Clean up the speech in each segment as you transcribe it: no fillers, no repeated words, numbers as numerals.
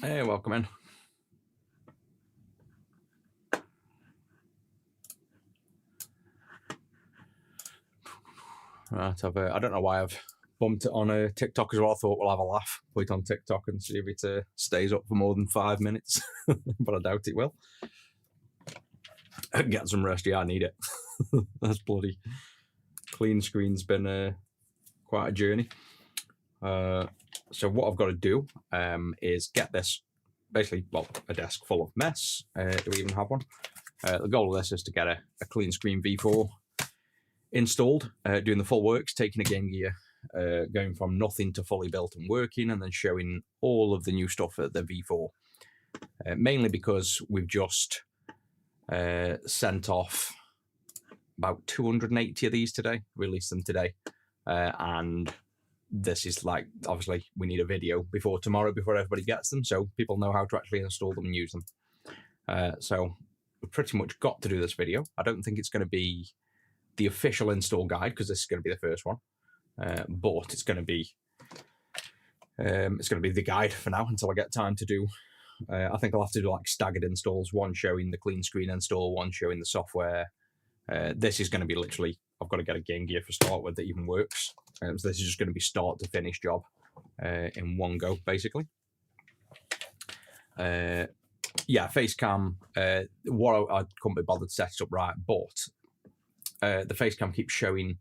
Hey, welcome in. Right, I don't know why I've bumped it on TikTok as well. I thought we'll have a laugh, put it on TikTok and see if it stays up for more than 5 minutes, but I doubt it will. Get some rest, yeah, I need it. That's bloody CleanScreen's been quite a journey. So what I've got to do is get this, basically, well, a desk full of mess. Do we even have one? The goal of this is to get a CleanScreen V4 installed, doing the full works, taking a Game Gear, going from nothing to fully built and working, and then showing all of the new stuff at the V4. Mainly because we've just sent off about 280 of these today, released them today, and this is like, obviously we need a video before tomorrow, before everybody gets them, so people know how to actually install them and use them. So we've pretty much got to do this video. I don't think it's going to be the official install guide, because this is going to be the first one, but it's going to be the guide for now until I get time to do. I think I'll have to do like staggered installs, one showing the CleanScreen install, one showing the software. This is going to be literally, I've got to get a Game Gear for start with that even works. So this is just going to be start to finish job in one go, basically. Yeah, face cam. I couldn't be bothered to set it up right, but the face cam keeps showing.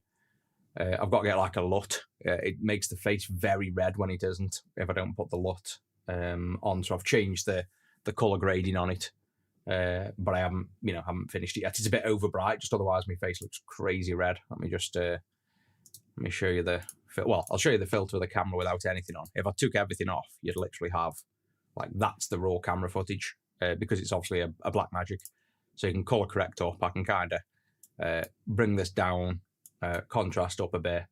I've got to get like a LUT. It makes the face very red when it isn't, if I don't put the LUT on. So I've changed the color grading on it, but I haven't finished it yet. It's a bit over bright, just otherwise my face looks crazy red. Let me just let me show you I'll show you the filter of the camera without anything on. If I took everything off, you'd literally have like, that's the raw camera footage, because it's obviously a Blackmagic, so you can color correct up. I can kind of bring this down, contrast up a bit,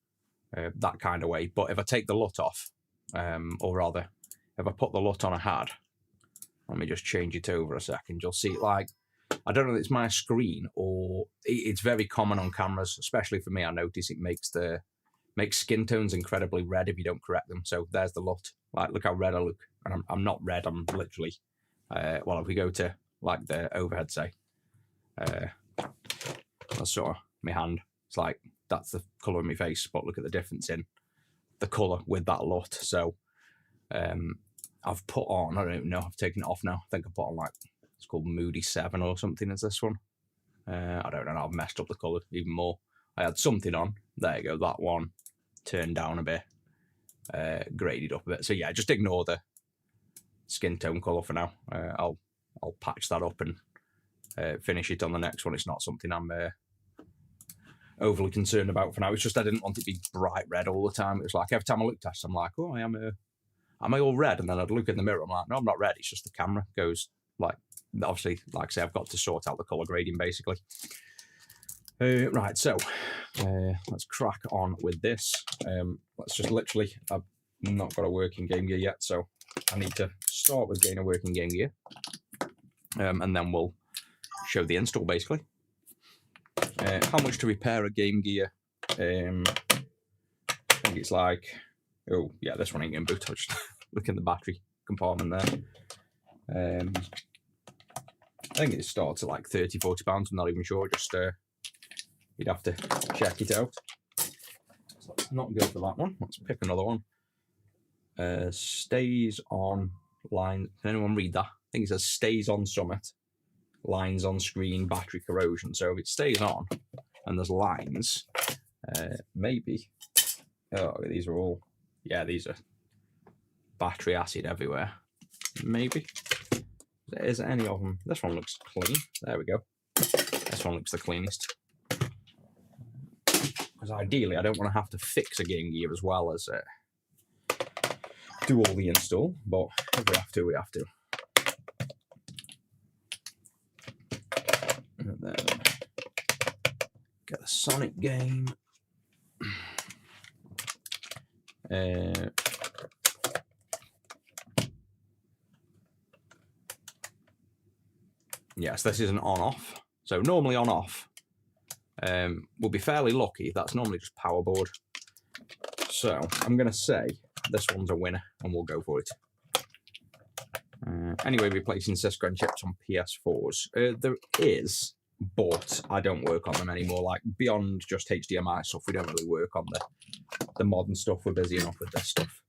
that kind of way. But if I take the LUT off, or rather, if I put the LUT on a had, let me just change it over a second, you'll see, like, I don't know if it's my screen or it's very common on cameras, especially for me. I notice it makes skin tones incredibly red if you don't correct them. So there's the LUT. Like, look how red I look. And I'm not red, I'm literally, well, if we go to like the overhead, say, that's sort of my hand. It's like, that's the colour of my face, but look at the difference in the colour with that LUT. So I've put on, I don't even know, I've taken it off now. I think I put on like, it's called Moody 7 or something, is this one? I don't know, I've messed up the colour even more. I had something on, there you go, that one, turned down a bit, graded up a bit. So yeah, just ignore the skin tone colour for now. I'll patch that up and finish it on the next one. It's not something I'm overly concerned about for now. It's just I didn't want it to be bright red all the time. It was like every time I looked at it, I'm like, oh, am I all red? And then I'd look in the mirror, I'm like, no, I'm not red. It's just the camera goes like, obviously, like I say, I've got to sort out the colour grading basically. Right, so let's crack on with this. Let's just literally, I've not got a working Game Gear yet, so I need to start with getting a working Game Gear, and then we'll show the install basically. How much to repair a Game Gear? I think it's like, oh yeah, this one ain't getting boot. I'll just look in the battery compartment there. I think it starts at like 30-40 pounds. I'm not even sure. Just you'd have to check it out. So let's not go for that one. Let's pick another one. Stays on line. Can anyone read that? I think it says stays on summit, lines on screen, battery corrosion. So if it stays on and there's lines, maybe. Oh, these are all. Yeah, these are battery acid everywhere. Maybe. Is there any of them? This one looks clean. There we go. This one looks the cleanest. Because ideally, I don't want to have to fix a Game Gear as well as do all the install. But if we have to, we have to. And then get the Sonic game. Yes, this is an on-off. So normally on-off, we'll be fairly lucky. That's normally just power board. So I'm going to say this one's a winner, and we'll go for it. Anyway, replacing CleanScreen chips on PS4s. There is, but I don't work on them anymore. Like, beyond just HDMI stuff, we don't really work on the modern stuff. We're busy enough with this stuff.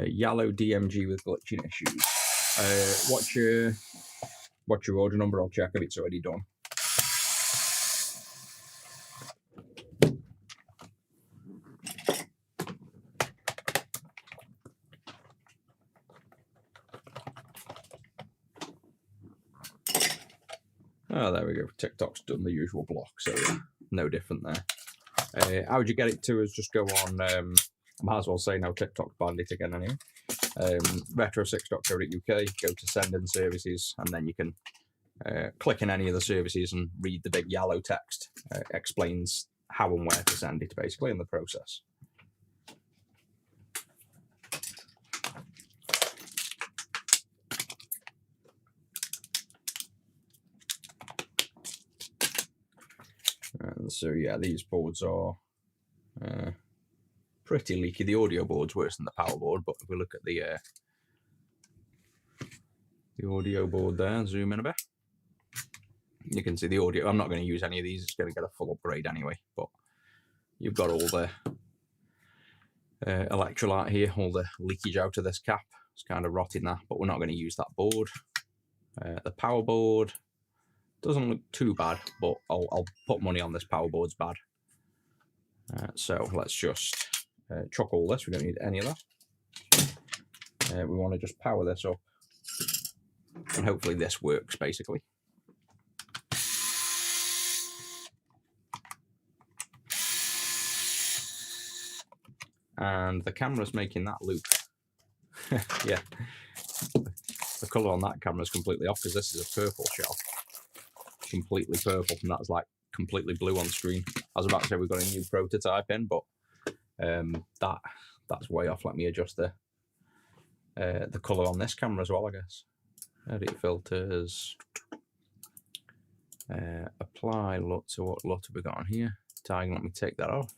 Yellow DMG with glitching issues. What's your order number? I'll check if it's already done. Oh, there we go. TikTok's done the usual block, so yeah, no different there. How would you get it to us? Just go on, I might as well say now TikTok banned it again anyway. retro6.co.uk, go to send in services, and then you can click in any of the services and read the big yellow text. Explains how and where to send it, basically, in the process. And so yeah, these boards are pretty leaky. The audio board's worse than the power board, but if we look at the audio board there, zoom in a bit, you can see the audio. I'm not going to use any of these, it's going to get a full upgrade anyway, but you've got all the electrolyte here, all the leakage out of this cap. It's kind of rotting that, but we're not going to use that board. The power board doesn't look too bad, but I'll put money on this power board's bad. So let's just chuck all this. We don't need any of that. We want to just power this up, and hopefully this works, basically. And the camera's making that loop. Yeah, the colour on that camera is completely off because this is a purple shell. Completely purple, and that's like completely blue on screen. I was about to say we've got a new prototype in, but that's way off. Let me adjust the colour on this camera as well, I guess. Edit filters. Apply LUT. So what LUT have we got on here? Tagging, let me take that off.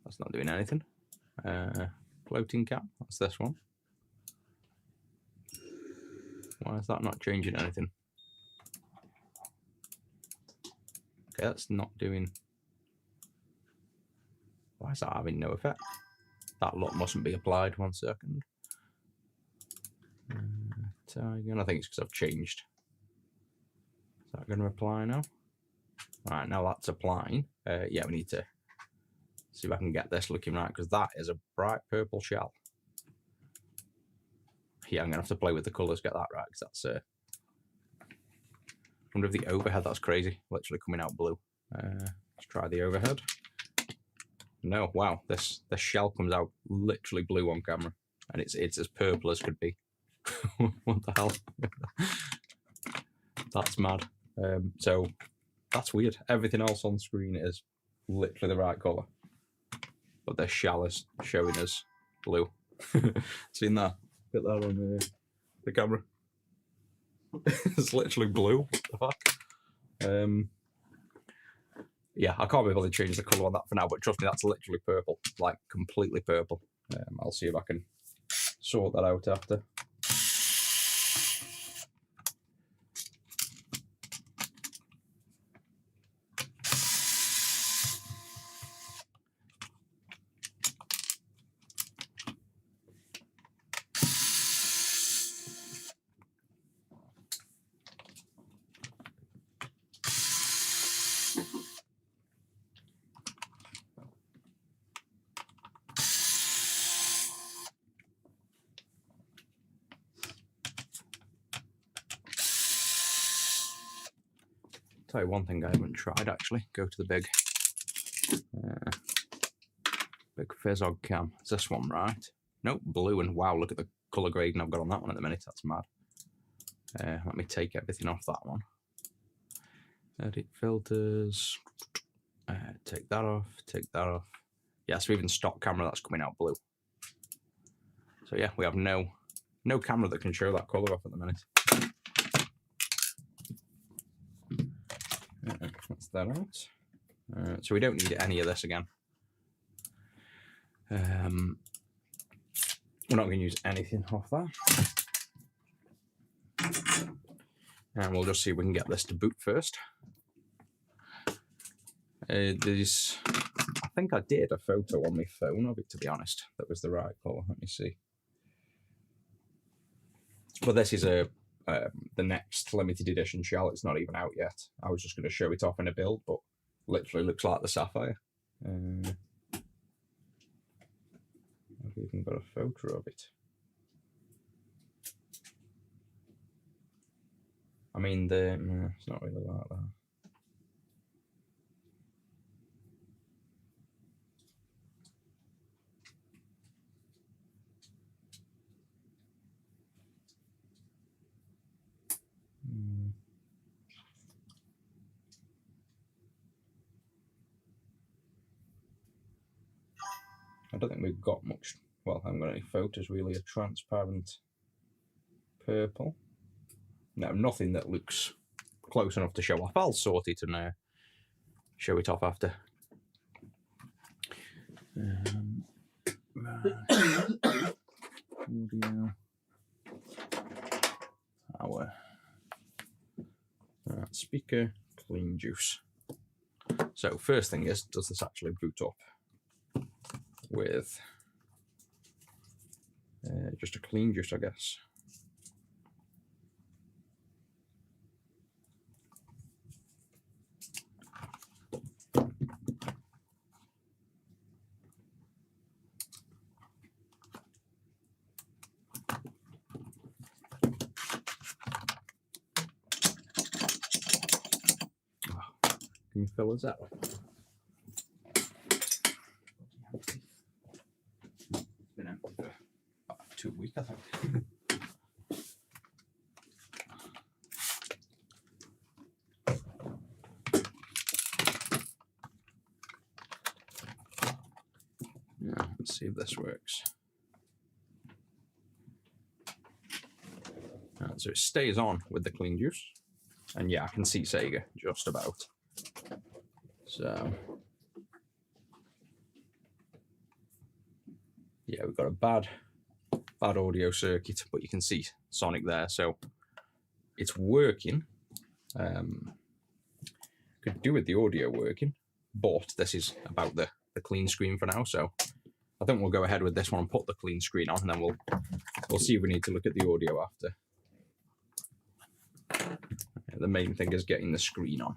That's not doing anything. Floating cap, that's this one. Why is that not changing anything? Okay, that's not doing... Why is that having no effect? That LUT mustn't be applied. 1 second. Again, I think it's because I've changed. Is that going to apply now? Right, now that's applying. Yeah, we need to see if I can get this looking right, because that is a bright purple shell. Yeah, I'm going to have to play with the colours, get that right, because that's... I wonder if the overhead, that's crazy, literally coming out blue. Let's try the overhead. No, wow, this shell comes out literally blue on camera, and it's as purple as could be. What the hell? That's mad. So that's weird. Everything else on screen is literally the right colour, but the shell is showing us blue. Seen that? Get that on the camera. It's literally blue. What the fuck? Yeah, I can't be able to change the colour on that for now, but trust me, that's literally purple, like completely purple. I'll see if I can sort that out after. Tell you one thing I haven't tried actually. Go to the big Fizzog cam. Is this one right? Nope, blue, and wow, look at the colour grading I've got on that one at the minute. That's mad. Let me take everything off that one. Edit filters. Take that off. Take that off. Yeah, so even stock camera, that's coming out blue. So yeah, we have no camera that can show that colour off at the minute. That's that out. So we don't need any of this again. We're not going to use anything off that. And we'll just see if we can get this to boot first. I think I did a photo on my phone of it, to be honest. That was the right colour. Let me see. But this is the next limited edition shell. It's not even out yet. I was just going to show it off in a build, but literally looks like the sapphire. I've even got a photo of it. I mean, it's not really like that. I don't think we've got much. Well, I haven't got any photos really. A transparent purple. No, nothing that looks close enough to show off. I'll sort it and show it off after. Audio. Power. Speaker. Clean juice. So first thing is, does this actually boot up with just a clean juice, I guess. Can you fill us up? It's been empty for about 2 weeks, I think. Yeah, let's see if this works. Right, so it stays on with the clean juice. And yeah, I can see Sega just about. So yeah, we've got a bad audio circuit, but you can see Sonic there, so it's working. Could do with the audio working, but this is about the clean screen for now, so I think we'll go ahead with this one and put the clean screen on, and then we'll see if we need to look at the audio after. The main thing is getting the screen on.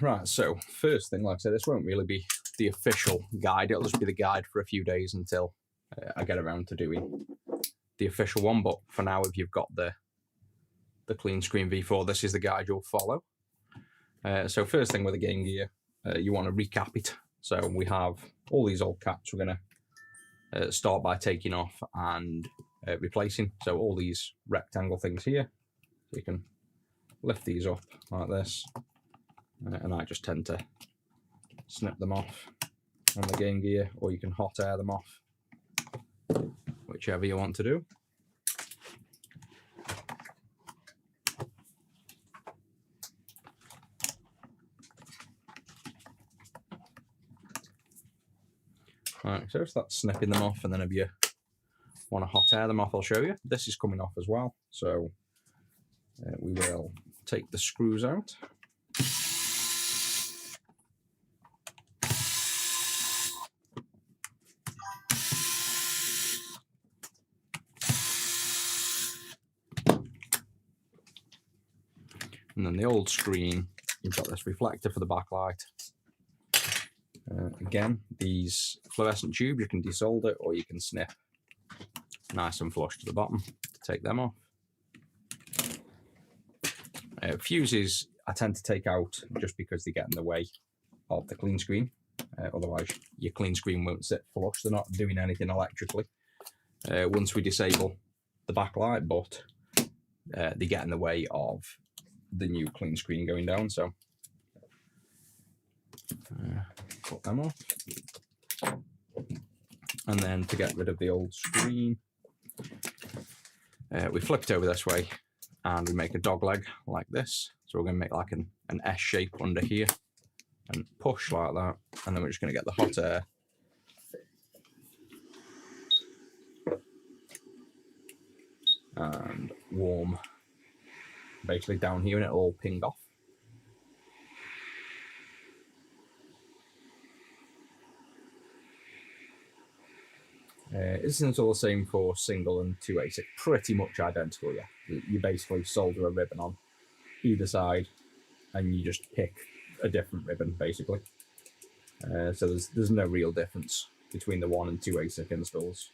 Right, so first thing, like I said, this won't really be the official guide. It'll just be the guide for a few days until I get around to doing the official one. But for now, if you've got the CleanScreen V4, this is the guide you'll follow. So first thing with the Game Gear, you want to recap it. So we have all these old caps we're going to start by taking off and replacing. So all these rectangle things here, so you can lift these up like this. And I just tend to snip them off on the Game Gear, or you can hot air them off, whichever you want to do. Right, so that's snipping them off, and then if you want to hot air them off, I'll show you. This is coming off as well, so we will take the screws out. And then the old screen, you've got this reflector for the backlight. Again, these fluorescent tubes, you can desolder or you can snip nice and flush to the bottom to take them off. Fuses, I tend to take out just because they get in the way of the clean screen. Otherwise, your clean screen won't sit flush. They're not doing anything electrically. Once we disable the backlight, but they get in the way of the new clean screen going down. So put them off. And then to get rid of the old screen, we flip it over this way and we make a dog leg like this. So we're going to make like an S shape under here and push like that. And then we're just going to get the hot air and warm basically down here, and it'll all ping off. Isn't all the same for single and 2/8? Pretty much identical, yeah. You basically solder a ribbon on either side and you just pick a different ribbon basically. So there's no real difference between the 1 and 2 ASIC installs.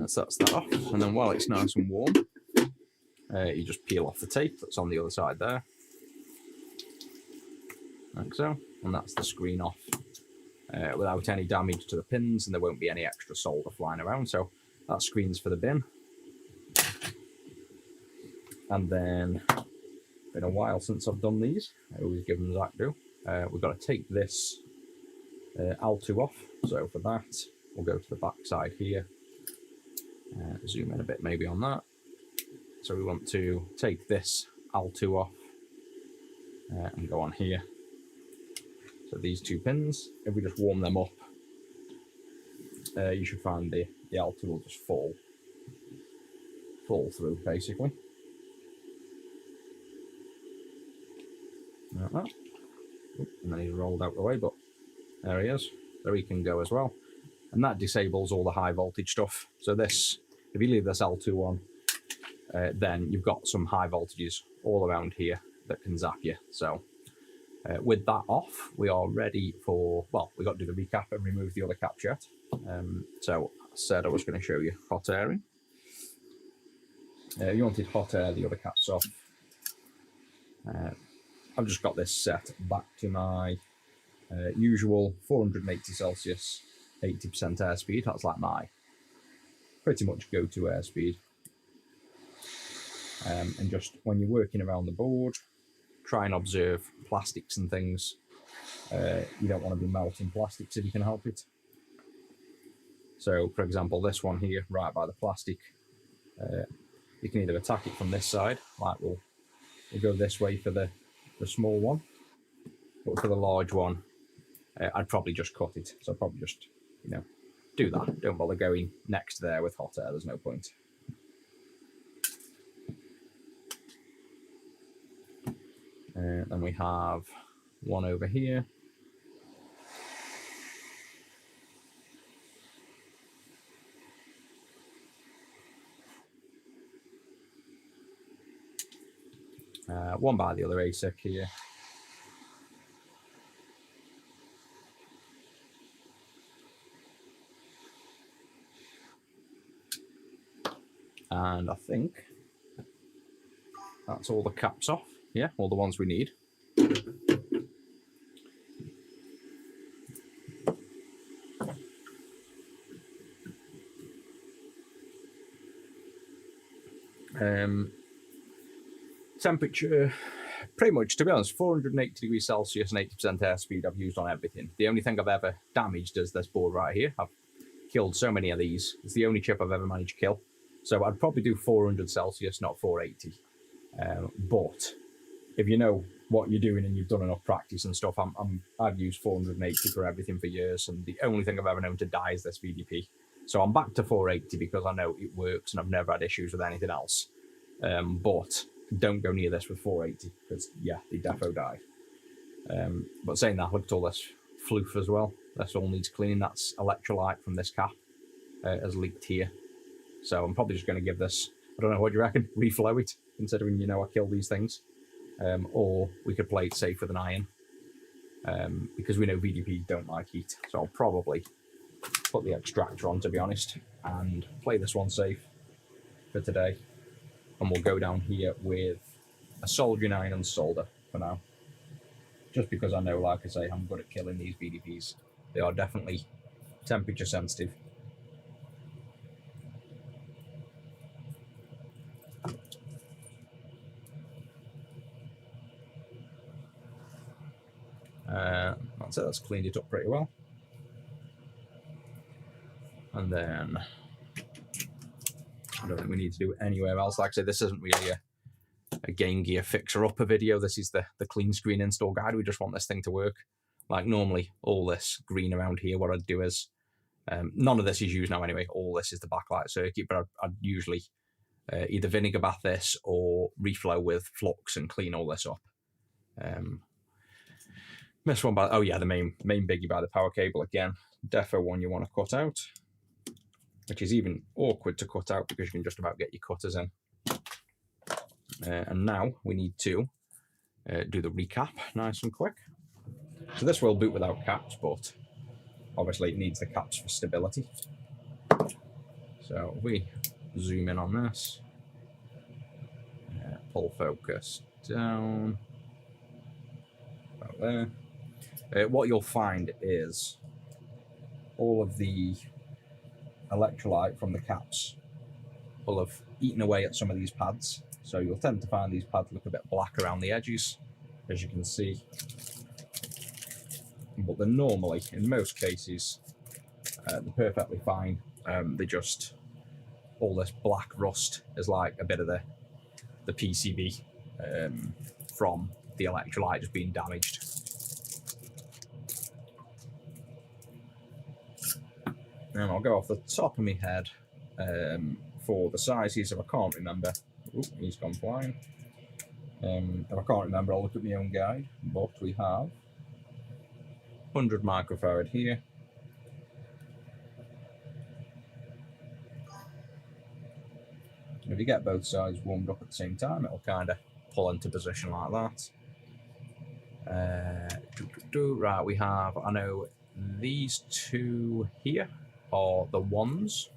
So that's that off, and then while it's nice and warm, you just peel off the tape that's on the other side there, like so, and that's the screen off without any damage to the pins, and there won't be any extra solder flying around. So that screen's for the bin. And then, been a while since I've done these, I always give them Zach do. We've got to take this Alto off, so for that we'll go to the back side here, zoom in a bit maybe on that. So we want to take this Alto off and go on here. So these two pins, if we just warm them up, you should find the Alto will just fall through basically. Like that. And then he's rolled out the way, but there he is. There he can go as well. And that disables all the high voltage stuff. So this, if you leave this L2 on, then you've got some high voltages all around here that can zap you. So with that off, we are ready for, well, we've got to do the recap and remove the other caps yet. So I said I was going to show you hot airing. If you wanted hot air, the other caps off. I've just got this set back to my usual 480 Celsius, 80% airspeed. That's like my pretty much go-to airspeed. And just when you're working around the board, try and observe plastics and things. You don't want to be melting plastics if you can help it. So, for example, this one here, right by the plastic, you can either attack it from this side, like we'll go this way for the small one, but for the large one, I'd probably just cut it. So I'd probably just, do that. Don't bother going next there with hot air. There's no point. Then we have one over here. One by the other ASIC here. And I think that's all the caps off. Yeah, all the ones we need. Temperature, pretty much, to be honest, 480 degrees Celsius and 80% airspeed I've used on everything. The only thing I've ever damaged is this board right here. I've killed so many of these. It's the only chip I've ever managed to kill. So I'd probably do 400 Celsius, not 480. But if you know what you're doing and you've done enough practice and stuff, I've used 480 for everything for years, and the only thing I've ever known to die is this VDP. So I'm back to 480 because I know it works and I've never had issues with anything else. But don't go near this with 480 because, yeah, they defo die. But saying that, look at all this floof as well. This all needs cleaning. That's electrolyte from this cap has leaked here. So I'm probably just going to give this, I don't know, what do you reckon? Reflow it, considering I kill these things. Or we could play it safe with an iron, because we know VDP don't like heat. So I'll probably put the extractor on, to be honest, and play this one safe for today. And we'll go down here with a soldering iron and solder for now. just because I know, like I say, I'm good at killing these VDPs. They are definitely temperature sensitive. That's it, that's cleaned it up pretty well. And then I don't think we need to do anywhere else. Like I said, this isn't really a Game Gear fixer-upper video. This is the CleanScreen install guide. We just want this thing to work. Like normally, all this green around here, what I'd do is, none of this is used now anyway. All this is the backlight circuit, but I'd usually either vinegar bath this or reflow with flux and clean all this up. Missed one by, oh yeah, the main biggie by the power cable again. Defo one you want to cut out, which is even awkward to cut out because you can just about get your cutters in. And now we need to do the recap nice and quick. So this will boot without caps, but obviously it needs the caps for stability. So we zoom in on this, pull focus down, about there. What you'll find is all of the electrolyte from the caps will have eaten away at some of these pads. So you'll tend to find these pads look a bit black around the edges, as you can see. But they're normally, in most cases, they're perfectly fine. They just, all this black rust is like a bit of the PCB from the electrolyte just being damaged. And I'll go off the top of my head for the sizes if I can't remember. Oop, he's gone flying. If I can't remember, I'll look at my own guide. But we have 100 microfarad here. If you get both sides warmed up at the same time, it'll kind of pull into position like that. Right, we have, I know these two here are the ones,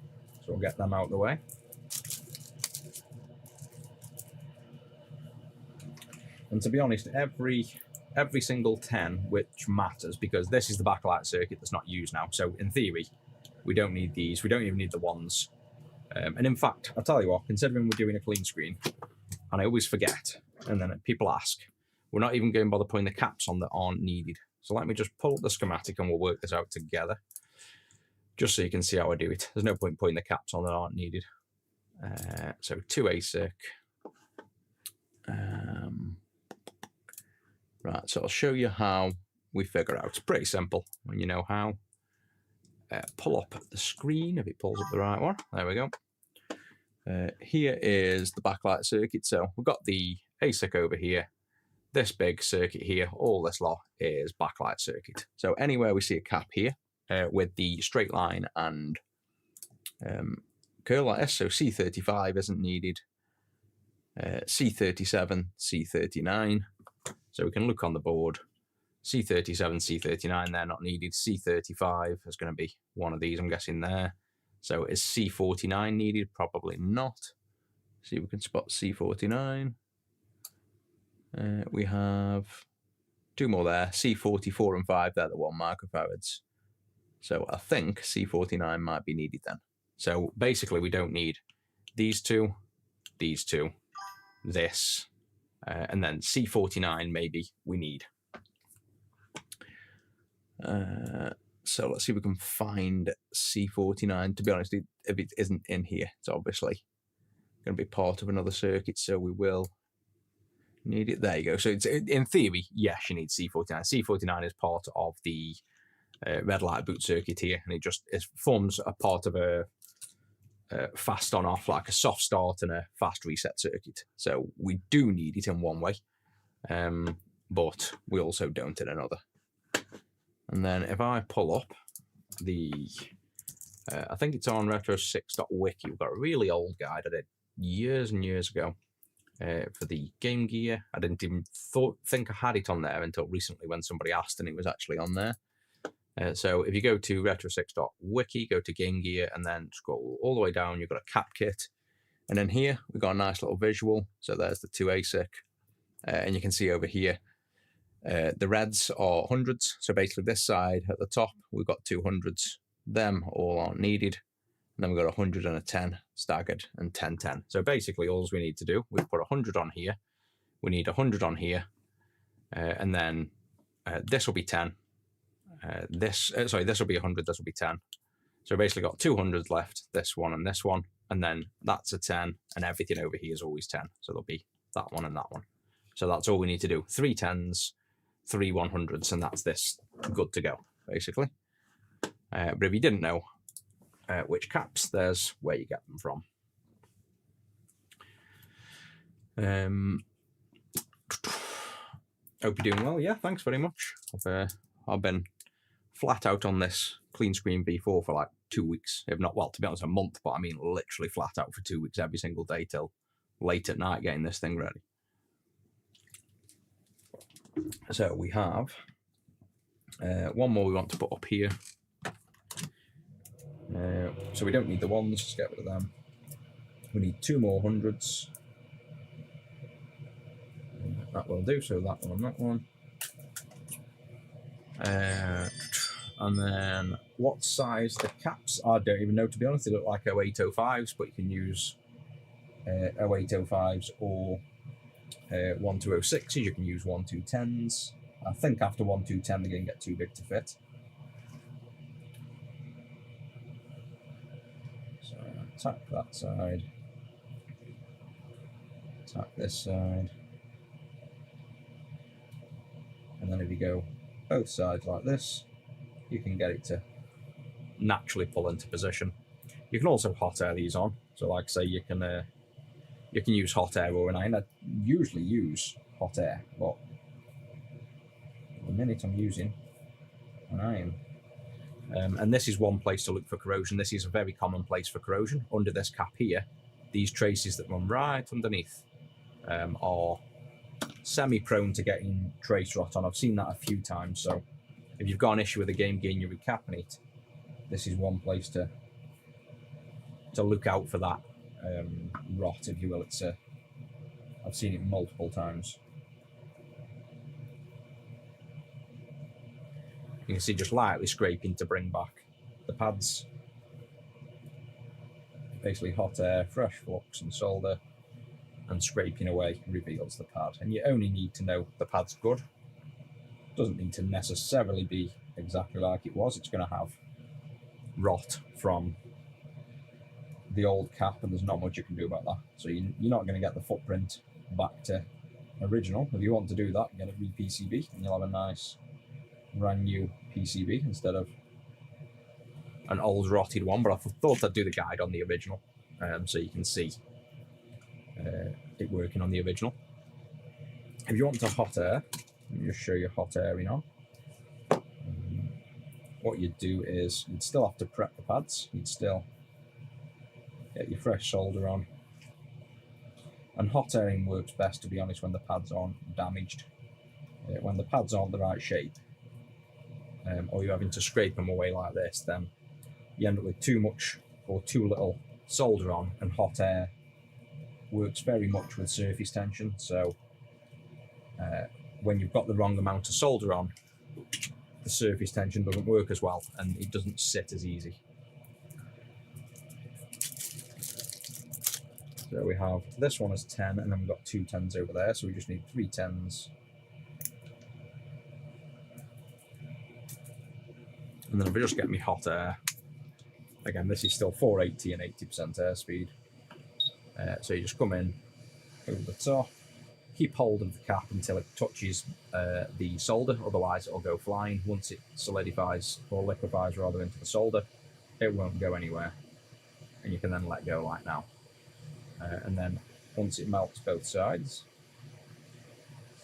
so we'll get them out of the way. And to be honest, every single 10 which matters, because this is the backlight circuit that's not used now. So in theory, we don't need these. We don't even need the ones. And in fact, I'll tell you what, considering we're doing a clean screen, and I always forget, and then people ask, we're not even going to bother putting the caps on that aren't needed. So let me just pull up the schematic and we'll work this out together, just so you can see how I do it. There's no point putting the caps on that aren't needed. So 2 ASIC. Right, so I'll show you how we figure out. It's pretty simple when you know how. Pull up the screen if it pulls up the right one. There we go. Here is the backlight circuit. So we've got the ASIC over here. This big circuit here, all this lot is backlight circuit. So anywhere we see a cap here with the straight line and curl like this, so C35 isn't needed. C37, C39. So we can look on the board. C37, C39, they're not needed. C35 is going to be one of these, I'm guessing there. So is C49 needed? Probably not. See if we can spot C49. We have 2 more there. C44 and 5, they're the 1 microfarads. So I think C49 might be needed then. So basically we don't need these two, this, and then C49 maybe we need. So let's see if we can find C49. To be honest, if it isn't in here, it's obviously going to be part of another circuit, so we will need it. There you go. So it's, in theory, yes, you need C49. C49 is part of the red light boot circuit here, and it forms a part of a fast on off, like a soft start and a fast reset circuit. So we do need it in one way, but we also don't in another. And then if I pull up the, I think it's on retro6.wiki. We've got a really old guide I did years and years ago for the Game Gear. I didn't even think I had it on there until recently when somebody asked, and it was actually on there. So if you go to retro6.wiki, go to Game Gear, and then scroll all the way down, you've got a cap kit. And then here, we've got a nice little visual. So there's the 2 ASIC. And you can see over here, The reds are hundreds. So basically this side at the top, we've got 200s. Them all aren't needed. And then we've got 100 and a 10 staggered and 10, 10. So basically all we need to do, we put 100 on here. We need 100 on here. And then this will be 10. This will be 100, this will be 10. So basically got 200s left, this one, and then that's a 10, and everything over here is always 10. So there'll be that one and that one. So that's all we need to do. 3 10s, 3 100s, and that's this good to go, basically. But if you didn't know which caps, there's where you get them from. Hope you're doing well. Yeah, thanks very much. I've been flat out on this CleanScreen V4 for like 2 weeks, if not, well, to be honest, a month, but I mean literally flat out for 2 weeks every single day till late at night getting this thing ready. So we have one more we want to put up here. So we don't need the ones, just get rid of them. We need 2 more hundreds. That will do, so that one and that one. And then what size the caps are, I don't even know, to be honest. They look like 0805s, but you can use 0805s or 1206s. You can use 1210s. I think after 1210 they're going to get too big to fit. So tack that side, tack this side, and then if you go both sides like this, you can get it to naturally pull into position. You can also hot air these on. So like I say, you can use hot air or an iron. I usually use hot air, but at the minute I'm using an iron. And this is one place to look for corrosion. This is a very common place for corrosion. Under this cap here, these traces that run right underneath are semi-prone to getting trace rot on. I've seen that a few times. So if you've got an issue with the game gear and you're recapping it, this is one place to look out for that rot, if you will. I've seen it multiple times. You can see just lightly scraping to bring back the pads. Basically hot air, fresh flux and solder, and scraping away reveals the pad. And you only need to know the pad's good. Doesn't need to necessarily be exactly like it was. It's going to have rot from the old cap, and there's not much you can do about that. So you're not going to get the footprint back to original. If you want to do that, get a re-PCB and you'll have a nice brand new PCB instead of an old rotted one. But I thought I'd do the guide on the original, so you can see it working on the original. If you want to hot air, let me just show you hot airing on. What you'd do is you'd still have to prep the pads. You'd still get your fresh solder on. And hot airing works best, to be honest, when the pads aren't damaged. When the pads aren't the right shape, or you're having to scrape them away like this, then you end up with too much or too little solder on, and hot air works very much with surface tension. So when you've got the wrong amount of solder on, the surface tension doesn't work as well and it doesn't sit as easy. So we have this one as 10, and then we've got 2 10s over there, so we just need 3 10s. And then if I just get me hot air, again, this is still 480 and 80% airspeed. So you just come in over the top, keep hold of the cap until it touches the solder, otherwise it'll go flying. Once it solidifies, or liquefies rather, into the solder, it won't go anywhere. And you can then let go like now. And then once it melts both sides,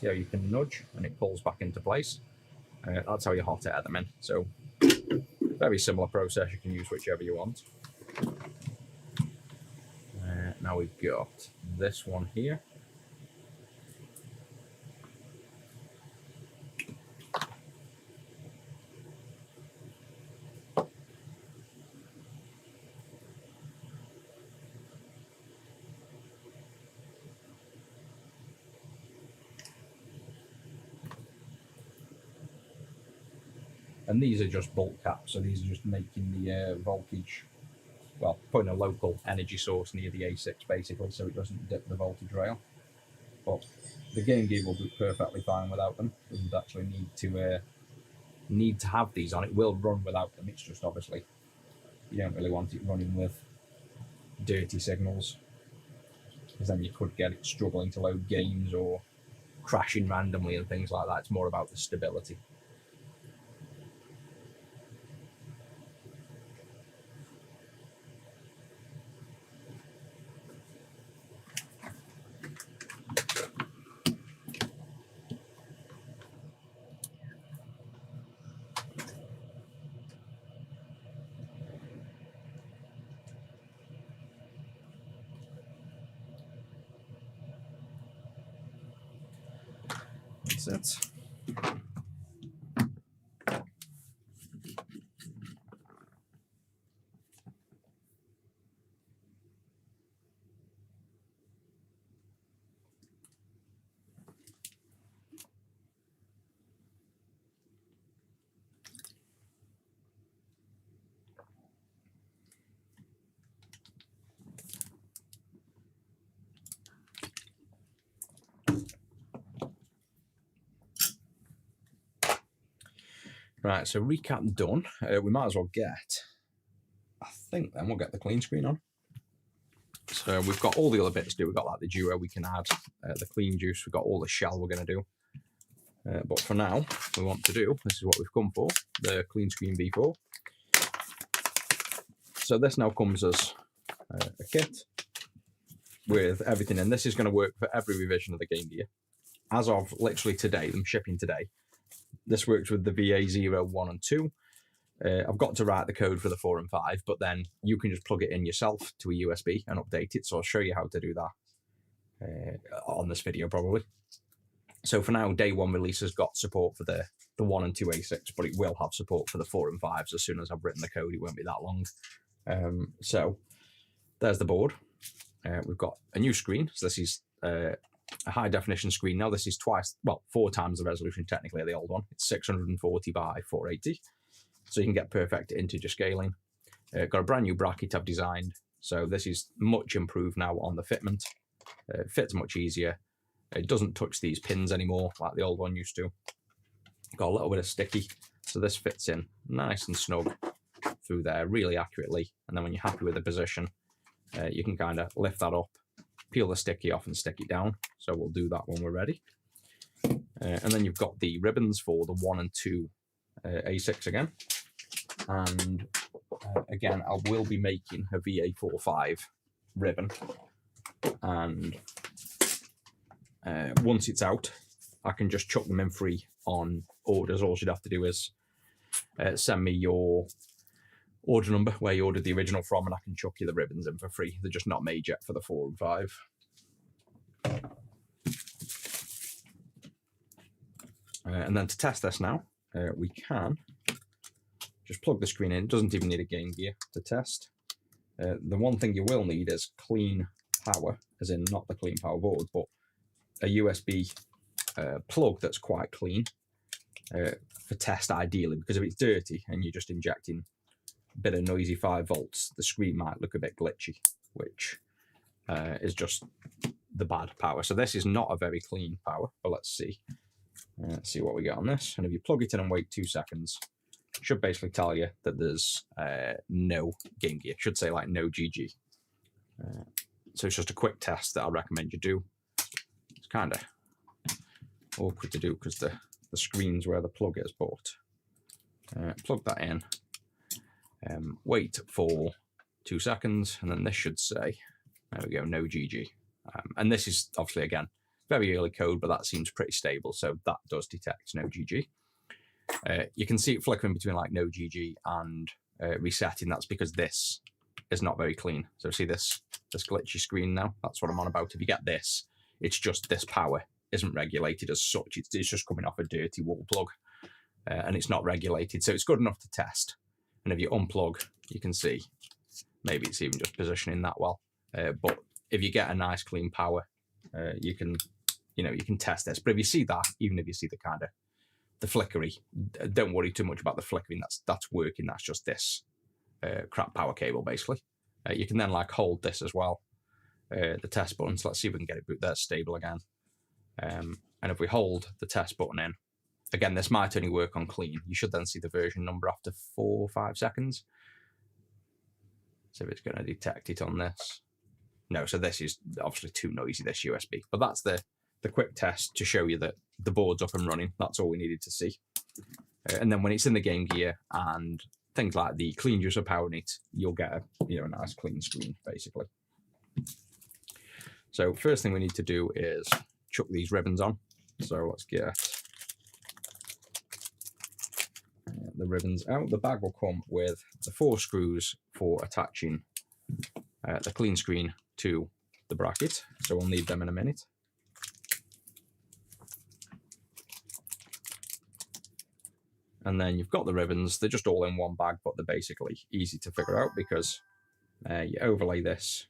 see how you can nudge and it pulls back into place. That's how you hot air them in. So very similar process, you can use whichever you want. Now we've got this one here. And these are just bulk caps, so these are just making the voltage, well, putting a local energy source near the A6 basically, so it doesn't dip the voltage rail. But the Game Gear will be perfectly fine without them. Doesn't actually need to have these on. It will run without them. It's just obviously you don't really want it running with dirty signals, because then you could get it struggling to load games or crashing randomly and things like that. It's more about the stability. That's it. Right, so recap done. We might as well I think then we'll get the clean screen on. So we've got all the other bits to do. We've got like the duo we can add, the clean juice, we've got all the shell we're going to do. But for now, we want to do, this is what we've come for, the clean screen V4. So this now comes as a kit with everything in. This is going to work for every revision of the Game Gear. As of literally today, them shipping today, this works with the VA0, 1 and 2. I've got to write the code for the 4 and 5, but then you can just plug it in yourself to a USB and update it. So I'll show you how to do that on this video probably. So for now, day 1 release has got support for the 1 and 2 A6, but it will have support for the 4 and 5s as soon as I've written the code. It won't be that long. So there's the board. We've got a new screen. So this is a high definition screen now. This is 4 times the resolution technically of the old one. It's 640 by 480. So you can get perfect integer scaling. Got a brand new bracket I've designed. So this is much improved now on the fitment. It fits much easier. It doesn't touch these pins anymore like the old one used to. Got a little bit of sticky. So this fits in nice and snug through there really accurately. And then when you're happy with the position, you can kind of lift that up, peel the sticky off and stick it down. So we'll do that when we're ready. And then you've got the ribbons for the 1 and 2 A6 again. And again, I will be making a VA45 ribbon. And once it's out, I can just chuck them in free on orders. All you'd have to do is send me your order number where you ordered the original from, and I can chuck you the ribbons in for free. They're just not made yet for the 4 and 5. And then to test this now, we can just plug the screen in. It doesn't even need a Game Gear to test. The one thing you will need is clean power, as in not the clean power board, but a USB plug that's quite clean for test ideally, because if it's dirty and you're just injecting a bit of noisy 5 volts, the screen might look a bit glitchy, which is just the bad power. So this is not a very clean power, but let's see. Let's see what we get on this. And if you plug it in and wait 2 seconds, it should basically tell you that there's no Game Gear. It should say like no GG. So it's just a quick test that I recommend you do. It's kind of awkward to do because the screen's where the plug is, but plug that in. Wait for 2 seconds, and then this should say, there we go, no GG. And this is obviously, again, very early code, but that seems pretty stable, so that does detect no GG. You can see it flickering between like no GG and resetting. That's because this is not very clean. So see this glitchy screen now? That's what I'm on about. If you get this, it's just this power isn't regulated as such. It's just coming off a dirty wall plug, and it's not regulated. So it's good enough to test. And if you unplug, you can see maybe it's even just positioning that well. But if you get a nice clean power, you can test this. But if you see that, even if you see the the flickery. Don't worry too much about the flickering. That's working. That's just this crap power cable, basically. You can then like hold this as well, the test button. So let's see if we can get it boot there stable again. And if we hold the test button in, again, this might only work on clean. You should then see the version number after 4 or 5 seconds. So if it's going to detect it on this. No, so this is obviously too noisy, this USB. But that's the quick test to show you that the board's up and running. That's all we needed to see. And then when it's in the Game Gear and things like the clean user power it, you'll get a nice clean screen, basically. So first thing we need to do is chuck these ribbons on. So let's get the ribbons out. The bag will come with the 4 screws for attaching the clean screen to the bracket. So we'll need them in a minute. And then you've got the ribbons. They're just all in one bag, but they're basically easy to figure out because you overlay this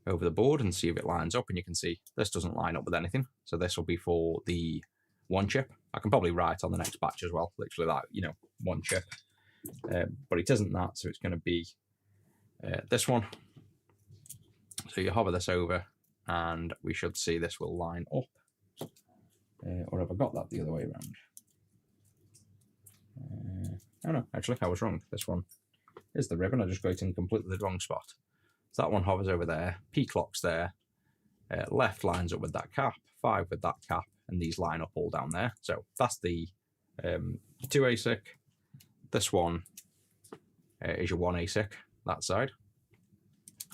over the board and see if it lines up. And you can see this doesn't line up with anything. So this will be for the 1 chip. I can probably write on the next batch as well, literally like, 1 chip. But it isn't that, so it's going to be this one. So you hover this over and we should see this will line up. Or have I got that the other way around? Oh no, actually I was wrong. This one is the ribbon. I just got it in completely the wrong spot. So that one hovers over there, P-clock's there, left lines up with that cap, 5 with that cap, and these line up all down there. So that's the 2 ASIC. This one is your 1 ASIC, that side.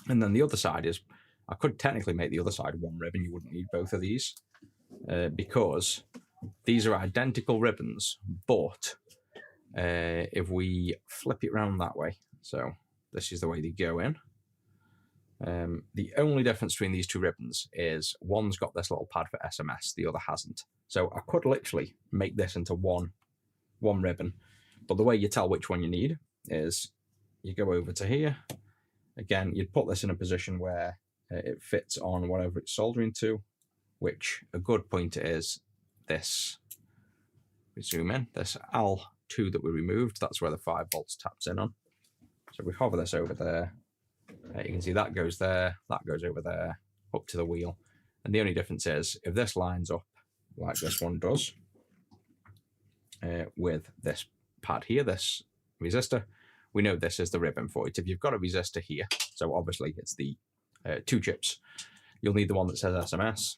And then the other side is, I could technically make the other side 1 ribbon. You wouldn't need both of these because these are identical ribbons, but if we flip it around that way, so this is the way they go in. The only difference between these 2 ribbons is one's got this little pad for SMS, the other hasn't. So I could literally make this into one ribbon, but the way you tell which one you need is you go over to here. Again, you'd put this in a position where it fits on whatever it's soldering to, which a good pointer is this. We zoom in, this L2 that we removed, that's where the 5 volts taps in on. So we hover this over there. You can see that goes there, that goes over there, up to the wheel. And the only difference is if this lines up like this one does with this pad here, this resistor, we know this is the ribbon for it. If you've got a resistor here, so obviously it's the 2 chips, you'll need the one that says SMS.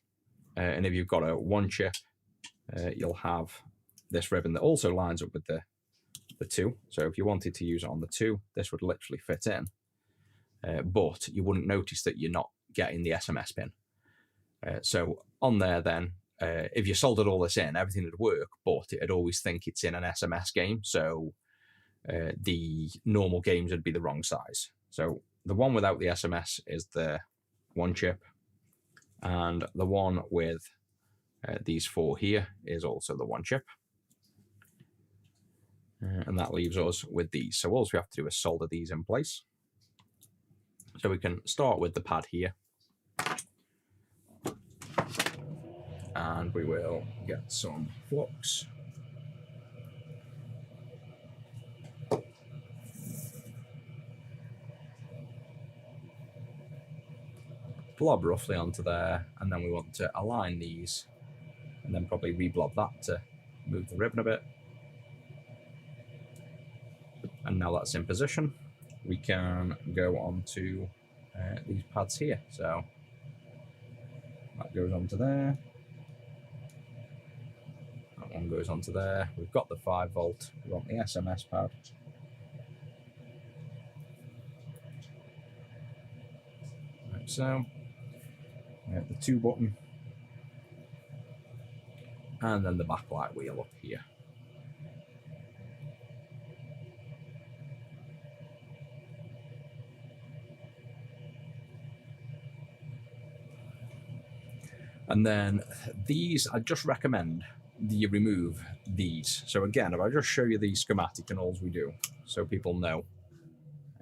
And if you've got a 1 chip, you'll have this ribbon that also lines up with the 2. So if you wanted to use it on the 2, this would literally fit in. But you wouldn't notice that you're not getting the SMS pin. So on there then, if you soldered all this in, everything would work, but it'd always think it's in an SMS game. So the normal games would be the wrong size. So the one without the SMS is the 1 chip. And the one with these 4 here is also the 1 chip. And that leaves us with these. So all we have to do is solder these in place. So we can start with the pad here. And we will get some flux. Blob roughly onto there, and then we want to align these, and then probably reblob that to move the ribbon a bit. And now that's in position, we can go on to these pads here. So that goes onto there. That one goes onto there. We've got the 5 volt. We want the SMS pad. Like so. We have the 2 button. And then the backlight wheel up here. And then these, I just recommend that you remove these. So again, if I just show you the schematic and all we do, so people know,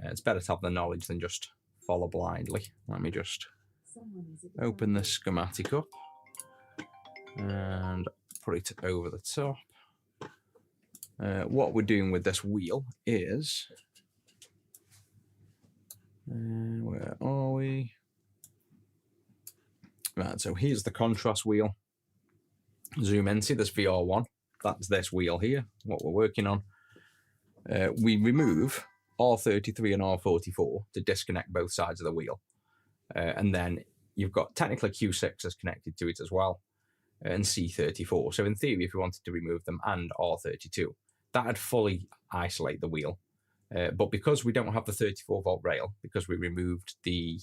it's better to have the knowledge than just follow blindly. Let me just open this schematic up and put it over the top. what we're doing with this wheel is, where are we? Right, so here's the contrast wheel. Zoom in, see this VR1? That's this wheel here, what we're working on. We remove R33 and R44 to disconnect both sides of the wheel. And then you've got technically Q6 is connected to it as well, and C34. So in theory, if you wanted to remove them, and R32, that would fully isolate the wheel. But because we don't have the 34-volt rail, because we removed the,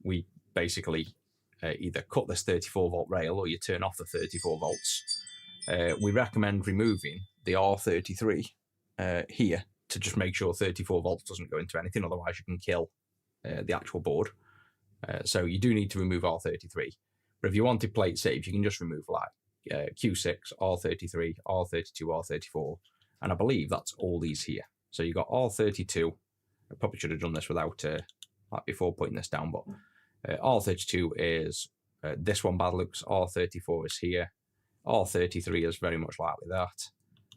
we basically either cut this 34-volt rail or you turn off the 34 volts, we recommend removing the R33 here to just make sure 34 volts doesn't go into anything, otherwise you can kill the actual board. So you do need to remove R33. But if you want to play it safe, you can just remove like Q6, R33, R32, R34, and I believe that's all these here. So you got R32. I probably should have done this without like before putting this down, but R32 is this one bad looks, R34 is here, R33 is very much likely that.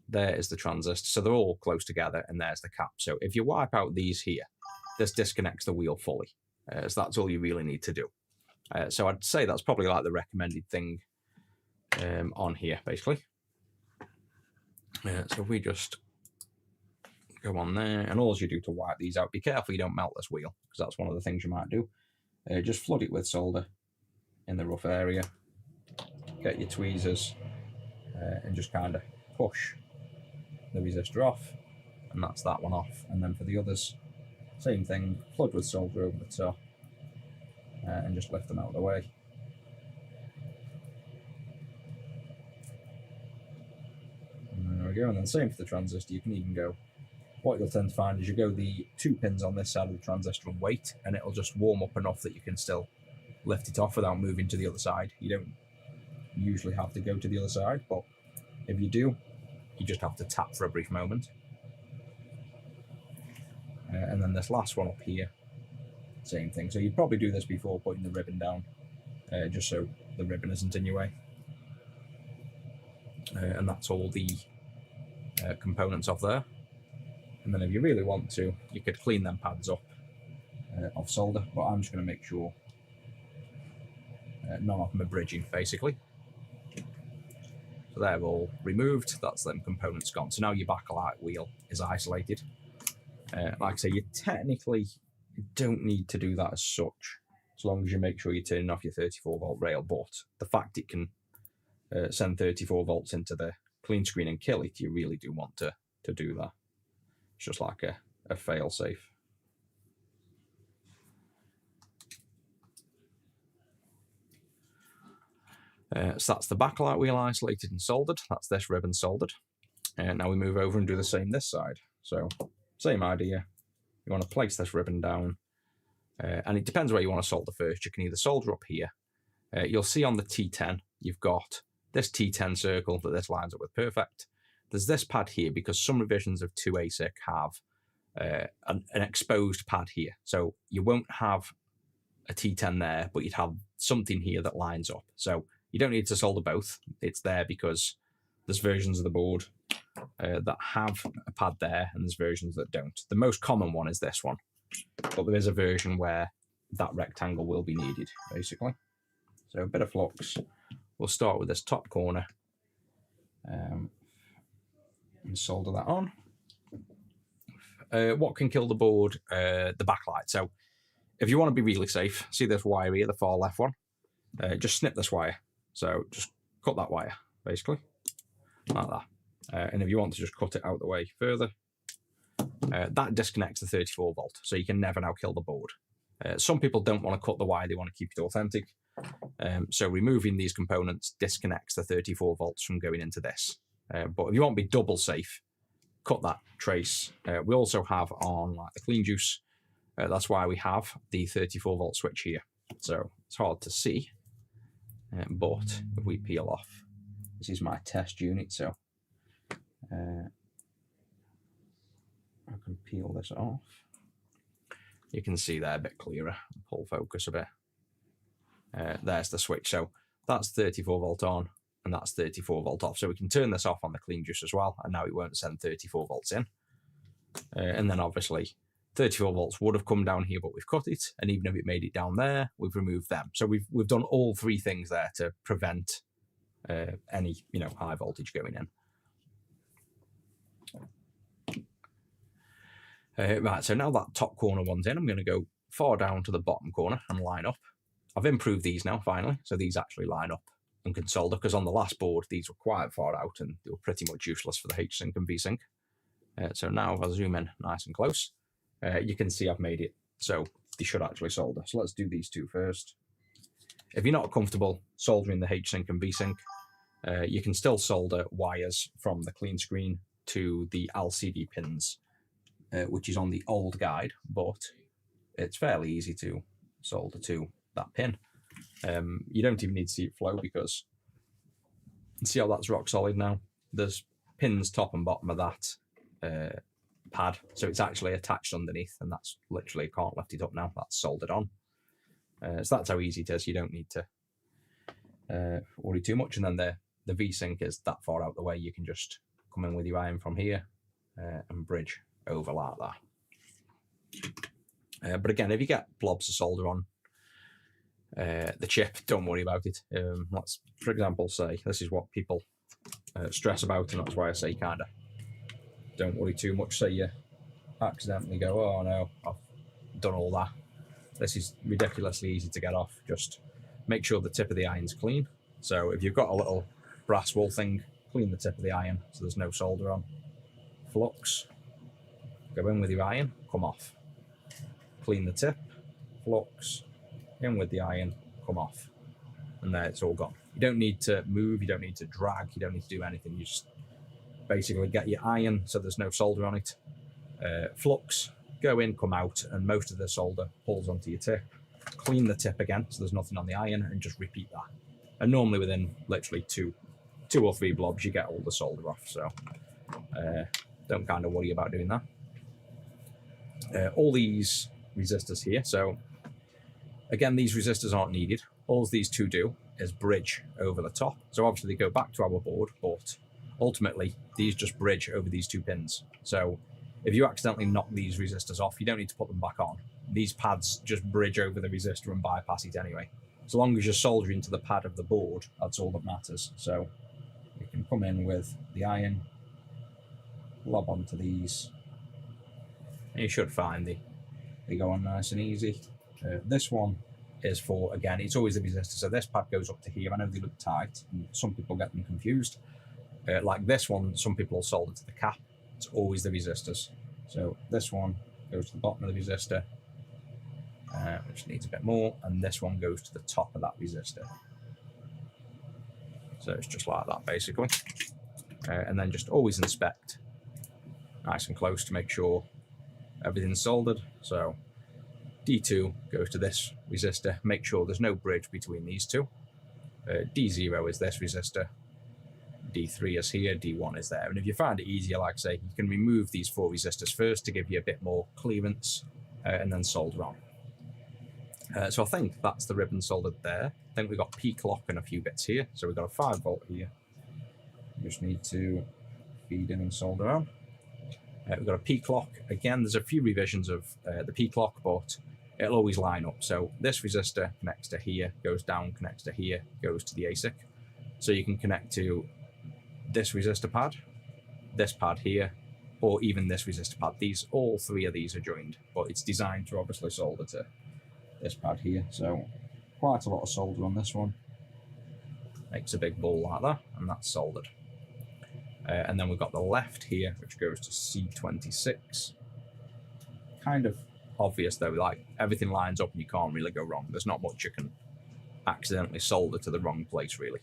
There is the transistor, so they're all close together, and there's the cap. So if you wipe out these here, this disconnects the wheel fully. So that's all you really need to do. So I'd say that's probably like the recommended thing on here, basically. So if we just go on there, and all you do to wipe these out, be careful you don't melt this wheel, because that's one of the things you might do. Just flood it with solder in the rough area, get your tweezers, and just kind of push the resistor off, and that's that one off. And then for the others, same thing, flood with solder over the top, and just lift them out of the way. And there we go, and then same for the transistor. You can even go, what you'll tend to find is you go the 2 pins on this side of the transistor and wait, and it'll just warm up enough that you can still lift it off without moving to the other side. You don't usually have to go to the other side, but if you do, you just have to tap for a brief moment. And then this last one up here, same thing. So you'd probably do this before putting the ribbon down, just so the ribbon isn't in your way. And that's all the components off there. And then if you really want to, you could clean them pads up of solder, but I'm just going to make sure none of them are bridging, basically. So they're all removed, that's them components gone. So now your backlight wheel is isolated. Like I say, you technically don't need to do that as such, as long as you make sure you're turning off your 34-volt rail, but the fact it can send 34 volts into the CleanScreen and kill it, you really do want to do that. It's just like a fail-safe. So that's the backlight wheel isolated and soldered. That's this ribbon soldered. And now we move over and do the same this side. So same idea. You want to place this ribbon down. And it depends where you want to solder first. You can either solder up here. You'll see on the T10, you've got this T10 circle that this lines up with perfect. There's this pad here because some revisions of 2ASIC have an exposed pad here. So you won't have a T10 there, but you'd have something here that lines up. So you don't need to solder both. It's there because there's versions of the board that have a pad there, and there's versions that don't. The most common one is this one, but there is a version where that rectangle will be needed, basically. So a bit of flux. We'll start with this top corner and solder that on. What can kill the board? The backlight. So if you want to be really safe, see this wire here, the far left one? Just snip this wire. So just cut that wire, basically, like that. And if you want to just cut it out the way further, that disconnects the 34 volt, so you can never now kill the board. Some people don't want to cut the wire, they want to keep it authentic. So removing these components disconnects the 34 volts from going into this. But if you want to be double safe, cut that trace. We also have on like the clean juice, that's why we have the 34 volt switch here. So it's hard to see, but if we peel off, this is my test unit, so I can peel this off. You can see there a bit clearer, pull focus a bit. There's the switch, so that's 34 volt on and that's 34 volt off. So we can turn this off on the clean juice as well, and now it won't send 34 volts in. And then obviously 34 volts would have come down here, but we've cut it. And even if it made it down there, we've removed them. So we've done all three things there to prevent any high voltage going in. Right, so now that top corner one's in, I'm going to go far down to the bottom corner and line up. I've improved these now finally, so these actually line up and can solder, because on the last board these were quite far out and they were pretty much useless for the H-Sync and V-Sync. So now if I zoom in nice and close, you can see I've made it so they should actually solder. So let's do these two first. If you're not comfortable soldering the H-Sync and V-Sync, you can still solder wires from the CleanScreen to the LCD pins, which is on the old guide, but it's fairly easy to solder to that pin. You don't even need to see it flow, because see how that's rock solid now? There's pins top and bottom of that pad, so it's actually attached underneath, and that's literally, can't lift it up now, that's soldered on. So that's how easy it is. You don't need to worry too much. And then the V-Sync is that far out the way, you can just come in with your iron from here and bridge over like that. But again, if you get blobs of solder on the chip, don't worry about it. Let's, for example, say this is what people stress about, and that's why I say kind of don't worry too much. Say you accidentally go, oh no, I've done all that. This is ridiculously easy to get off. Just make sure the tip of the iron's clean. So if you've got a little brass wool thing, clean the tip of the iron so there's no solder on. Flux, go in with your iron, come off. Clean the tip, flux, in with the iron, come off. And there, it's all gone. You don't need to move, you don't need to drag, you don't need to do anything. You just basically get your iron so there's no solder on it. Flux, go in, come out, and most of the solder pulls onto your tip. Clean the tip again so there's nothing on the iron, and just repeat that. And normally within literally two or three blobs you get all the solder off, so don't kind of worry about doing that. All these resistors here, so again, these resistors aren't needed. All these two do is bridge over the top. So obviously they go back to our board, but ultimately these just bridge over these two pins. So if you accidentally knock these resistors off, you don't need to put them back on. These pads just bridge over the resistor and bypass it anyway. As long as you're soldering to the pad of the board, that's all that matters. So you can come in with the iron, lob onto these, and you should find they go on nice and easy. This one is for, again, it's always the resistor. So this pad goes up to here. I know they look tight, and some people get them confused. Like this one, some people solder to the cap. It's always the resistors. So this one goes to the bottom of the resistor, which needs a bit more, and this one goes to the top of that resistor. So it's just like that, basically. And then just always inspect nice and close to make sure everything's soldered. So D2 goes to this resistor. Make sure there's no bridge between these two. D0 is this resistor. D3 is here, D1 is there. And if you find it easier, like I say, you can remove these four resistors first to give you a bit more clearance, and then solder on. So I think that's the ribbon soldered there. I think we've got P clock and a few bits here. So we've got a 5 volt here. We just need to feed in and solder on. We've got a P clock. Again, there's a few revisions of the P clock, but it'll always line up. So this resistor connects to here, goes down, connects to here, goes to the ASIC. So you can connect to this resistor pad, this pad here, or even this resistor pad. All three of these are joined, but it's designed to obviously solder to this pad here. So quite a lot of solder on this one. Makes a big ball like that, and that's soldered. And then we've got the left here, which goes to C26. Kind of obvious though, like everything lines up and you can't really go wrong. There's not much you can accidentally solder to the wrong place, really.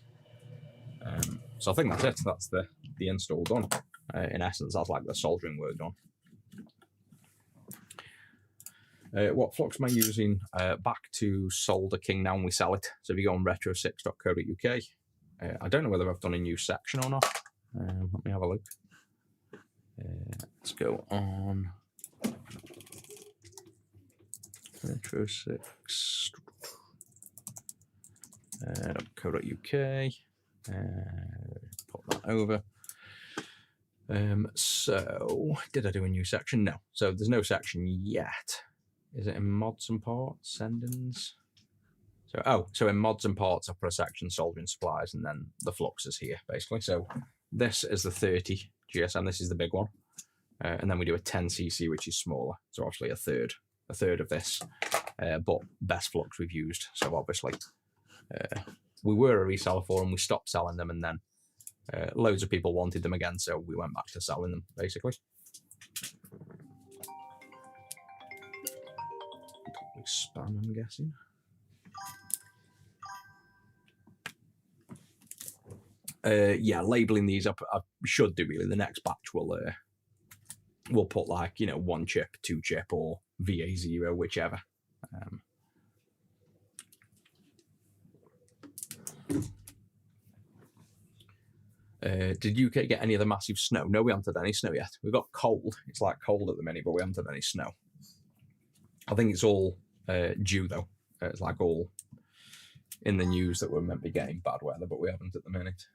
So I think that's it. That's the install done. In essence, that's like the soldering work done. What flux am I using? Back to Solder King now, and we sell it. So if you go on retro6.co.uk, I don't know whether I've done a new section or not. Let me have a look. Let's go on retro6.co.uk. Put that over. So, did I do a new section? No. So there's no section yet. Is it in mods and parts? Send-ins? So in mods and parts, I put a section soldering supplies, and then the flux is here, basically. So this is the 30 GSM. This is the big one. And then we do a 10 cc, which is smaller. So obviously a third of this, but best flux we've used. So obviously we were a reseller for them. We stopped selling them, and then loads of people wanted them again. So we went back to selling them, basically. Spam, I'm guessing. Yeah, labeling these up, I should do really. The next batch we'll put like, 1 chip, 2 chip, or VA0, whichever. Did UK get any of the massive snow? No, we haven't had any snow yet. We've got cold. It's like cold at the minute, but we haven't had any snow. I think it's all due though. It's like all in the news that we're meant to be getting bad weather, but we haven't at the minute.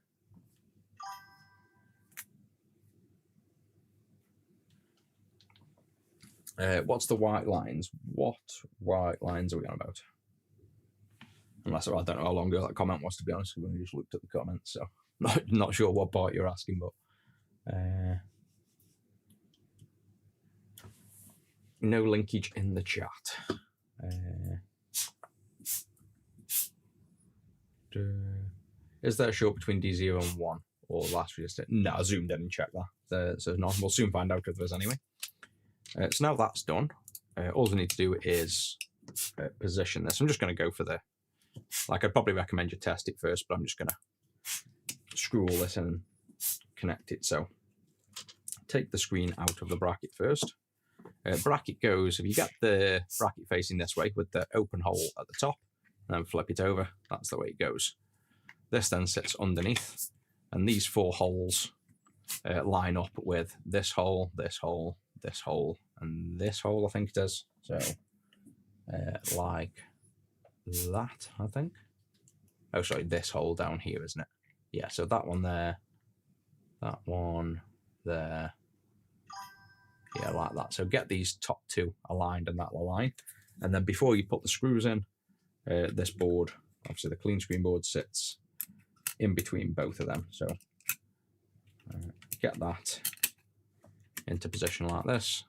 What's the white lines? What white lines are we on about? Unless I don't know how long ago that comment was, to be honest. We only just looked at the comments, so not sure what part you're asking, but no linkage in the chat. Is there a short between D0 and 1 or last register? No, I zoomed in and checked that. So no, we'll soon find out if there's anyway. So now that's done, all we need to do is position this. I'm just going to go for I'd probably recommend you test it first, but I'm just going to screw all this in and connect it. So take the screen out of the bracket first. Bracket goes, if you get the bracket facing this way with the open hole at the top, and then flip it over, that's the way it goes. This then sits underneath, and these 4 holes line up with this hole, this hole, this hole, and this hole, I think it is. So like that, I think. Oh, sorry, this hole down here, isn't it? Yeah, so that one there, that one there. Yeah, like that. So get these top 2 aligned, and that'll align. And then before you put the screws in, this board, obviously the CleanScreen board, sits in between both of them. So get that into position like this,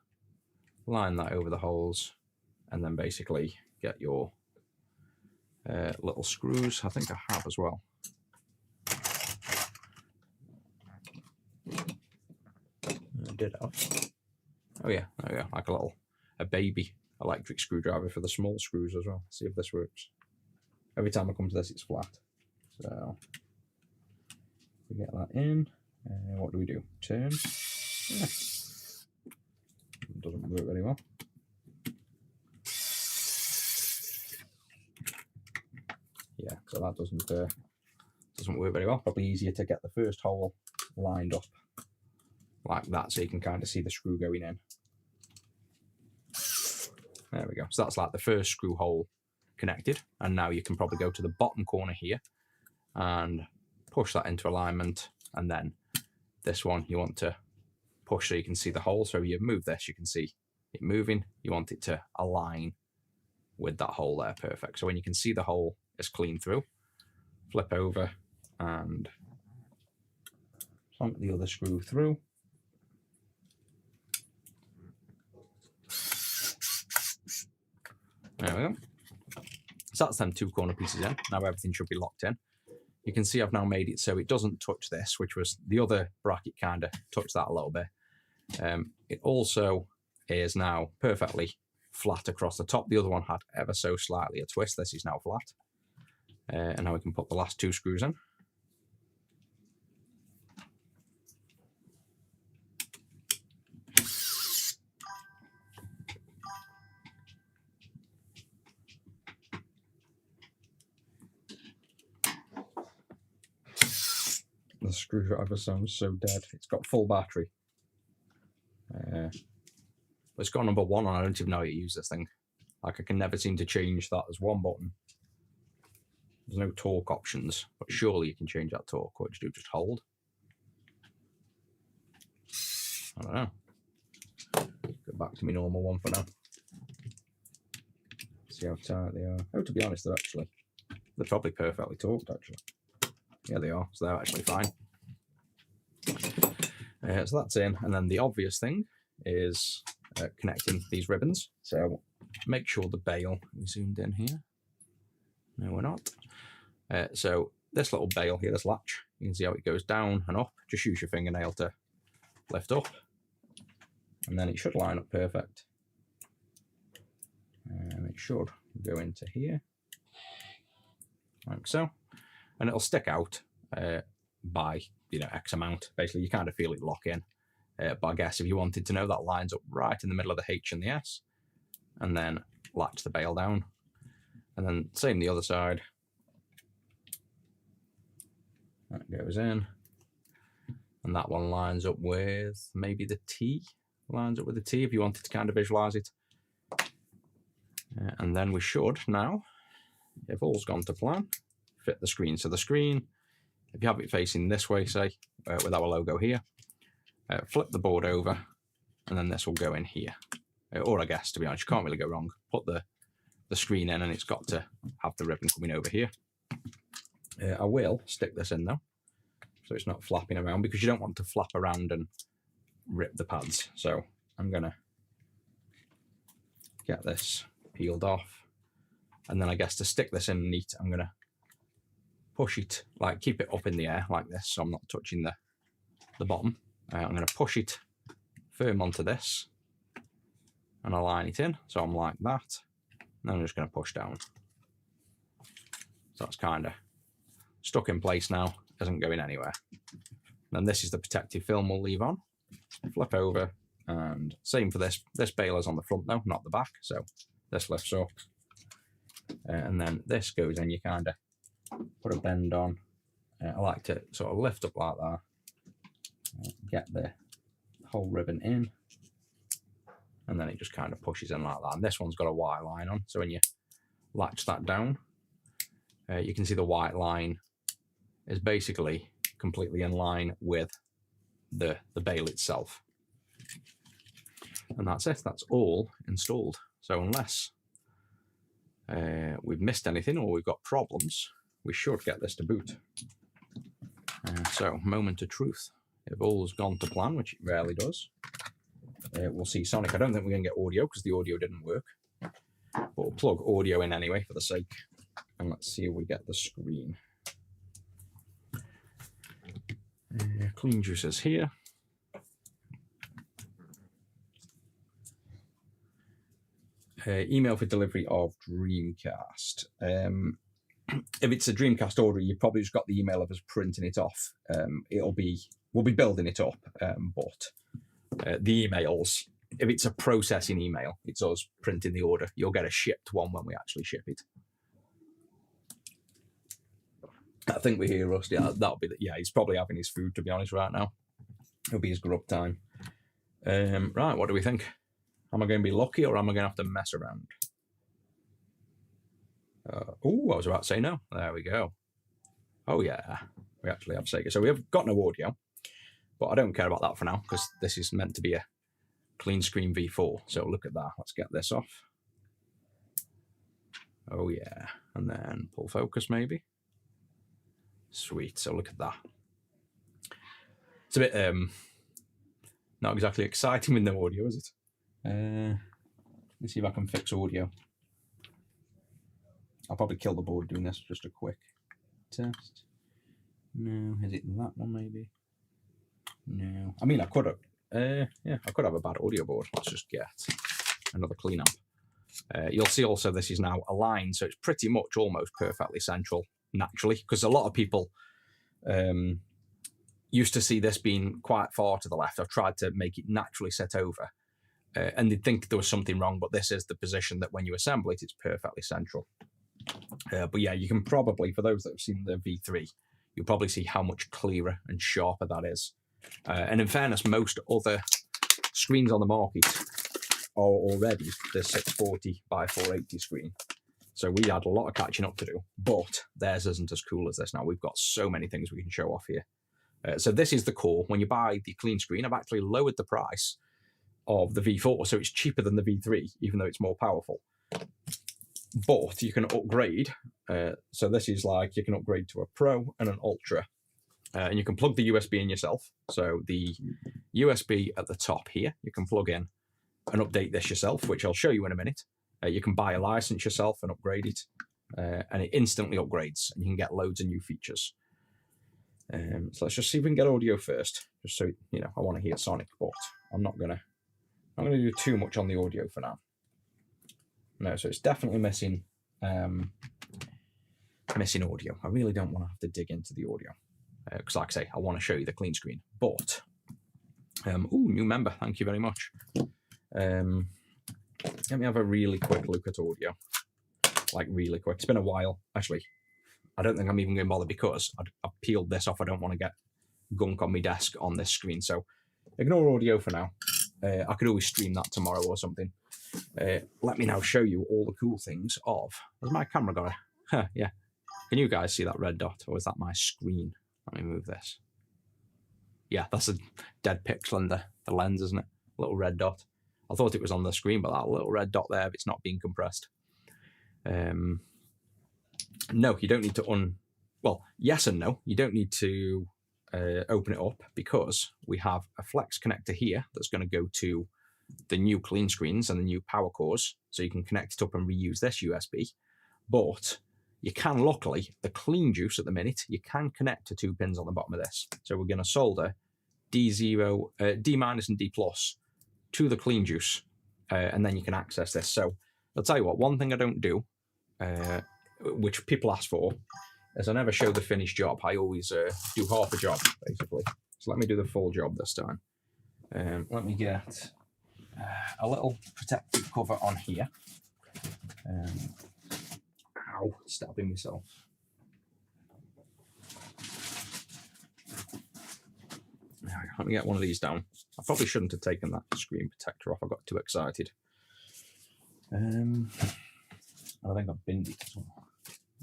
line that over the holes, and then basically get your little screws. I think I have as well. I did have. Oh yeah, there we go. Like a baby electric screwdriver for the small screws as well. See if this works. Every time I come to this, it's flat. So we get that in. What do we do? Turn. Yeah. It doesn't work very well. Yeah, so that doesn't work very well. Probably easier to get the first hole lined up like that, so you can kind of see the screw going in. There we go. So that's like the first screw hole connected, and now you can probably go to the bottom corner here and push that into alignment, and then this one you want to push so you can see the hole. So you move this, you can see it moving. You want it to align with that hole there. Perfect. So when you can see the hole is clean through, flip over and plunk the other screw through. There we go. So that's them 2 corner pieces in. Now everything should be locked in. You can see I've now made it so it doesn't touch this, which was the other bracket kind of touched that a little bit. It also is now perfectly flat across the top. The other one had ever so slightly a twist. This is now flat. And now we can put the last 2 screws in. The screwdriver sounds so dead. It's got full battery. It's got number 1 on. I don't even know how to use this thing. Like, I can never seem to change that as 1 button. There's no torque options, but surely you can change that torque. What do you do? Just hold? I don't know. Go back to my normal one for now. See how tight they are. Oh, to be honest, they're probably perfectly torqued, actually. Yeah, they are. So they're actually fine. So that's in. And then the obvious thing is connecting these ribbons. So make sure the bail, we zoomed in here. No, we're not. So this little bail here, this latch, you can see how it goes down and up. Just use your fingernail to lift up. And then it should line up perfect. And it should go into here, like so. And it'll stick out by, X amount. Basically, you kind of feel it lock in. But I guess if you wanted to know, that lines up right in the middle of the H and the S. And then latch the bail down. And then same the other side. That goes in. And that one lines up with maybe the T. Lines up with the T if you wanted to kind of visualize it. And then we should now, if all's gone to plan, fit the screen. So the screen, if you have it facing this way, say, with our logo here, flip the board over, and then this will go in here. Or I guess, to be honest, you can't really go wrong. Put the screen in, and it's got to have the ribbon coming over here. I will stick this in though, so it's not flapping around, because you don't want to flap around and rip the pads. So I'm gonna get this peeled off, and then I guess to stick this in neat, I'm gonna push it, like keep it up in the air like this, so I'm not touching the bottom. I'm gonna push it firm onto this and align it in, so I'm like that. And then I'm just gonna push down. So that's kind of stuck in place now, isn't going anywhere. Then this is the protective film we'll leave on. Flip over, and same for this. This bail is on the front though, not the back, so this lifts up. And then this goes in, you kind of put a bend on. I like to sort of lift up like that, get the whole ribbon in, and then it just kind of pushes in like that. And this one's got a white line on, so when you latch that down, you can see the white line is basically completely in line with the bail itself. And that's it, that's all installed. So unless we've missed anything or we've got problems, we should get this to boot. So moment of truth. If all's gone to plan, which it rarely does, we'll see Sonic. I don't think we're going to get audio because the audio didn't work, but we'll plug audio in anyway for the sake, and let's see if we get the screen. Clean juices here. Email for delivery of Dreamcast. If it's a Dreamcast order, you've probably just got the email of us printing it off. We'll be building it up, but the emails, if it's a processing email, it's us printing the order. You'll get a shipped one when we actually ship it. I think we're here, Rusty. That'll be he's probably having his food, to be honest, right now. It'll be his grub time. Right, what do we think? Am I going to be lucky, or am I going to have to mess around? Oh, I was about to say no. There we go. Oh yeah, we actually have Sega. So we have got no audio, but I don't care about that for now, because this is meant to be a CleanScreen V4. So look at that. Let's get this off. Oh yeah, and then pull focus maybe. Sweet. So look at that. It's a bit not exactly exciting with no audio, is it? Let's see if I can fix audio. I'll probably kill the board doing this. Just a quick test. No, is it that one maybe? No. I mean, I could have. Yeah, I could have a bad audio board. Let's just get another clean amp. You'll see also this is now aligned, so it's pretty much almost perfectly central naturally, because a lot of people used to see this being quite far to the left. I've tried to make it naturally set over, and they'd think there was something wrong, but this is the position that when you assemble it, it's perfectly central. But yeah, you can probably, for those that have seen the V3, you'll probably see how much clearer and sharper that is. And in fairness, most other screens on the market are already the 640 by 480 screen. So we had a lot of catching up to do, but theirs isn't as cool as this now. We've got so many things we can show off here. So this is the core. When you buy the CleanScreen, I've actually lowered the price of the V4, so it's cheaper than the V3, even though it's more powerful. But you can upgrade. So this is like, you can upgrade to a Pro and an Ultra. And you can plug the USB in yourself. So the USB at the top here, you can plug in and update this yourself, which I'll show you in a minute. You can buy a license yourself and upgrade it. And it instantly upgrades, and you can get loads of new features. So let's just see if we can get audio first, just so, you know, I want to hear Sonic, but I'm not gonna do too much on the audio for now. No, so it's definitely missing missing audio. I really don't want to have to dig into the audio, because like I say, I want to show you the CleanScreen. But new member, thank you very much. Let me have a really quick look at audio, like really quick. It's been a while, actually. I don't think I'm even going to bother, because I've peeled this off. I don't want to get gunk on my desk on this screen. So ignore audio for now. I could always stream that tomorrow or something. Let me now show you all the cool things of... Has my camera got a... yeah. Can you guys see that red dot, or is that my screen? Let me move this. Yeah, that's a dead pixel in the lens, isn't it? Little red dot. I thought it was on the screen, but that little red dot there, it's not being compressed. No, you don't need to well, yes and no. You don't need to open it up, because we have a flex connector here that's going to go to the new CleanScreens and the new power cores, so you can connect it up and reuse this USB. But you can, luckily, the Clean Juice at the minute, you can connect to 2 pins on the bottom of this. So we're going to solder D0, D- and D+ to the Clean Juice, and then you can access this. So I'll tell you what, one thing I don't do, which people ask for, is I never show the finished job. I always do half a job, basically. So let me do the full job this time. Let me get a little protective cover on here. Ow, stabbing myself. Let me get one of these down. I probably shouldn't have taken that screen protector off. I got too excited. I think I've binned it as well.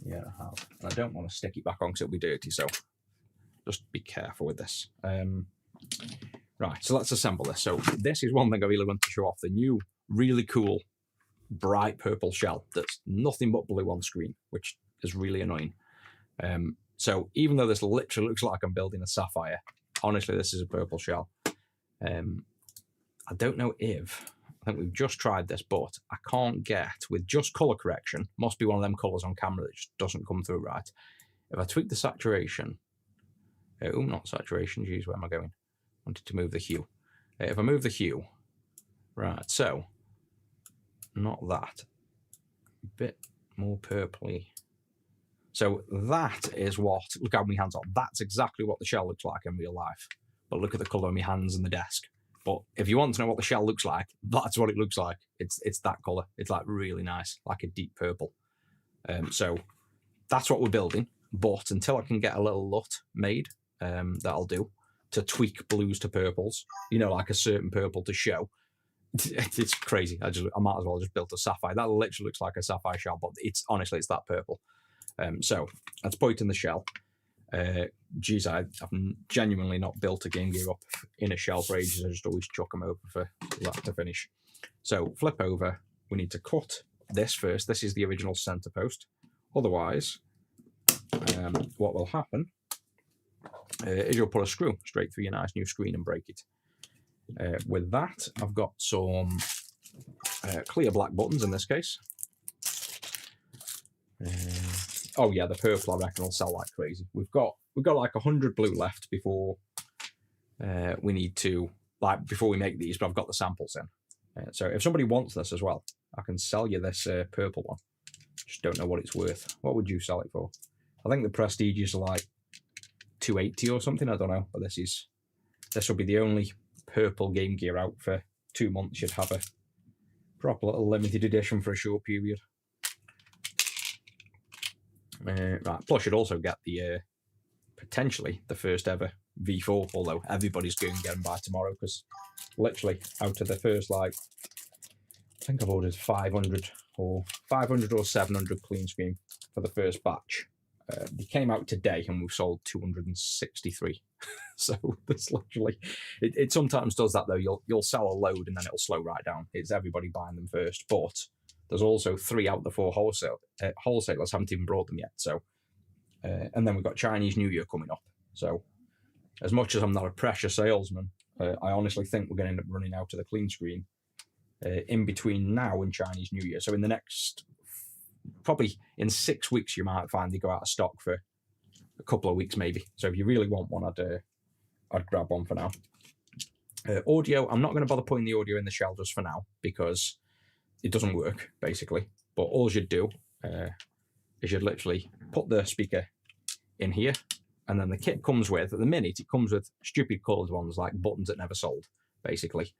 Yeah, I have. And I don't want to stick it back on because it'll be dirty, so just be careful with this. Right, so let's assemble this. So this is one thing I really want to show off, the new really cool bright purple shell that's nothing but blue on screen, which is really annoying. So even though this literally looks like I'm building a sapphire, honestly, this is a purple shell. I don't know if... I think we've just tried this, but I can't get, with just color correction, must be one of them colors on camera that just doesn't come through right. If I tweak the saturation, not saturation, geez, where am I going? I wanted to move the hue. If I move the hue, right, so, not that, a bit more purpley. So that is what, look how many hands on, that's exactly what the shell looks like in real life. But look at the color of my hands and the desk. But if you want to know what the shell looks like, that's what it looks like. It's that color. It's like really nice, like a deep purple. So that's what we're building. But until I can get a little LUT made, that'll do, to tweak blues to purples, you know, like a certain purple to show. It's crazy. I might as well just build a sapphire. That literally looks like a sapphire shell, but honestly, it's that purple. So let's put it in the shell. Geez, I've genuinely not built a Game Gear up in a shell for ages. I just always chuck them over for that to finish. So flip over. We need to cut this first. This is the original center post. Otherwise, what will happen is you'll put a screw straight through your nice new screen and break it. With that, I've got some clear black buttons in this case. Oh yeah, the purple I reckon will sell like crazy. We've got like 100 blue left before we need to, like, before we make these, but I've got the samples in. So if somebody wants this as well, I can sell you this purple one. Just don't know what it's worth. What would you sell it for? I think the Prestige is like 280 or something. I don't know, but this will be the only purple Game Gear out for 2 months. You'd have a proper little limited edition for a short period. Right, plus you'd also get the potentially the first ever V4, although everybody's going to get them by tomorrow, because literally out of the first, like, I think I've ordered 500 or 500 or 700 CleanScreen for the first batch. They came out today and we've sold 263. So that's literally, it sometimes does that though. You'll sell a load and then it'll slow right down. It's everybody buying them first, but there's also 3 out of the 4 wholesalers haven't even brought them yet. So, and then we've got Chinese New Year coming up. So as much as I'm not a pressure salesman, I honestly think we're going to end up running out of the CleanScreen in between now and Chinese New Year. So in the next, probably in 6 weeks, you might find they go out of stock for a couple of weeks maybe. So if you really want one, I'd grab one for now. Audio, I'm not going to bother putting the audio in the shell just for now because it doesn't work basically. But all you'd do is you'd literally put the speaker in here, and then the kit comes with, at the minute, it comes with stupid coloured ones like buttons that never sold, basically.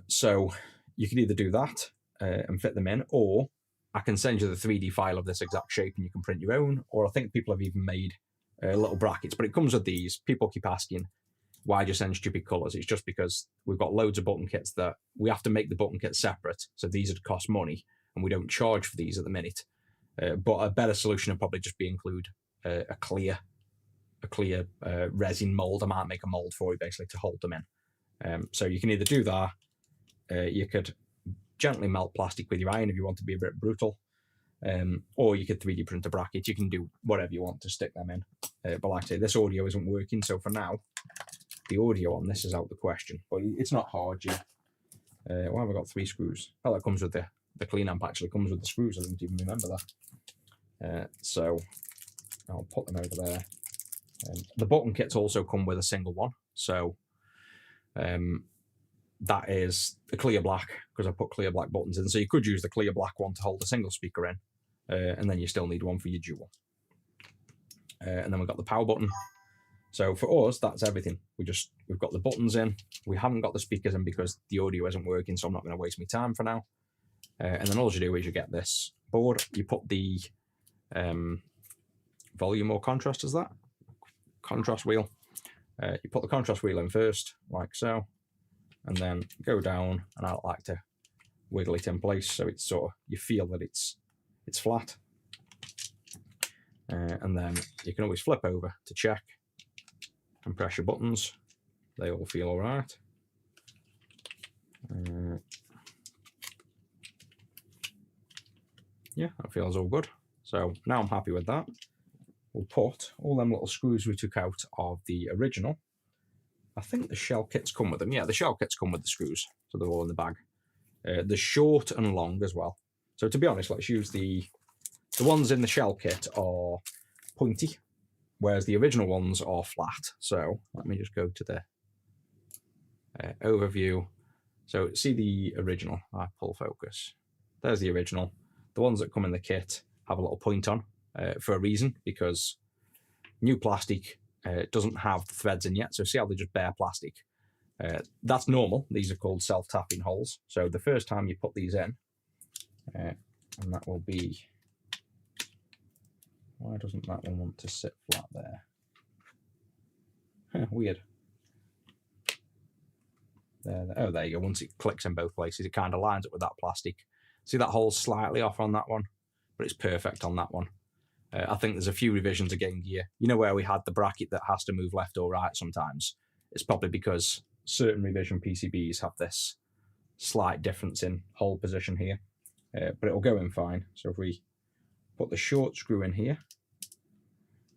So you can either do that and fit them in, or I can send you the 3D file of this exact shape and you can print your own, or I think people have even made little brackets, but it comes with these. People keep asking, why do you send stupid colours? It's just because we've got loads of button kits that we have to make the button kits separate, so these would cost money, and we don't charge for these at the minute. But a better solution would probably just be include a clear resin mold. I might make a mold for you basically to hold them in. So you can either do that, you could gently melt plastic with your iron if you want to be a bit brutal, or you could 3D print a bracket. You can do whatever you want to stick them in. But like I say, this audio isn't working, so for now, the audio on this is out of the question. But it's not hard, why have I got 3 screws? Oh, that comes with the clean amp actually comes with the screws. I didn't even remember that. So I'll put them over there. The button kits also come with a single one, so that is a clear black, because I put clear black buttons in. So you could use the clear black one to hold a single speaker in, and then you still need one for your dual. And then we've got the power button. So for us, that's everything. We've got the buttons in. We haven't got the speakers in because the audio isn't working, so I'm not going to waste my time for now. And then all you do is you get this board. You put the volume or contrast, is that? Contrast wheel. You put the contrast wheel in first, like so, and then go down, and I like to wiggle it in place so it's sort of, you feel that it's flat. And then you can always flip over to check and press your buttons. They all feel all right. Yeah, that feels all good. So now I'm happy with that. We'll put all them little screws we took out of the original. I think the shell kits come with them. Yeah, the shell kits come with the screws, so they're all in the bag. The short and long as well. So to be honest, let's use the ones in the shell kit are pointy, whereas the original ones are flat. So let me just go to the overview. So see the original. I pull focus. There's the original. The ones that come in the kit have a little point on for a reason, because new plastic doesn't have the threads in yet. So see how they're just bare plastic. That's normal. These are called self-tapping holes. So the first time you put these in, and that will be, why doesn't that one want to sit flat there? Huh, weird. There. Oh, there you go. Once it clicks in both places, it kind of lines up with that plastic. See that hole slightly off on that one, but it's perfect on that one. I think there's a few revisions of Game Gear. You know where we had the bracket that has to move left or right sometimes? It's probably because certain revision PCBs have this slight difference in hole position here, but it'll go in fine. So if we put the short screw in here,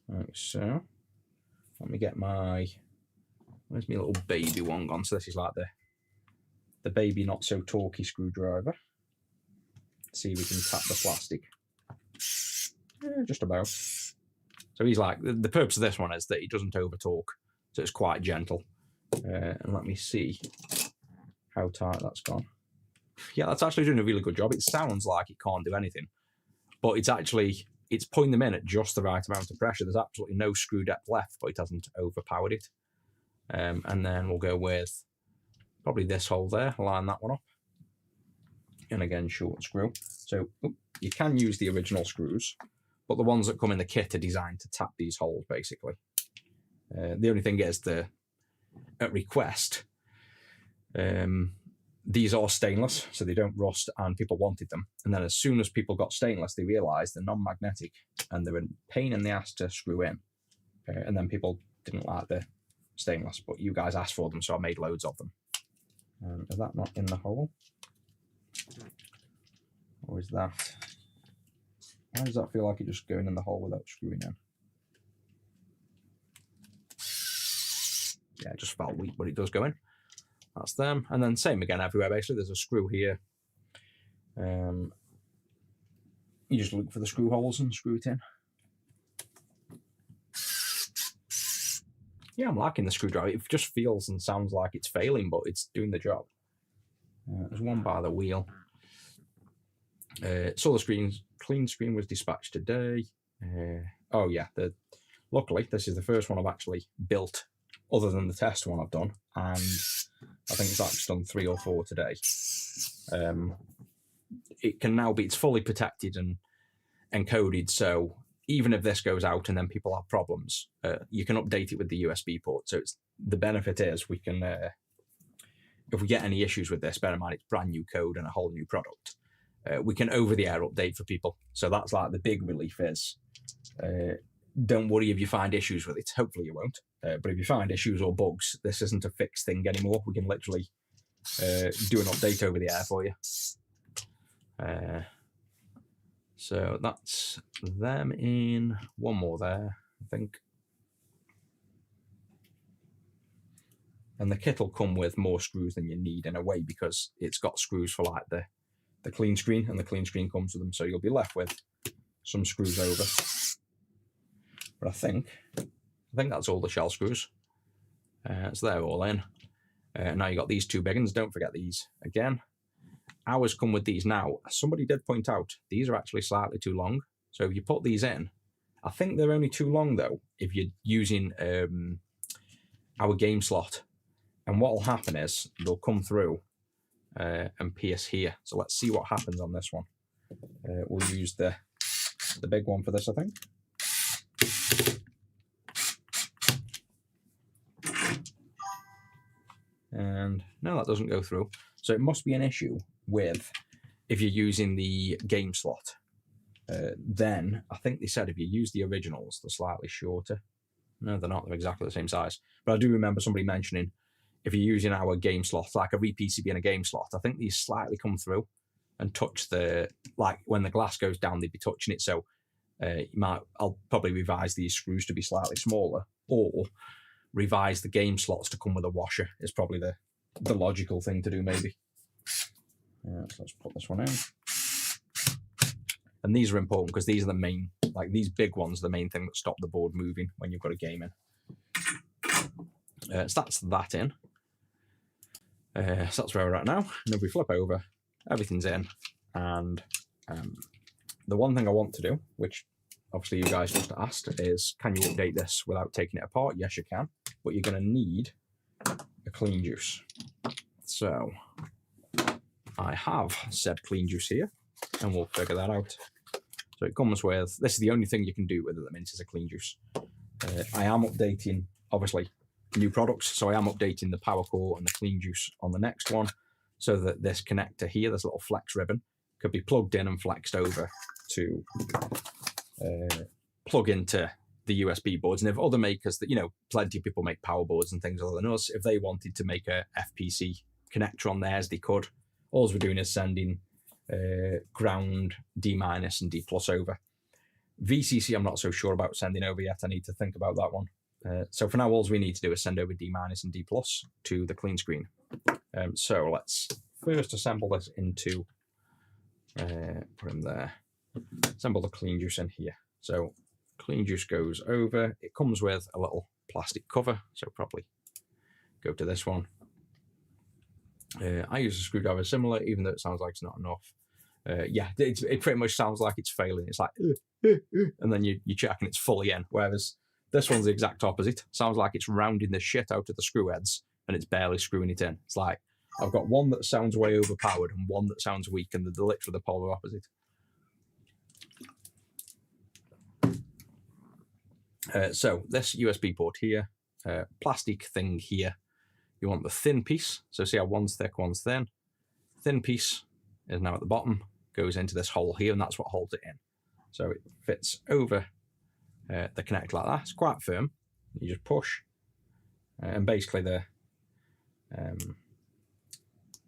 like so, let me get my, where's my little baby one gone? So this is like the baby not so torquey screwdriver. See if we can tap the plastic. Just about. So he's like, the purpose of this one is that he doesn't over torque, so it's quite gentle. And let me see how tight that's gone. Yeah, that's actually doing a really good job. It sounds like it can't do anything, but it's putting them in at just the right amount of pressure. There's absolutely no screw depth left, but it hasn't overpowered it. And then we'll go with probably this hole there, line that one up. And again, short screw. So you can use the original screws, but the ones that come in the kit are designed to tap these holes, basically. The only thing is, at request, these are stainless, so they don't rust, and people wanted them. And then as soon as people got stainless, they realised they're non-magnetic and they're a pain in the ass to screw in. And then people didn't like the stainless, but you guys asked for them, so I made loads of them. Is that not in the hole? Or is that... Why does that feel like it's just going in the hole without screwing in? Yeah, it just felt weak, but it does go in. That's them. And then same again everywhere, basically. There's a screw here. You just look for the screw holes and screw it in. Yeah, I'm liking the screwdriver. It just feels and sounds like it's failing, but it's doing the job. There's one by the wheel. Saw the screens. CleanScreen was dispatched today. Oh yeah, luckily this is the first one I've actually built, other than the test one I've done, and I think it's actually done 3 or 4 today. It can now be, it's fully protected and encoded, so even if this goes out and then people have problems, you can update it with the USB port. So the benefit is we can, if we get any issues with this, bear in mind it's brand new code and a whole new product, we can over-the-air update for people. So that's like the big relief is, don't worry if you find issues with it. Hopefully you won't. But if you find issues or bugs, this isn't a fixed thing anymore. We can literally do an update over the air for you. So that's them in. One more there, I think. And the kit will come with more screws than you need in a way, because it's got screws for like the CleanScreen, and the CleanScreen comes with them. So you'll be left with some screws over. But I think that's all the shell screws. So they're all in. Now you got these 2 big ones. Don't forget these again. Ours come with these. Now, somebody did point out these are actually slightly too long. So if you put these in, I think they're only too long though if you're using our game slot. And what will happen is they'll come through and pierce here. So let's see what happens on this one. We'll use the big one for this, I think. And no, that doesn't go through. So it must be an issue with if you're using the game slot. Then I think they said if you use the originals, they're slightly shorter. No, they're not. They're exactly the same size. But I do remember somebody mentioning if you're using our game slot, like a re-PCB and a game slot, I think these slightly come through and touch the, like when the glass goes down, they'd be touching it. So I'll probably revise these screws to be slightly smaller, or revise the game slots to come with a washer is probably the logical thing to do, maybe. So let's put this one in. And these are important because these are the main, like these big ones, the main thing that stop the board moving when you've got a game in. So that's that in. So that's where we're at now. And if we flip over, everything's in. And the one thing I want to do, which obviously you guys just asked, is can you update this without taking it apart? Yes, you can. But you're going to need a clean juice. So I have said clean juice here, and we'll figure that out. So it comes with, this is the only thing you can do with it at the minute, is a clean juice. I am updating, obviously, new products. So I am updating the power core and the clean juice on the next one, so that this connector here, this little flex ribbon, could be plugged in and flexed over to plug into the USB boards. And if other makers that, you know, plenty of people make power boards and things other than us, if they wanted to make a FPC connector on theirs, they could. All we're doing is sending ground D- and D+ over. VCC I'm not so sure about sending over yet. I need to think about that one. So for now, all we need to do is send over D- and D+ to the CleanScreen. So let's first assemble this into, put him there, assemble the clean juice in here. So clean juice goes over. It comes with a little plastic cover, so probably go to this one. I use a screwdriver similar, even though it sounds like it's not enough. Yeah, it pretty much sounds like it's failing. It's like, and then you check and it's fully in. Whereas this one's the exact opposite. Sounds like it's rounding the shit out of the screw heads and it's barely screwing it in. It's like, I've got one that sounds way overpowered and one that sounds weak, and they're literally the polar opposite. So this USB port here, plastic thing here, you want the thin piece. So see how one's thick, one's thin. thin piece is now at the bottom, goes into this hole here, and that's what holds it in. So it fits over the connector like that. It's quite firm. You just push, and basically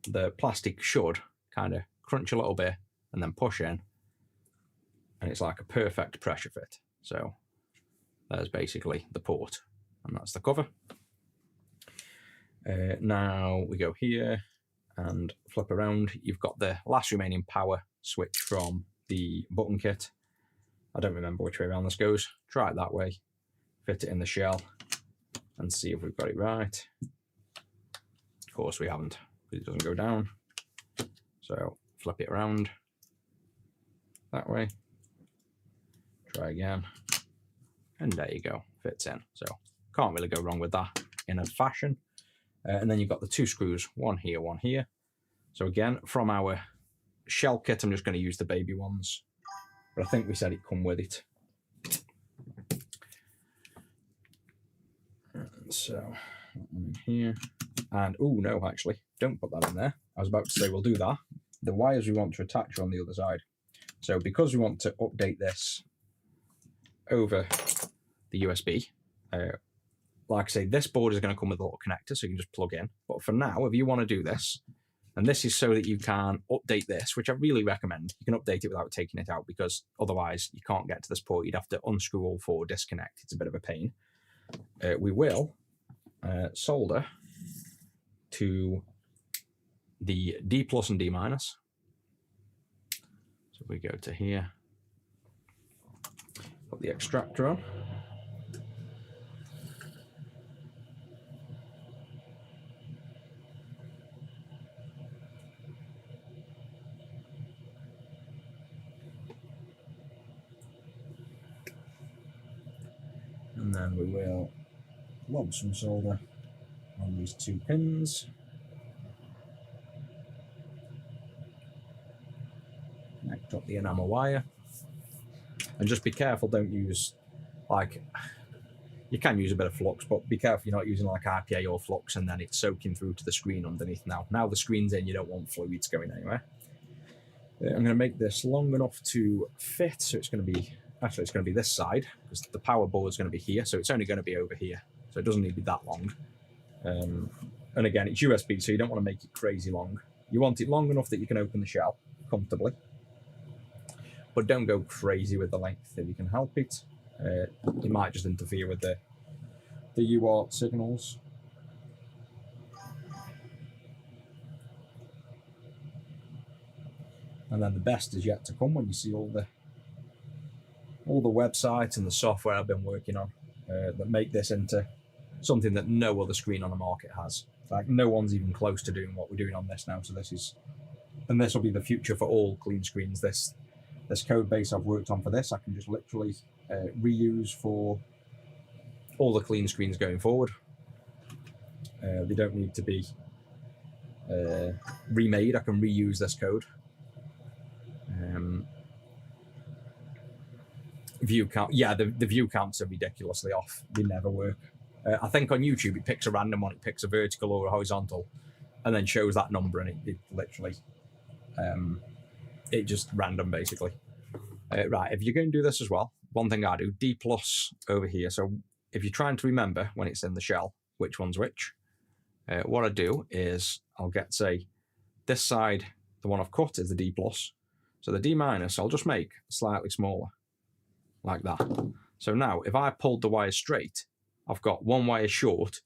the plastic should kind of crunch a little bit and then push in, and it's like a perfect pressure fit. So there's basically the port, and that's the cover. Now we go here and flip around. You've got the last remaining power switch from the button kit. I don't remember which way around this goes. Try it that way, fit it in the shell, and see if we've got it right. Of course we haven't, because it doesn't go down. So flip it around that way. Try again. And there you go, fits in. So can't really go wrong with that in a fashion. And then you've got the two screws, one here, one here. So again, from our shell kit, I'm just going to use the baby ones, but I think we said it come with it. So that one in here, and oh no, actually, don't put that in there. I was about to say we'll do that. The wires we want to attach are on the other side. So because we want to update this over the USB, like I say, this board is going to come with a little connector, so you can just plug in. But for now, if you want to do this, and this is so that you can update this, which I really recommend, you can update it without taking it out, because otherwise you can't get to this port. You'd have to unscrew all four, disconnect. It's a bit of a pain. We will solder to the D plus and D minus. So we go to here, put the extractor on. And then we will lob some solder on these two pins. Connect up the enamel wire. And just be careful, don't use, like, you can use a bit of flux, but be careful you're not using like IPA or flux and then it's soaking through to the screen underneath. Now the screen's in, you don't want fluids going anywhere. I'm going to make this long enough to fit, so it's going to be, actually it's going to be this side, because the power board is going to be here, so it's only going to be over here, so it doesn't need to be that long. And again, it's USB, so you don't want to make it crazy long. You want it long enough that you can open the shell comfortably, but don't go crazy with the length if you can help it. It might just interfere with the UART signals. And then the best is yet to come when you see all the websites and the software I've been working on that make this into something that no other screen on the market has. Like, no one's even close to doing what we're doing on this now. So this will be the future for all clean screens. This code base I've worked on for this, I can just literally reuse for all the clean screens going forward. They don't need to be remade. I can reuse this code. View count, yeah, the view counts are ridiculously off. They never work. I think on YouTube it picks a random one, it picks a vertical or a horizontal, and then shows that number, and it literally, it just random basically. Right, if you're going to do this as well, one thing I do, D plus over here. So if you're trying to remember when it's in the shell, which one's which, what I do is I'll get, say, this side, the one I've cut is the D plus. So the D minus, I'll just make slightly smaller, like that. So now, if I pulled the wire straight, I've got one wire short,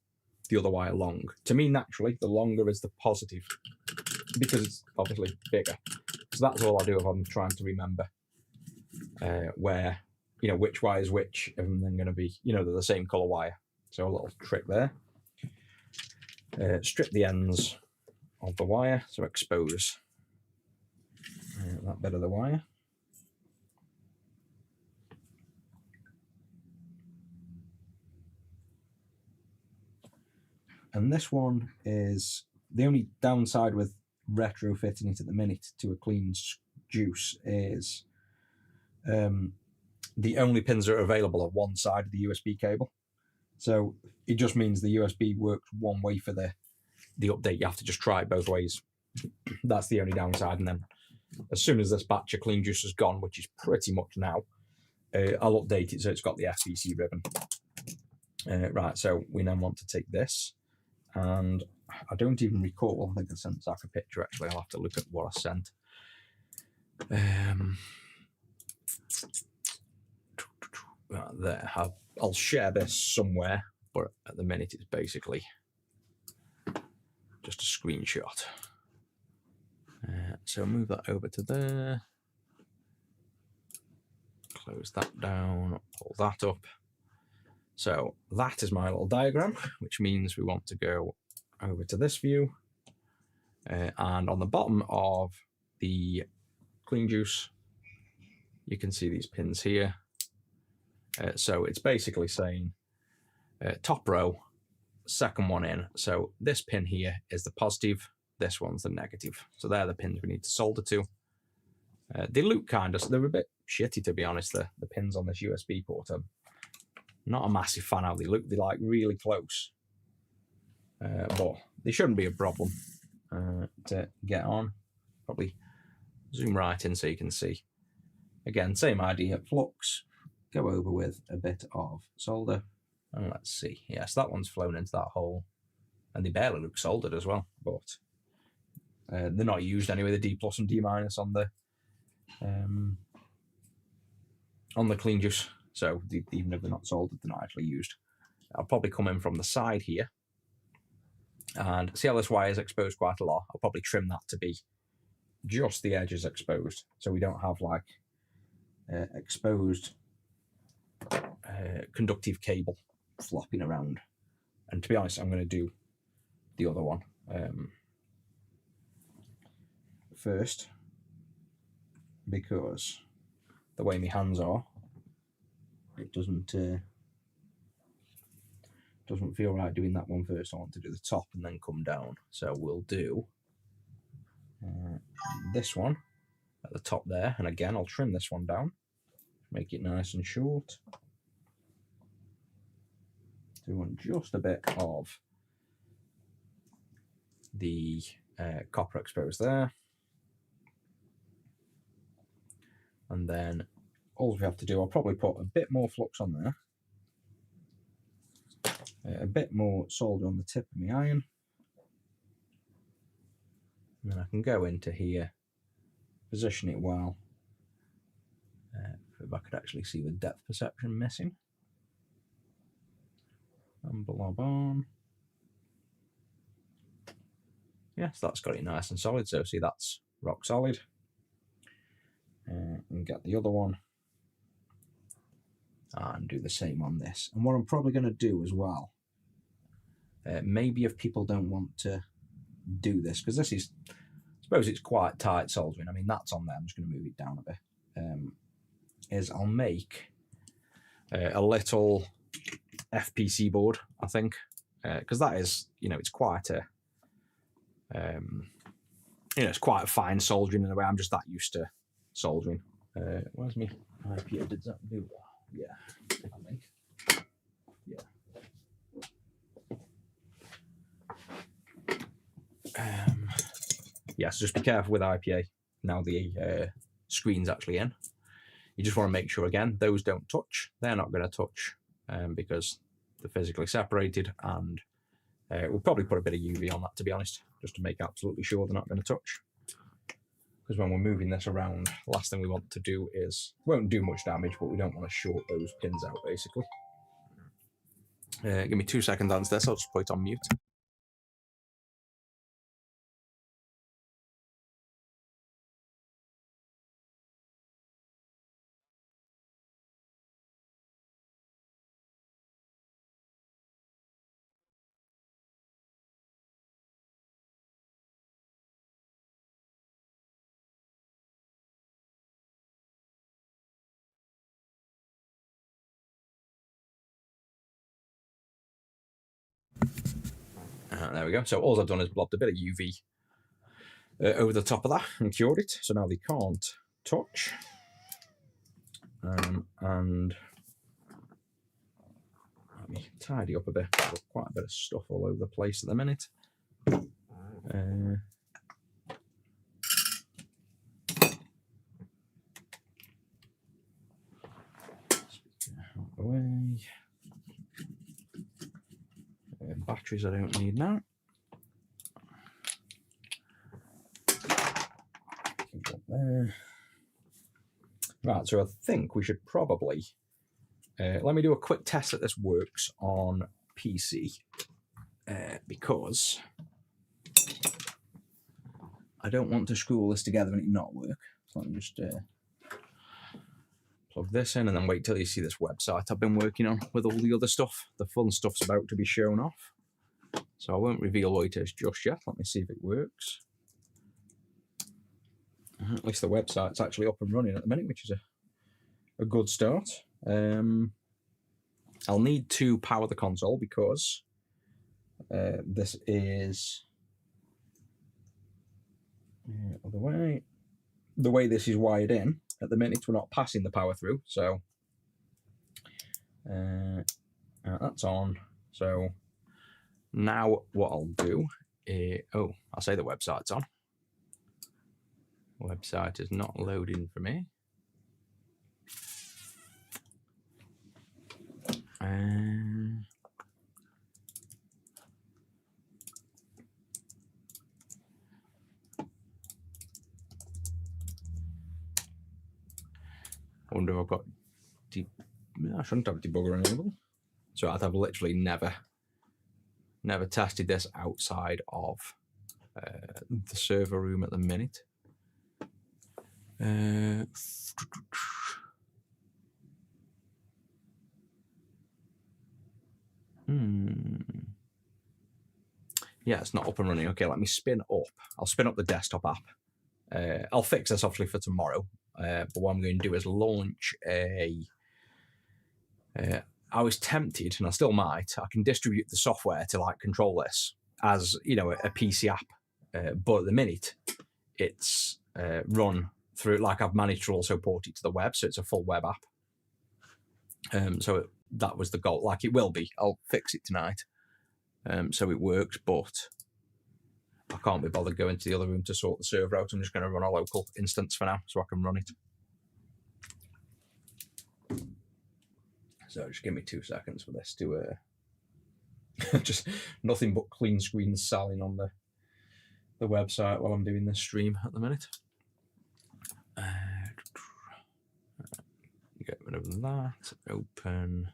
the other wire long. To me, naturally, the longer is the positive, because it's obviously bigger. So that's all I do if I'm trying to remember where, which wire is which, and then going to be, they're the same color wire. So a little trick there. Strip the ends of the wire, so expose that bit of the wire. And this one is the only downside with retrofitting it at the minute to a clean juice is the only pins that are available are one side of the USB cable. So it just means the USB works one way for the update. You have to just try it both ways. That's the only downside. And then as soon as this batch of clean juice is gone, which is pretty much now, I'll update it so it's got the FPC ribbon. Right, so we then want to take this, and I don't even recall, I think I sent Zach a picture actually, I'll have to look at what I sent. Right there, I'll share this somewhere, but at the minute it's basically just a screenshot. So move that over to there, close that down, pull that up. So that is my little diagram, which means we want to go over to this view, and on the bottom of the clean juice, you can see these pins here. So it's basically saying top row, second one in. So this pin here is the positive, this one's the negative. So they're the pins we need to solder to. They look kind of, they're a bit shitty to be honest, the pins on this USB port. I'm not a massive fan how they look, they're like really close. But they shouldn't be a problem to get on. Probably zoom right in so you can see. Again, same idea, flux, go over with a bit of solder, and let's see. Yes, that one's flown into that hole, and they barely look soldered as well, but they're not used anyway, the D+ and D- on the clean juice, so even if they're not soldered, they're not actually used. I'll probably come in from the side here, and see how this wire is exposed quite a lot. I'll probably trim that to be just the edges exposed, so we don't have like exposed conductive cable flopping around. And to be honest, I'm going to do the other one first, because the way my hands are, it doesn't feel right doing that one first. I want to do the top and then come down. So we'll do this one at the top there, and again I'll trim this one down, make it nice and short. So we want just a bit of the copper exposed there, and then all we have to do, I'll probably put a bit more flux on there, a bit more solder on the tip of my iron, and then I can go into here, position it well. If I could actually see the depth perception missing, and blob on. Yes, that's got it nice and solid, so see that's rock solid. And get the other one and do the same on this. And what I'm probably going to do as well, maybe if people don't want to do this, because this is, I suppose it's quite tight soldering, I mean that's on there, I'm just going to move it down a bit, is I'll make a little FPC board, I think, because that is, it's quite a it's quite a fine soldering in a way. I'm just that used to soldering. Where's me IPA? Did that do? Yeah, I think. Yeah. Yeah, so just be careful with IPA. Now the screen's actually in. You just want to make sure, again, those don't touch. They're not going to touch because they're physically separated, and we'll probably put a bit of UV on that, to be honest, just to make absolutely sure they're not going to touch. Because when we're moving this around, last thing we want to do is, won't do much damage, but we don't want to short those pins out, basically. Give me 2 seconds on this, I'll just put it on mute. There we go. So all I've done is blobbed a bit of UV over the top of that and cured it. So now they can't touch. And let me tidy up a bit. I've got quite a bit of stuff all over the place at the minute. batteries I don't need now. There. Right, so I think we should probably let me do a quick test that this works on PC because I don't want to screw all this together and it not work. So let me just plug this in and then wait till you see this website I've been working on with all the other stuff. The fun stuff's about to be shown off. So I won't reveal what it is just yet. Let me see if it works. At least the website's actually up and running at the minute, which is a good start. I'll need to power the console because this is the way this is wired in. At the minute, we're not passing the power through, so that's on. So now what I'll do is, I'll say the website's on. Website is not loading for me. I wonder if I've got I shouldn't have debugger enabled. So I've literally never tested this outside of the server room at the minute. Yeah, it's not up and running. Okay, let me spin up. I'll spin up the desktop app. I'll fix this obviously for tomorrow. But what I'm going to do is launch a... I was tempted, and I still might, I can distribute the software to like control this as, you know, a PC app. But at the minute, it's run through, like I've managed to also port it to the web, so it's a full web app. So that was the goal. Like it will be. I'll fix it tonight. So it works, but I can't be bothered going to the other room to sort the server out. I'm just going to run a local instance for now so I can run it. So just give me 2 seconds for this to just nothing but clean screens selling on the website while I'm doing this stream at the minute. Get rid of that. Open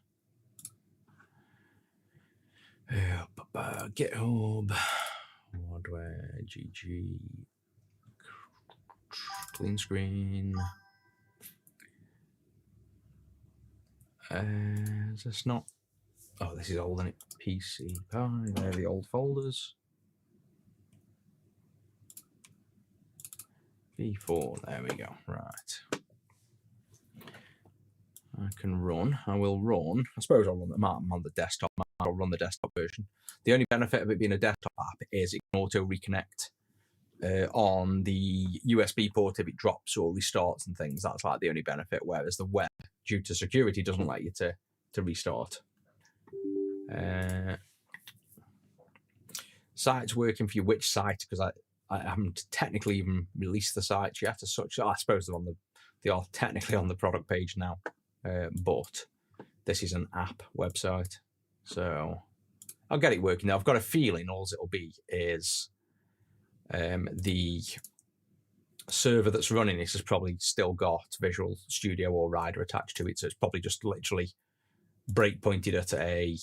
GitHub. Hardware GG. Clean screen. Is this not? Oh, this is old, isn't it? PC Pi. There are the old folders. V4. There we go. Right. I can run. I will run. I suppose I'll run the map on the desktop. I'll run the desktop version. The only benefit of it being a desktop app is it can auto reconnect on the USB port if it drops or restarts and things. That's like the only benefit. Whereas the web, due to security, doesn't let you to restart. Site's working for you. Which site? Because I haven't technically even released the sites yet as such. I suppose they are technically on the product page now. But this is an app website, so I'll get it working now. I've got a feeling all it'll be is the server that's running this has probably still got Visual Studio or Rider attached to it, so it's probably just literally breakpointed at a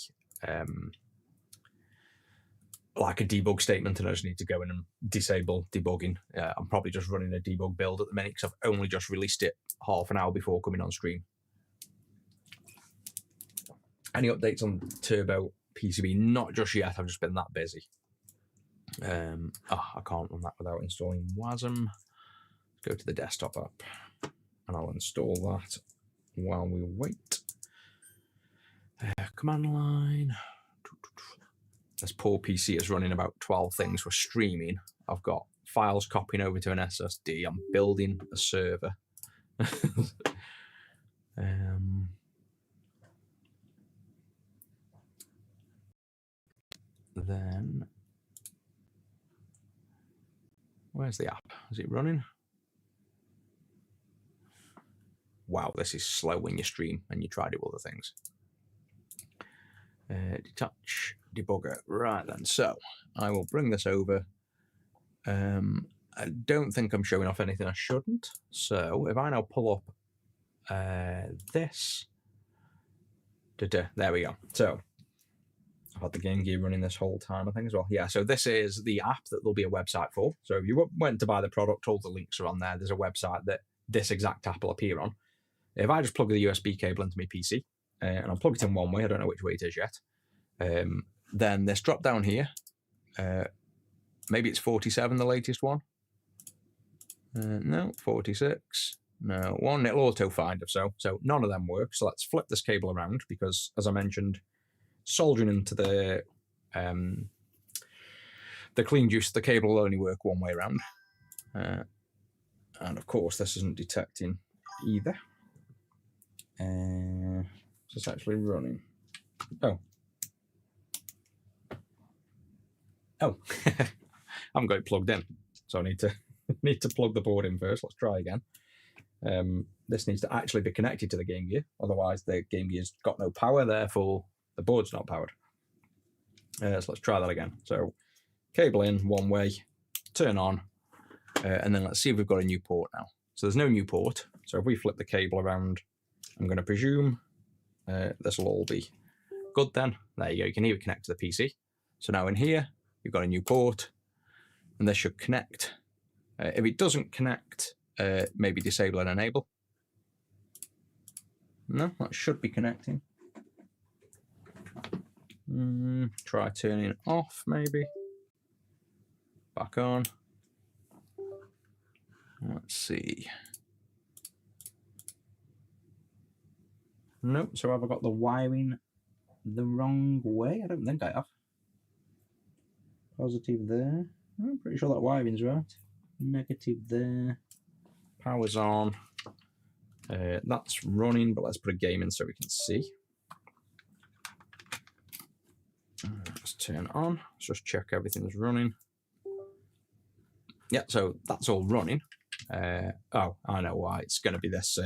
like a debug statement, and I just need to go in and disable debugging. I'm probably just running a debug build at the minute because I've only just released it half an hour before coming on stream. Any updates on Turbo PCB? Not just yet. I've just been that busy. I can't run that without installing WASM. Go to the desktop app, and I'll install that while we wait. Command line. This poor PC is running about 12 things for streaming. I've got files copying over to an SSD. I'm building a server. Then, where's the app? Is it running? Wow, this is slow when you stream and you try to do other things. Detach. debugger. Right then, so I will bring this over. I don't think I'm showing off anything I shouldn't. So if I now pull up this, there we go. So I've had the Game Gear running this whole time, I think, as well. Yeah, so this is the app that there'll be a website for. So if you went to buy the product, all the links are on there. There's a website that this exact app will appear on. If I just plug the USB cable into my PC, and I'll plug it in one way, I don't know which way it is yet, then this drop down here, maybe it's 47, the latest one. No, 46. No, one, it'll auto-find if so. So none of them work. So let's flip this cable around because, as I mentioned, soldering into the clean juice, the cable will only work one way around. And of course, this isn't detecting either. It's actually running. Oh. I haven't got it plugged in, so I need to plug the board in first. Let's try again. This needs to actually be connected to the Game Gear, otherwise the Game Gear's got no power, therefore the board's not powered. So let's try that again. So cable in one way, turn on, and then let's see if we've got a new port now. So there's no new port, so if we flip the cable around, I'm going to presume this will all be good then. There you go, you can even connect to the PC. So now in here, you've got a new port, and this should connect. If it doesn't connect, maybe disable and enable. No, that should be connecting. Try turning it off, maybe. Back on. Let's see. Nope, so have I got the wiring the wrong way? I don't think I have. Positive there. I'm pretty sure that wiring's right. Negative there. Power's on. That's running, but let's put a game in so we can see. Let's turn it on. Let's just check everything's running. Yeah, so that's all running. Oh, I know why. It's going to be this.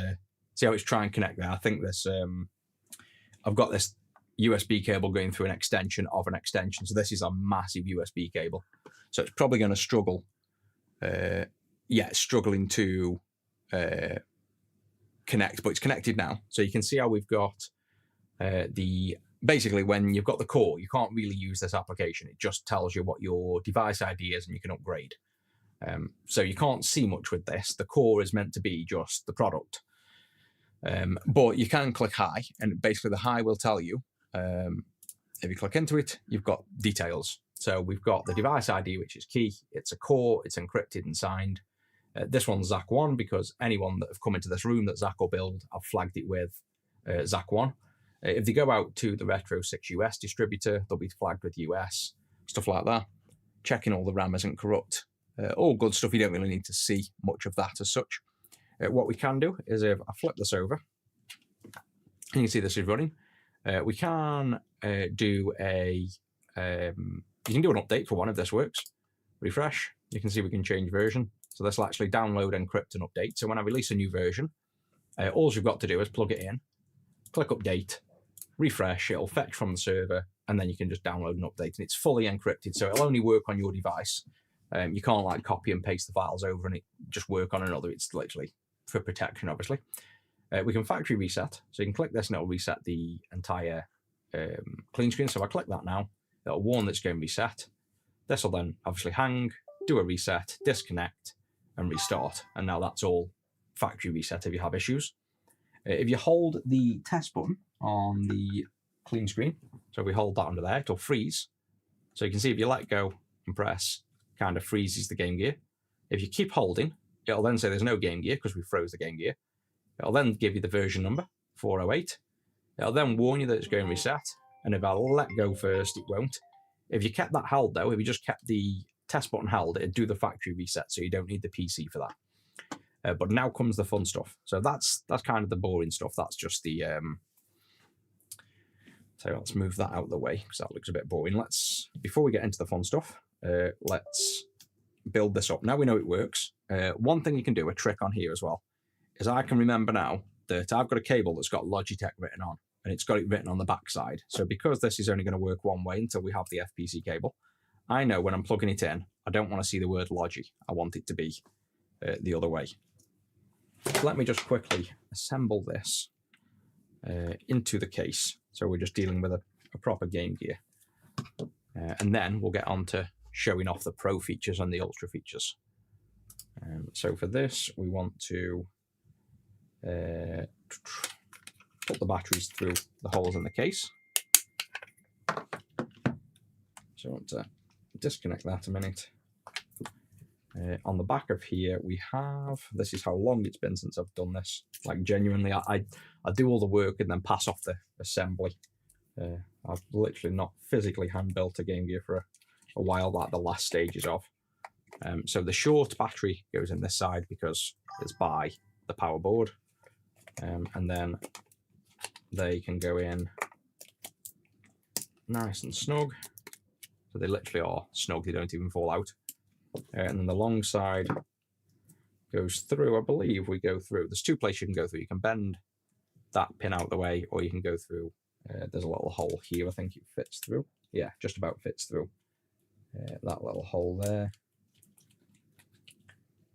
See how it's trying to connect there? I think this. I've got this USB cable going through an extension of an extension. So this is a massive USB cable. So it's probably going to struggle. Yeah, it's struggling to connect, but it's connected now. So you can see how we've got basically when you've got the core, you can't really use this application. It just tells you what your device ID is and you can upgrade. So you can't see much with this. The core is meant to be just the product. But you can click high, and basically the high will tell you, if you click into it, you've got details. So we've got the device ID, which is key. It's a core, it's encrypted and signed. This one's ZAC1 because anyone that have come into this room that ZAC will build, I've flagged it with ZAC1. If they go out to the Retro 6 US distributor, they'll be flagged with US, stuff like that. Checking all the RAM isn't corrupt. All good stuff. You don't really need to see much of that as such. What we can do is if I flip this over, and you can see this is running, we can do a, you can do an update for one if this works. Refresh, you can see we can change version. So this will actually download, encrypt, and update. So when I release a new version, all you've got to do is plug it in, click update, refresh, it'll fetch from the server, and then you can just download and update. And it's fully encrypted, so it'll only work on your device. You can't like copy and paste the files over and it just work on another. It's literally for protection, obviously. We can factory reset. So you can click this and it'll reset the entire clean screen. So if I click that now, it'll warn that it's going to reset. This will then obviously hang, do a reset, disconnect, and restart. And now that's all factory reset if you have issues. If you hold the test button on the clean screen, so we hold that under there, it'll freeze. So you can see if you let go and press, kind of freezes the Game Gear. If you keep holding, it'll then say there's no Game Gear because we froze the Game Gear. It'll then give you the version number, 408. It'll then warn you that it's going to reset. And if I let go first, it won't. If you kept that held though, if you just kept the test button held, it'd do the factory reset, so you don't need the PC for that. But now comes the fun stuff. So that's kind of the boring stuff. That's just the... So let's move that out of the way because that looks a bit boring. Before we get into the fun stuff, let's build this up. Now we know it works. One thing you can do, a trick on here as well, is I can remember now that I've got a cable that's got Logitech written on. and it's got it written on the back side. So because this is only going to work one way until we have the FPC cable, I know when I'm plugging it in, I don't want to see the word Logi. I want it to be the other way. So let me just quickly assemble this into the case. So we're just dealing with a proper Game Gear. And then we'll get on to showing off the Pro features and the Ultra features. So for this, we want to put the batteries through the holes in the case. So I want to disconnect that a minute. On the back of here, we have, this is how long it's been since I've done this. Like genuinely, I do all the work and then pass off the assembly. I've literally not physically hand-built a Game Gear for a while, like the last stages of. So the short battery goes in this side because it's by the power board. And then they can go in nice and snug. So they literally are snug, they don't even fall out. And then the long side goes through, I believe we go through, there's two places you can go through. You can bend that pin out the way, or you can go through, there's a little hole here, I think it fits through. Yeah, just about fits through that little hole there,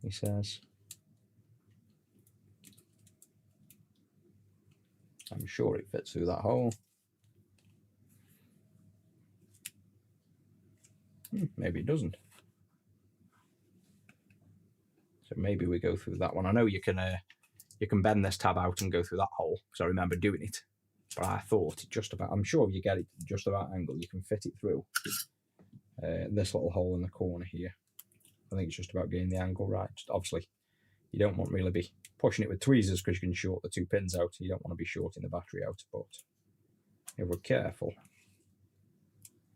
he says. I'm sure it fits through that hole. Maybe it doesn't. So maybe we go through that one. I know you can bend this tab out and go through that hole, because I remember doing it. But I thought just about, I'm sure if you get it just about angle, you can fit it through this little hole in the corner here. I think it's just about getting the angle right. Just obviously, you don't want to really be pushing it with tweezers because you can short the two pins out. You don't want to be shorting the battery out, but if we're careful,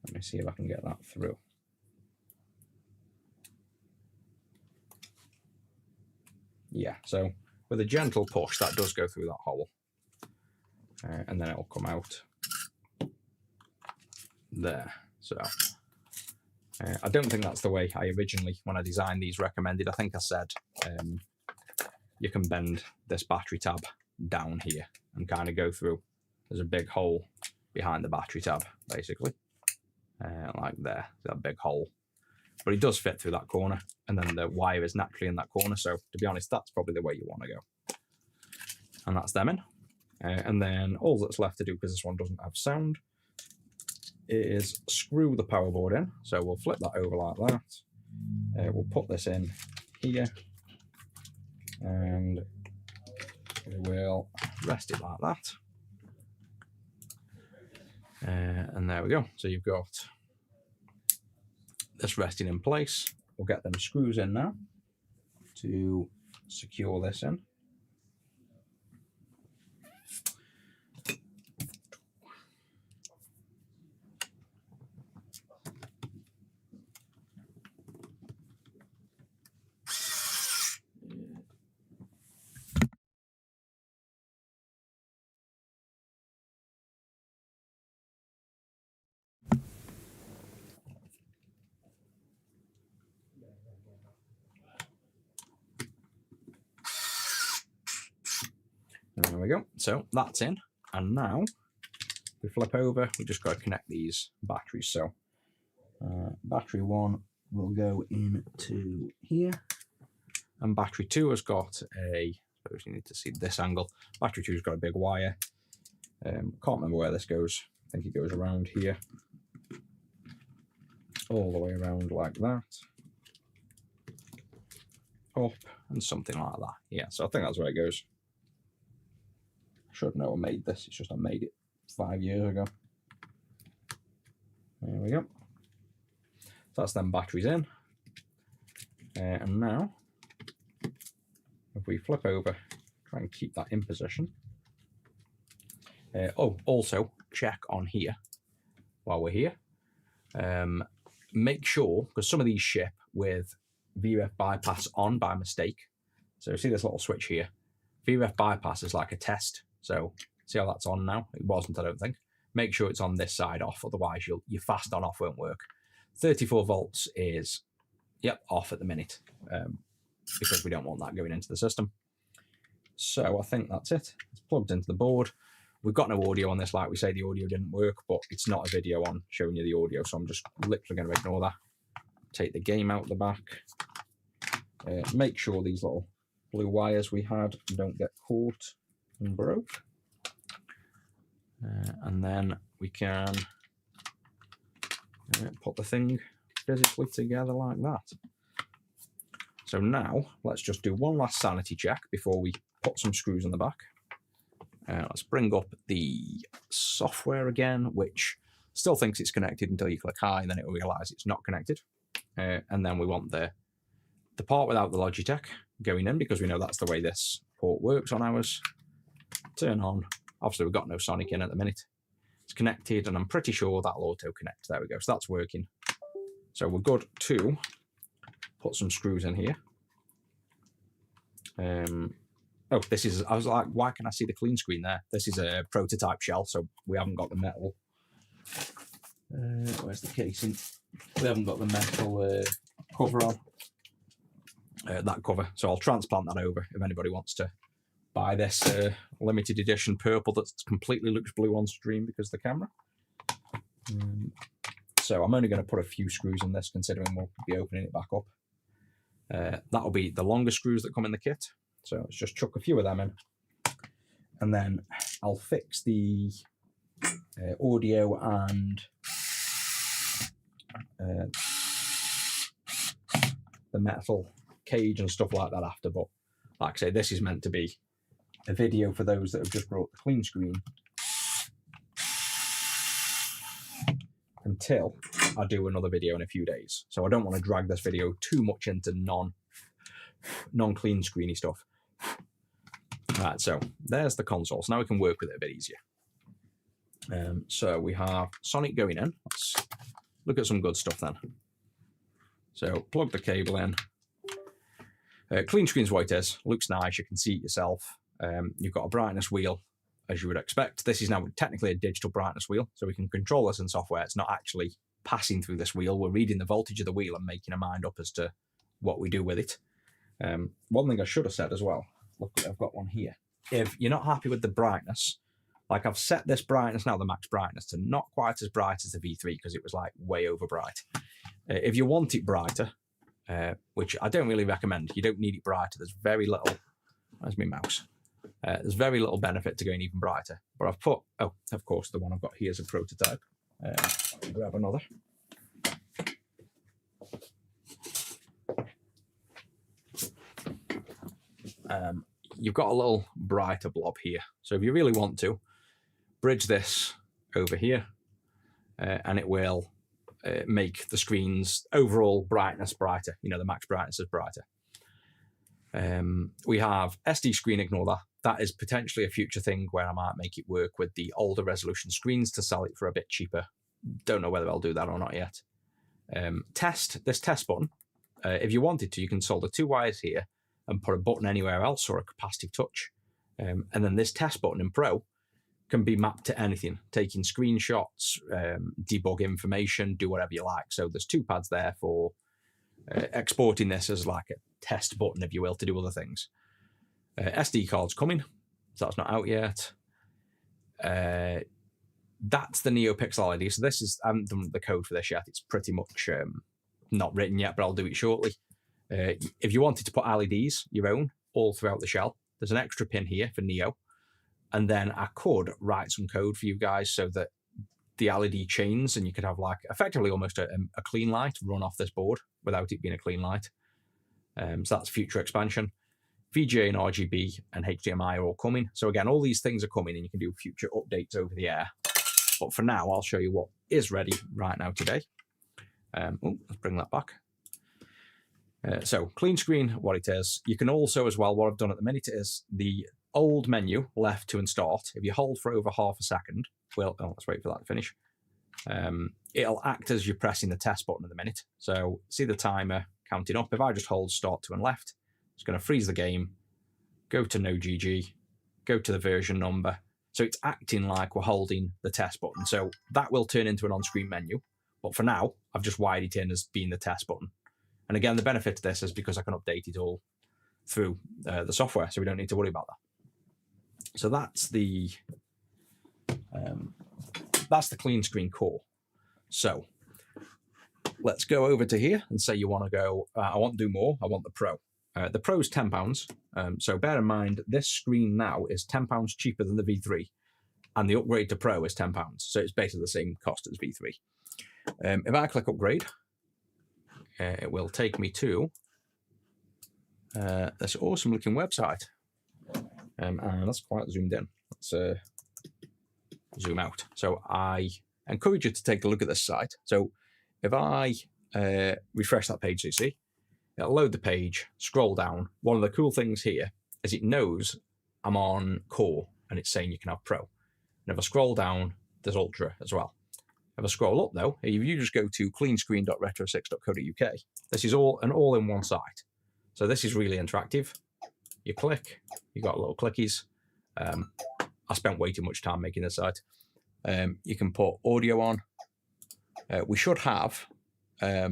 let me see if I can get that through. Yeah, so with a gentle push, that does go through that hole. And then it'll come out there. So I don't think that's the way I originally, when I designed these, recommended. I think I said you can bend this battery tab down here and kind of go through. There's a big hole behind the battery tab, basically, like there, that big hole. But it does fit through that corner, and then the wire is naturally in that corner. So to be honest, that's probably the way you want to go. And that's them in. And then all that's left to do, because this one doesn't have sound, is screw the power board in. So we'll flip that over like that. We'll put this in here, and we will rest it like that. And there we go. So you've got this resting in place. We'll get them screws in now to secure this in. There we go. So that's in, and now we flip over. We just got to connect these batteries. So battery 1 will go into here, and battery 2 has got a, suppose you need to see this angle. Battery 2 has got a big wire. Can't remember where this goes. I think it goes around here, all the way around like that, up, and something like that. Yeah, so I think that's where it goes. Should know I made this, it's just I made it 5 years ago. There we go. So that's them batteries in. And now, if we flip over, try and keep that in position. Oh, also check on here while we're here. Make sure, because some of these ship with VREF bypass on by mistake. So see this little switch here. VREF bypass is like a test. So see how that's on now? It wasn't, I don't think. Make sure it's on this side off, otherwise your fast on off won't work. 34 volts is, yep, off at the minute, because we don't want that going into the system. So I think that's it. It's plugged into the board. we've got no audio on this. Like we say, the audio didn't work, but it's not a video on showing you the audio, so I'm just literally going to ignore that. Take the game out the back. Make sure these little blue wires we had don't get caught and broke. And then we can put the thing physically together like that. So now let's just do one last sanity check before we put some screws in the back. Let's bring up the software again, which still thinks it's connected until you click hi, and then it will realize it's not connected. And then we want the part without the Logitech going in, because we know that's the way this port works on ours. Turn on. Obviously, we've got no Sonic in at the minute. It's connected, and I'm pretty sure that'll auto-connect. There we go. So that's working. So we're good to put some screws in here. Oh, this is, I was like, why can I see the clean screen there? This is a prototype shell, so we haven't got the metal. Where's the casing? We haven't got the metal cover on. That cover. So I'll transplant that over if anybody wants to buy this limited edition purple that completely looks blue on stream because of the camera. So I'm only going to put a few screws in this, considering we'll be opening it back up. That'll be the longer screws that come in the kit. So let's just chuck a few of them in. And then I'll fix the audio and the metal cage and stuff like that after. But like I say, this is meant to be a video for those that have just brought the clean screen until I do another video in a few days. So I don't want to drag this video too much into non-clean screeny stuff. Right, so there's the console. So now we can work with it a bit easier. So we have Sonic going in. Let's look at some good stuff then. So plug the cable in. Clean screen's what it is. Looks nice. You can see it yourself. You've got a brightness wheel, as you would expect. This is now technically a digital brightness wheel, so we can control this in software. It's not actually passing through this wheel. We're reading the voltage of the wheel and making a mind up as to what we do with it. One thing I should have said as well, look, I've got one here. If you're not happy with the brightness, like I've set this brightness now, the max brightness, to not quite as bright as the V3 because it was like way over bright. If you want it brighter, which I don't really recommend, you don't need it brighter. There's very little, where's my mouse? There's very little benefit to going even brighter. But I've put, oh, of course, the one I've got here is a prototype. I'll grab another. You've got a little brighter blob here. So if you really want to, bridge this over here, and it will make the screen's overall brightness brighter. You know, the max brightness is brighter. We have SD screen, ignore that. That is potentially a future thing where I might make it work with the older resolution screens to sell it for a bit cheaper. Don't know whether I'll do that or not yet. This test button, if you wanted to, you can solder 2 wires here and put a button anywhere else or a capacitive touch. And then this test button in Pro can be mapped to anything, taking screenshots, debug information, do whatever you like. So there's 2 pads there for exporting this as like a test button, if you will, to do other things. SD card's coming, so that's not out yet. That's the NeoPixel ID. So this is, I haven't done the code for this yet. It's pretty much not written yet, but I'll do it shortly. If you wanted to put LEDs, your own, all throughout the shell, there's an extra pin here for Neo. And then I could write some code for you guys so that the LED chains and you could have like effectively almost a clean light run off this board without it being a clean light. So that's future expansion. VGA and RGB and HDMI are all coming. So again, all these things are coming and you can do future updates over the air. But for now, I'll show you what is ready right now today. Let's bring that back. So clean screen, what it is. You can also as well, what I've done at the minute is the old menu left to and start. If you hold for over half a second, well, let's wait for that to finish. It'll act as you're pressing the test button at the minute. So see the timer counting up. If I just hold start to and left, it's going to freeze the game, go to no GG, go to the version number. So it's acting like we're holding the test button. So that will turn into an on-screen menu. But for now, I've just wired it in as being the test button. And again, the benefit to this is because I can update it all through the software, so we don't need to worry about that. So that's the That's the CleanScreen core. So let's go over to here and say you want to go, I want to do more, I want the Pro. The Pro is £10. So bear in mind, this screen now is £10 cheaper than the V3. And the upgrade to Pro is £10. So it's basically the same cost as V3. If I click upgrade, it will take me to this awesome looking website. And that's quite zoomed in. Let's zoom out. So I encourage you to take a look at this site. So if I refresh that page, so you see, it'll load the page, scroll down. One of the cool things here is it knows I'm on Core and it's saying you can have Pro. And if I scroll down, there's Ultra as well. If I scroll up though, if you just go to cleanscreen.retro6.co.uk, this is all an all-in-one site. So this is really interactive. You click, you got little clickies. I spent way too much time making this site. You can put audio on. We should have, I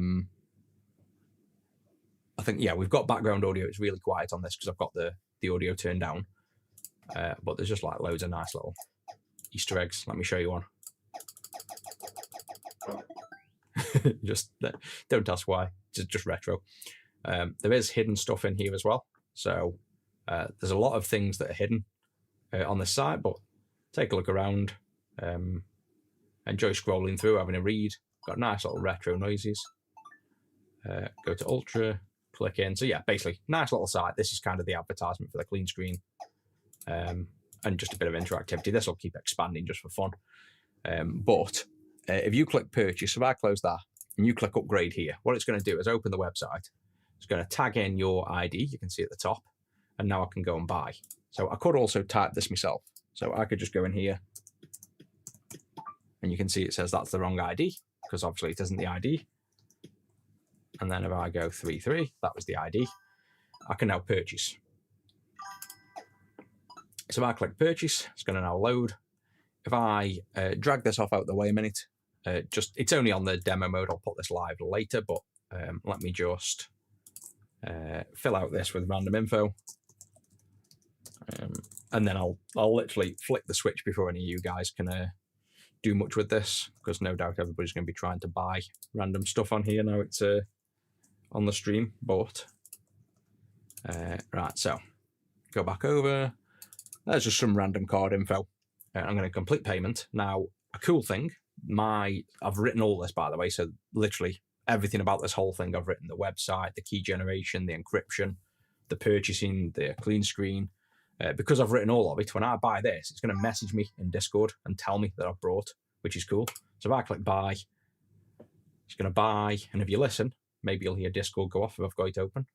think, yeah, we've got background audio. It's really quiet on this because I've got the audio turned down. But there's just like loads of nice little Easter eggs. Let me show you one. Just don't ask why. It's just retro. There is hidden stuff in here as well. So there's a lot of things that are hidden on this site, but take a look around. Enjoy scrolling through, having a read. Got nice little retro noises. Go to Ultra, click in. So yeah, basically, nice little site. This is kind of the advertisement for the CleanScreen. And just a bit of interactivity. This will keep expanding just for fun. But if you click purchase, if I close that and you click upgrade here, what it's going to do is open the website. It's going to tag in your ID, you can see at the top, and now I can go and buy. So I could also type this myself. So I could just go in here and you can see it says that's the wrong ID because obviously it isn't the ID. And then if I go 33, that was the ID. I can now purchase. So if I click purchase, it's going to now load. If I drag this off out the way a minute, it's only on the demo mode. I'll put this live later, but let me just fill out this with random info. And then I'll literally flick the switch before any of you guys can do much with this, because no doubt everybody's going to be trying to buy random stuff on here now it's on the stream. But right, so go back over. There's just some random card info. I'm going to complete payment. Now, a cool thing, I've written all this, by the way, so literally everything about this whole thing I've written: the website, the key generation, the encryption, the purchasing, the CleanScreen. Because I've written all of it, when I buy this, it's going to message me in Discord and tell me that I've bought, which is cool. So if I click buy, it's going to buy. And if you listen, maybe you'll hear Discord go off if I've got it open.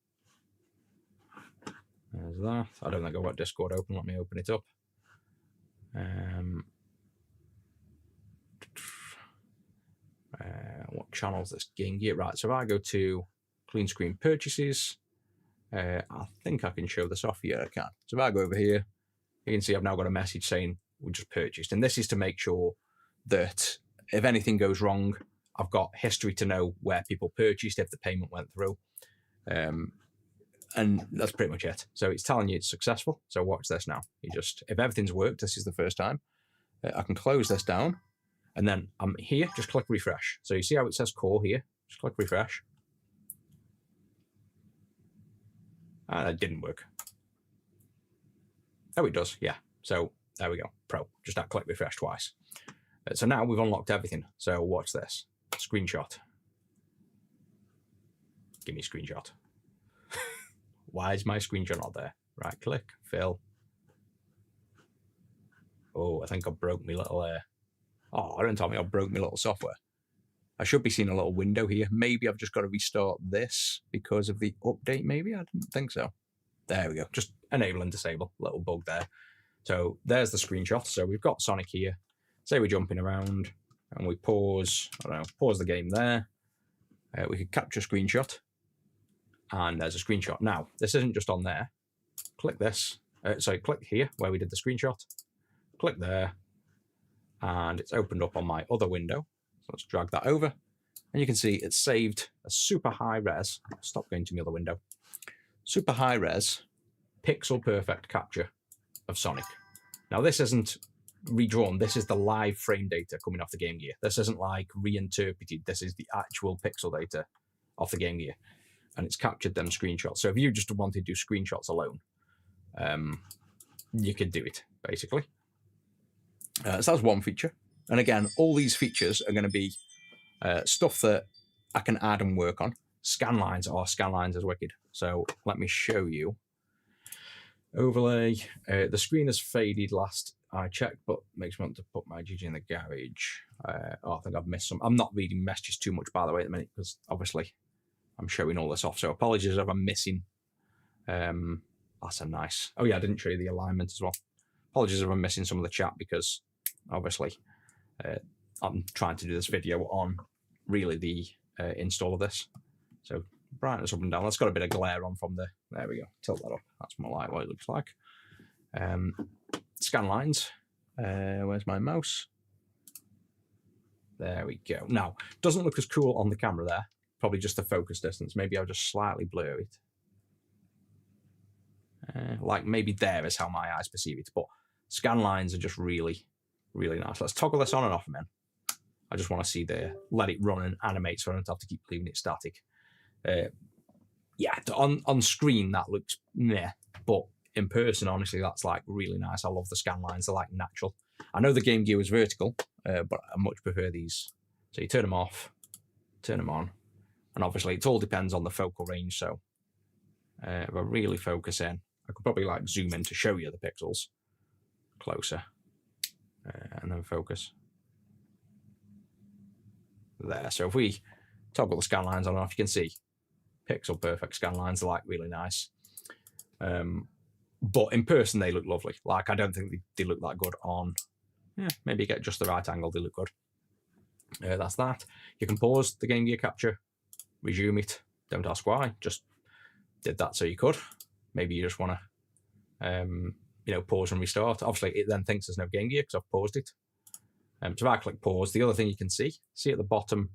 There's that. I don't think I've got Discord open. Let me open it up. What channel is this getting? Yeah, right. So if I go to CleanScreen purchases, I think I can show this off here. I can. So if I go over here, you can see I've now got a message saying we just purchased. And this is to make sure that if anything goes wrong, I've got history to know where people purchased, if the payment went through. And that's pretty much it. So it's telling you it's successful. So watch this now. If everything's worked, this is the first time, I can close this down. And then I'm here, just click refresh. So you see how it says core here? Just click refresh. It didn't work. Oh, it does, yeah. So there we go, Pro. Just that click refresh twice. So now we've unlocked everything. So watch this. Screenshot. Give me a screenshot. Why is my screenshot not there? Right click, fill. Oh, I think I broke my little... Oh, don't tell me I broke my little software. I should be seeing a little window here. Maybe I've just got to restart this because of the update, maybe? I didn't think so. There we go. Just enable and disable. Little bug there. So there's the screenshot. So we've got Sonic here. Say we're jumping around and we pause, I don't know, pause the game there. We could capture screenshot. And there's a screenshot. Now, this isn't just on there. Click this. Click here where we did the screenshot. Click there. And it's opened up on my other window. So let's drag that over. And you can see it's saved a super high res. Stop going to the other window. Super high res, pixel perfect capture of Sonic. Now this isn't redrawn. This is the live frame data coming off the Game Gear. This isn't like reinterpreted. This is the actual pixel data off the Game Gear, and it's captured them screenshots. So if you just wanted to do screenshots alone, you could do it basically. So that's one feature. And again, all these features are going to be stuff that I can add and work on. Scanlines is wicked. So let me show you. Overlay. The screen has faded last I checked, but makes me want to put my GG in the garage. I think I've missed some. I'm not reading messages too much, by the way, at the minute, because obviously I'm showing all this off. So apologies if I'm missing. That's a nice. Oh yeah, I didn't show you the alignment as well. Apologies if I'm missing some of the chat, because obviously I'm trying to do this video on really the install of this. So brightness up and down. That's got a bit of glare on from there we go. Tilt that up. That's more like what it looks like. Scan lines. Where's my mouse? There we go. Now, doesn't look as cool on the camera there. Probably just the focus distance. Maybe I'll just slightly blur it. Like maybe there is how my eyes perceive it. But scan lines are just really, really nice. Let's toggle this on and off a minute. I just want to see let it run and animate, so I don't have to keep leaving it static. Yeah, on screen that looks meh, but in person, honestly, that's like really nice. I love the scan lines. They're like natural. I know the Game Gear was vertical, but I much prefer these. So you turn them off, turn them on, and obviously it all depends on the focal range. So if I really focus in, I could probably like zoom in to show you the pixels closer, and then focus there. So if we toggle the scan lines on and off, you can see pixel perfect scan lines are like really nice. But in person, they look lovely. Like, I don't think they look that good on, maybe get just the right angle, they look good. That's that. You can pause the Game Gear capture, resume it. Don't ask why, just did that so you could. Maybe you just want to, pause and restart. Obviously, it then thinks there's no Game Gear because I've paused it. So if I click pause, the other thing you can see at the bottom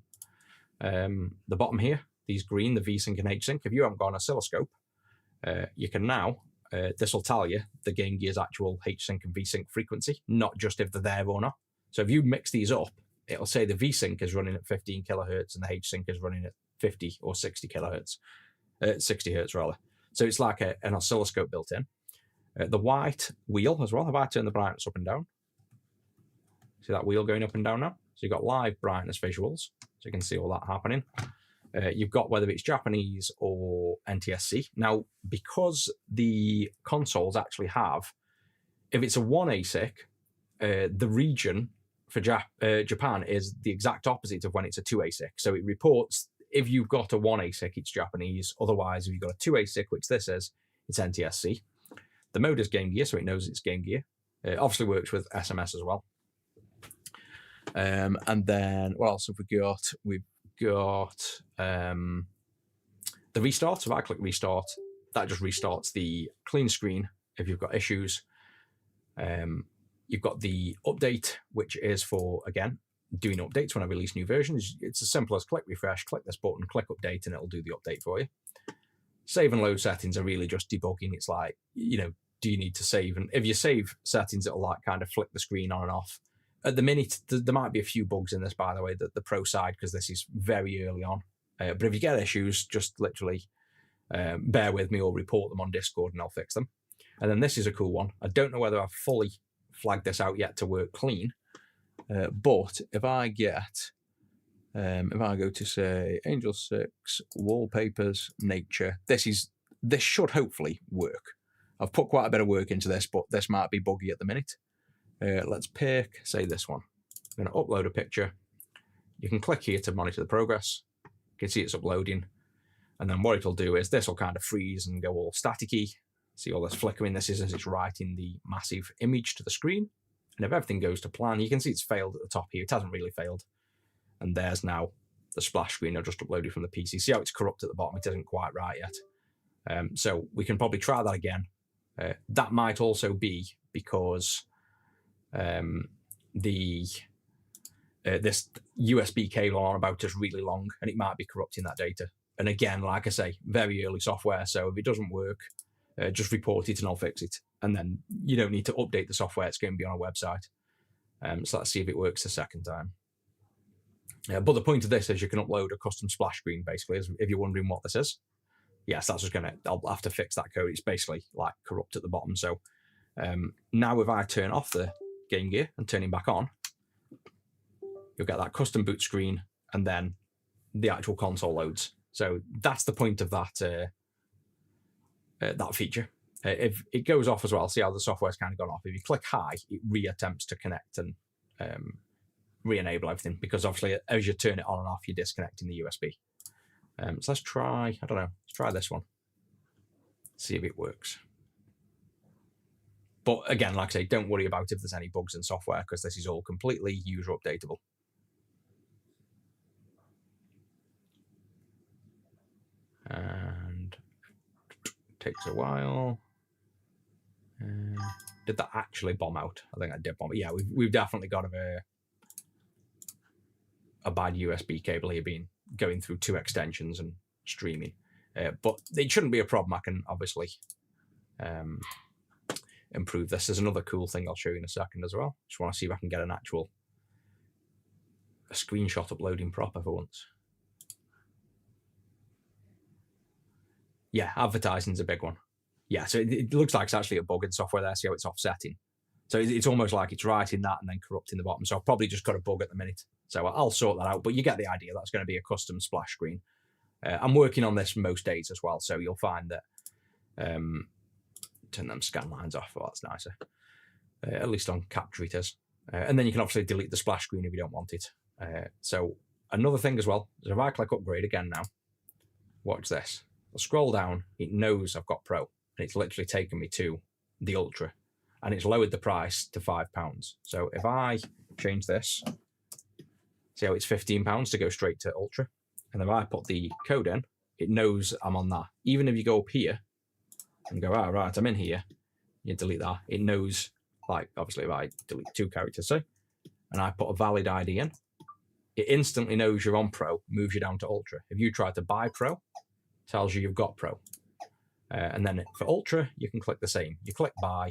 here, these green, the VSync and HSync. If you haven't got an oscilloscope, you can now, this will tell you the Game Gear's actual HSync and VSync frequency, not just if they're there or not. So if you mix these up, it'll say the VSync is running at 15 kilohertz and the HSync is running at 50 or 60 kilohertz, 60 hertz rather. So it's like an oscilloscope built in. The white wheel as well. If I turn the brightness up and down, see that wheel going up and down now? So you've got live brightness visuals, so you can see all that happening. You've got whether it's Japanese or NTSC. Now, because the consoles actually have, if it's a 1 ASIC, the region for Japan is the exact opposite of when it's a 2 ASIC. So it reports if you've got a 1 ASIC, it's Japanese. Otherwise, if you've got a 2 ASIC, which this is, it's NTSC. The mode is Game Gear, so it knows it's Game Gear. It obviously works with SMS as well. And then what else have we got? We've got the restart. So if I click restart, that just restarts the clean screen if you've got issues. You've got the update, which is for, again, doing updates when I release new versions. It's as simple as click refresh, click this button, click update, and it'll do the update for you. Save and load settings are really just debugging. It's like, do you need to save? And if you save settings, it'll like kind of flick the screen on and off. At the minute, there might be a few bugs in this, by the way, the Pro side, because this is very early on. But if you get issues, just literally bear with me or report them on Discord and I'll fix them. And then this is a cool one. I don't know whether I've fully flagged this out yet to work clean. But if I go to, say, Angel 6, Wallpapers, Nature, this should hopefully work. I've put quite a bit of work into this, but this might be buggy at the minute. Let's pick, say, this one. I'm going to upload a picture. You can click here to monitor the progress. You can see it's uploading. And then what it'll do is this will kind of freeze and go all staticky. See all this flickering. This is as it's writing the massive image to the screen. And if everything goes to plan, you can see it's failed at the top here. It hasn't really failed. And there's now the splash screen I just uploaded from the PC. See how it's corrupt at the bottom? It isn't quite right yet. So we can probably try that again. That might also be because this USB cable on about is really long and it might be corrupting that data. And again, like I say, very early software. So if it doesn't work, just report it and I'll fix it. And then you don't need to update the software. It's going to be on a website. So let's see if it works the second time. But the point of this is you can upload a custom splash screen, basically, if you're wondering what this is. Yes, that's just I'll have to fix that code. It's basically like corrupt at the bottom. So now if I turn off the Game Gear and turn it back on, you'll get that custom boot screen, and then the actual console loads. So that's the point of that that feature. If it goes off as well, see how the software's kind of gone off. If you click high, it re-attempts to connect and re-enable everything, because obviously as you turn it on and off, you're disconnecting the USB. So let's try, I don't know, let's try this one. See if it works. But again, like I say, don't worry about if there's any bugs in software, because this is all completely user updatable. And takes a while. Did that actually bomb out? I think I did bomb it. Yeah, we've definitely got a bad USB cable here, going through 2 extensions and streaming. But it shouldn't be a problem. I can obviously improve this. There's another cool thing I'll show you in a second as well. Just want to see if I can get a screenshot uploading proper for once. Yeah, advertising's a big one. Yeah, so it looks like it's actually a bug in software there. See how it's offsetting? So it's almost like it's writing that and then corrupting the bottom. So I've probably just got a bug at the minute. So I'll sort that out. But you get the idea. That's going to be a custom splash screen. I'm working on this most days as well. So you'll find that... turn them scan lines off. Oh, that's nicer. At least on Capture it is. And then you can obviously delete the splash screen if you don't want it. So another thing as well is if I click upgrade again now, watch this. I'll scroll down. It knows I've got Pro. And it's literally taken me to the Ultra. And it's lowered the price to £5. So if I change this, see how it's £15 to go straight to Ultra. And if I put the code in, it knows I'm on that. Even if you go up here and go, oh, right, I'm in here, you delete that. It knows, like, obviously if I delete 2 characters, say, and I put a valid ID in, it instantly knows you're on Pro, moves you down to Ultra. If you try to buy Pro, tells you you've got Pro. And then for Ultra, you can click the same. You click buy,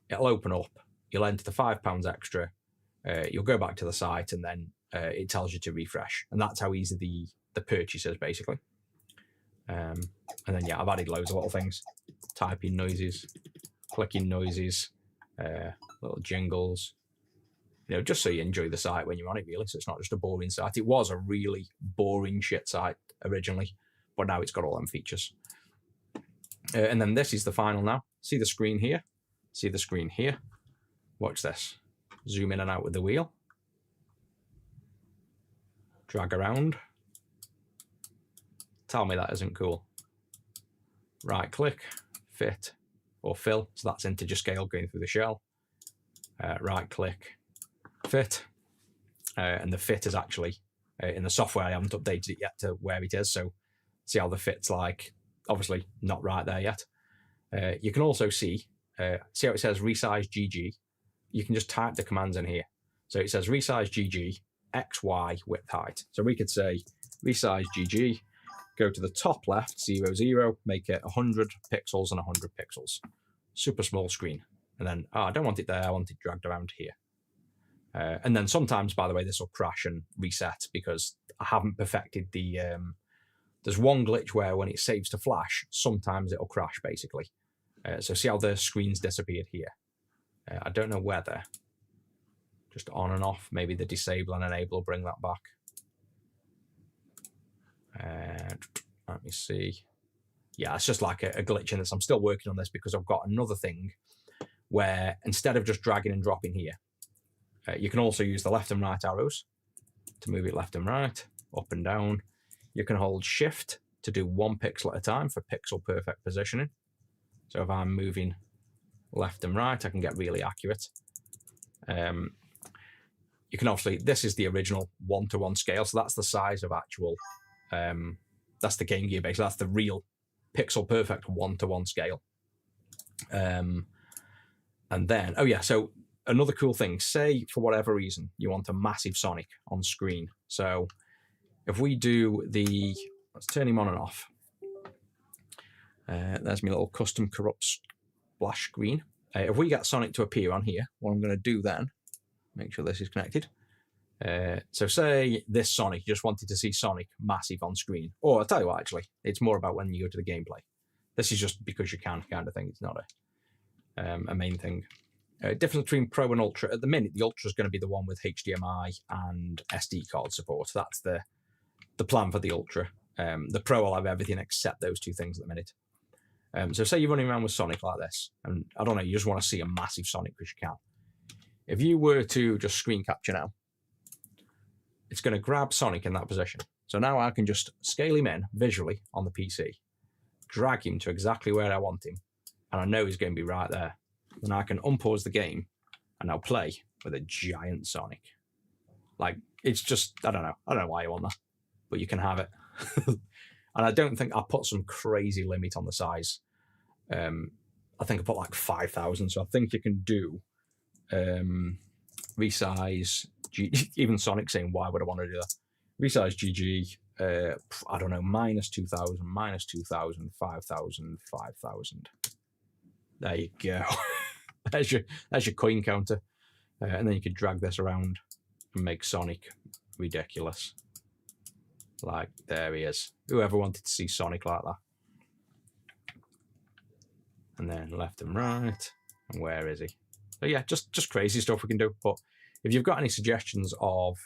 it'll open up, you'll enter the £5 extra, you'll go back to the site, and then it tells you to refresh. And that's how easy the purchase is, basically. And then, yeah, I've added loads of little things. Typing noises, clicking noises, little jingles, you know, just so you enjoy the site when you're on it, really. So it's not just a boring site. It was a really boring shit site originally, but now it's got all them features. And then this is the final now. See the screen here? See the screen here? Watch this. Zoom in and out with the wheel. Drag around. Tell me that isn't cool. Right click, fit or fill. So that's integer scale going through the shell. Right click, fit. And the fit is actually in the software. I haven't updated it yet to where it is. So see how the fit's like, obviously not right there yet. You can also see how it says resize GG. You can just type the commands in here. So it says resize GG, X, Y, width, height. So we could say resize GG, go to the top left, 0, 0, make it 100 pixels and 100 pixels. Super small screen. And then, I don't want it there, I want it dragged around here. And then sometimes, by the way, this will crash and reset because I haven't perfected the... there's one glitch where when it saves to flash, sometimes it'll crash, basically. So see how the screen's disappeared here? I don't know whether. Just on and off. Maybe the disable and enable will bring that back. Let me see. Yeah, it's just like a glitch in this. I'm still working on this because I've got another thing where instead of just dragging and dropping here, you can also use the left and right arrows to move it left and right, up and down. You can hold shift to do 1 pixel at a time for pixel perfect positioning. So if I'm moving left and right, I can get really accurate. You can obviously, this is the original 1-to-1 scale. So that's the size of actual, that's the Game Gear base. That's the real pixel perfect 1-to-1 scale. And then, oh yeah, so another cool thing, say for whatever reason, you want a massive Sonic on screen. So if we do the, let's turn him on and off. There's my little custom corrupt splash screen. If we get Sonic to appear on here, what I'm going to do then make sure this is connected. So say this Sonic, you just wanted to see Sonic massive on screen. Or I'll tell you what, actually, it's more about when you go to the gameplay. This is just because you can kind of thing. It's not a main thing. Difference between Pro and Ultra. At the minute, the Ultra is going to be the one with HDMI and SD card support. That's the plan for the Ultra. The Pro will have everything except those two things at the minute. So say you're running around with Sonic like this, and I don't know, you just want to see a massive Sonic because you can. If you were to just screen capture now, it's going to grab Sonic in that position. So now I can just scale him in visually on the PC, drag him to exactly where I want him, and I know he's going to be right there. Then I can unpause the game and now play with a giant Sonic. Like, it's just, I don't know why you want that, but you can have it. And I don't think I put some crazy limit on the size. I think I put like 5,000, so I think you can do resize, even Sonic saying, why would I want to do that? Resize GG, I don't know, minus 2,000, minus 2,000, 5,000, 5,000. There you go. That's your coin counter. And then you could drag this around and make Sonic ridiculous. Like, there he is. Whoever wanted to see Sonic like that. And then left and right. And where is he? So yeah, just crazy stuff we can do. But if you've got any suggestions of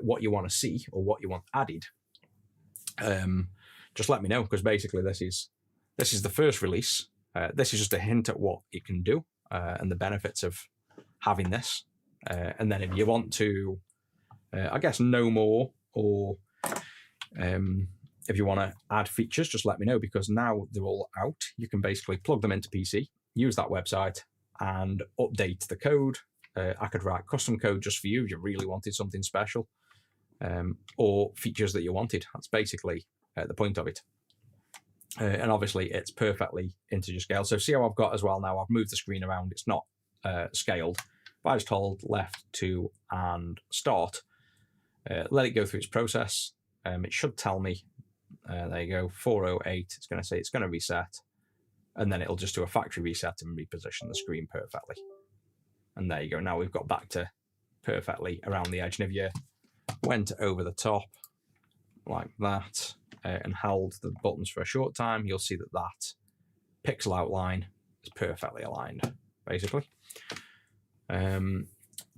what you want to see or what you want added, just let me know, because basically this is the first release. This is just a hint at what it can do and the benefits of having this. And then if you want to, I guess, know more, or if you want to add features, just let me know, because now they're all out. You can basically plug them into PC, use that website, and update the code. I could write custom code just for you if you really wanted something special, or features that you wanted. That's basically the point of it. And obviously it's perfectly integer scale. So see how I've got as well now, I've moved the screen around, it's not scaled. If I just hold left 2 and start, let it go through its process, it should tell me, there you go, 408, it's going to say it's going to reset, and then it'll just do a factory reset and reposition the screen perfectly. And there you go, now we've got back to perfectly around the edge. And if you went over the top like that, and held the buttons for a short time, you'll see that pixel outline is perfectly aligned, basically. No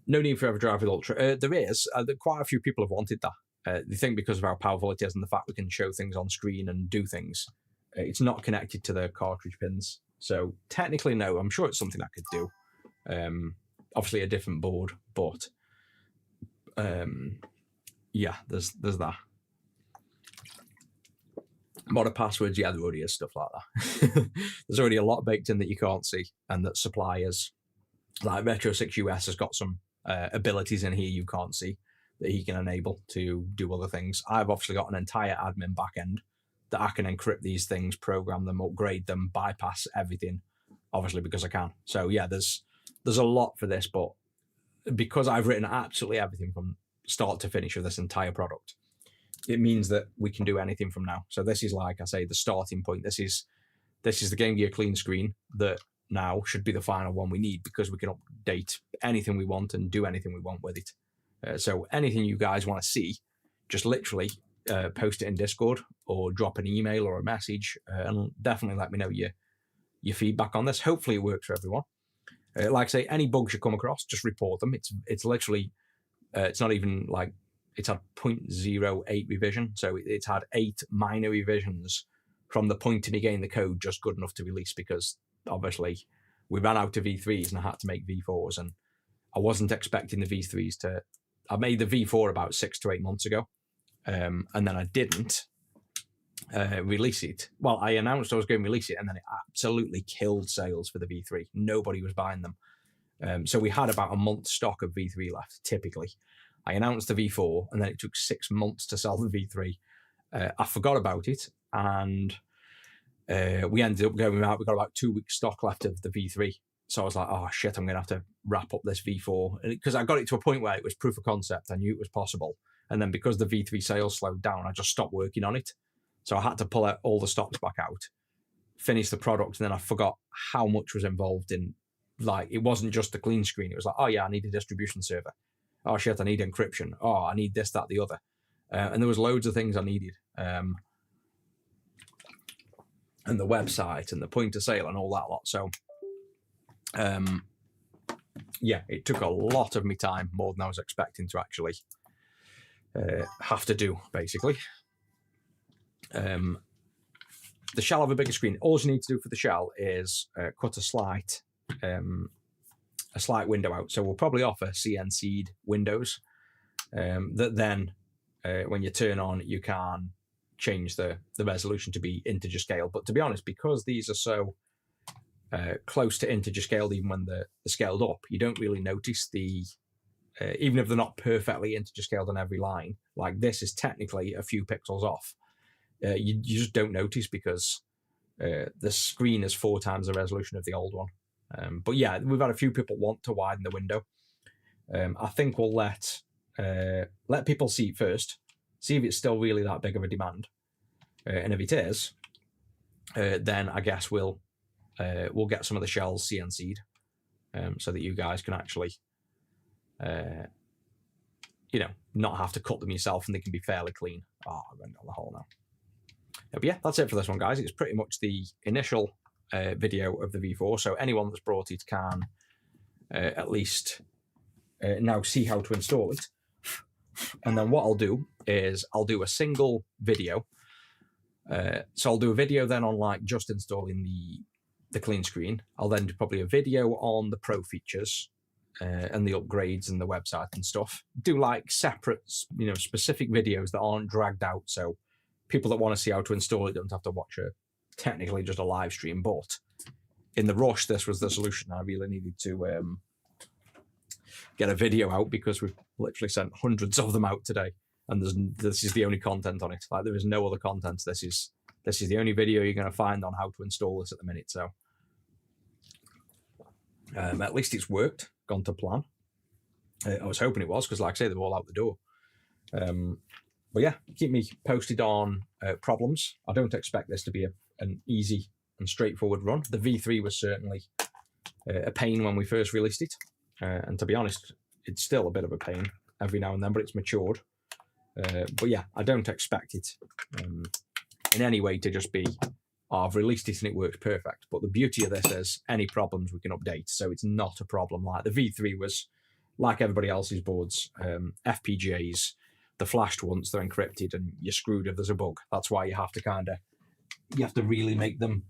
need for EverDrive with Ultra. There is. Quite a few people have wanted that. They think because of how powerful it is and the fact we can show things on screen and do things, it's not connected to the cartridge pins. So technically, no. I'm sure it's something I could do. Obviously, a different board, but yeah, there's that. Mod passwords, yeah, there already is stuff like that. There's already a lot baked in that you can't see, and that suppliers like Retro6US has got some abilities in here you can't see that he can enable to do other things. I've obviously got an entire admin backend that I can encrypt these things, program them, upgrade them, bypass everything, obviously because I can. So yeah, there's a lot for this, but because I've written absolutely everything from start to finish of this entire product, it means that we can do anything from now. So this is, like I say, the starting point. This is the Game Gear CleanScreen that now should be the final one we need, because we can update anything we want and do anything we want with it. So anything you guys want to see, just literally post it in Discord or drop an email or a message, and definitely let me know your feedback on this. Hopefully it works for everyone. Like I say, any bugs you come across, just report them. It's literally, it's not even like, it's had 0.08 revision, so it's had 8 minor revisions from the point of me getting the code just good enough to release, because obviously we ran out of V3s and I had to make V4s, and I wasn't expecting the V3s to... I made the V4 about 6 to 8 months ago, and then I didn't release it. Well, I announced I was going to release it, and then it absolutely killed sales for the V3. Nobody was buying them. So we had about a month's stock of V3 left, typically. I announced the V4, and then it took 6 months to sell the V3. I forgot about it, and we ended up going out. We got about 2 weeks stock left of the V3. So I was like, oh shit, I'm going to have to wrap up this V4. Because I got it to a point where it was proof of concept. I knew it was possible. And then because the V3 sales slowed down, I just stopped working on it. So I had to pull out all the stocks back out, finish the product, and then I forgot how much was involved in, like, it wasn't just the CleanScreen. It was like, oh yeah, I need a distribution server. oh shit, I need encryption. Oh, I need this, that, the other. And there was loads of things I needed. And the website and the point of sale and all that lot. So, yeah, it took a lot of my time, more than I was expecting to actually have to do, basically. The shell have a bigger screen. All you need to do for the shell is cut a slight window out. So we'll probably offer CNC'd windows that then, when you turn on, you can change the resolution to be integer scale. But to be honest, because these are so close to integer scaled, even when they're scaled up, you don't really notice the, even if they're not perfectly integer scaled on every line, like this is technically a few pixels off. You just don't notice because the screen is 4 times the resolution of the old one. But yeah, we've had a few people want to widen the window. I think we'll let people see it first, see if it's still really that big of a demand. And if it is, then I guess we'll get some of the shells CNC'd so that you guys can actually, not have to cut them yourself and they can be fairly clean. Oh, I went down the hole now. But yeah, that's it for this one, guys. It's pretty much the initial video of the V4. So anyone that's brought it can at least now see how to install it. And then what I'll do is I'll do a single video. So I'll do a video then on like just installing the CleanScreen. I'll then do probably a video on the pro features and the upgrades and the website and stuff. Do like separate, specific videos that aren't dragged out. So people that want to see how to install it don't have to watch technically just a live stream. But in the rush, this was the solution. I really needed to get a video out because we've literally sent hundreds of them out today, and this is the only content on it. Like there is no other content. This is the only video you're going to find on how to install this at the minute. So at least it's worked, gone to plan. I was hoping it was because, like I say, they're all out the door. But yeah, keep me posted on problems. I don't expect this to be an easy and straightforward run. The V3 was certainly a pain when we first released it. And to be honest, it's still a bit of a pain every now and then, but it's matured. But yeah, I don't expect it in any way to just be, oh, I've released it and it works perfect. But the beauty of this is any problems we can update. So it's not a problem. Like the V3 was, like everybody else's boards, FPGAs, they're flashed once, they're encrypted, and you're screwed if there's a bug. That's why you have to really make them.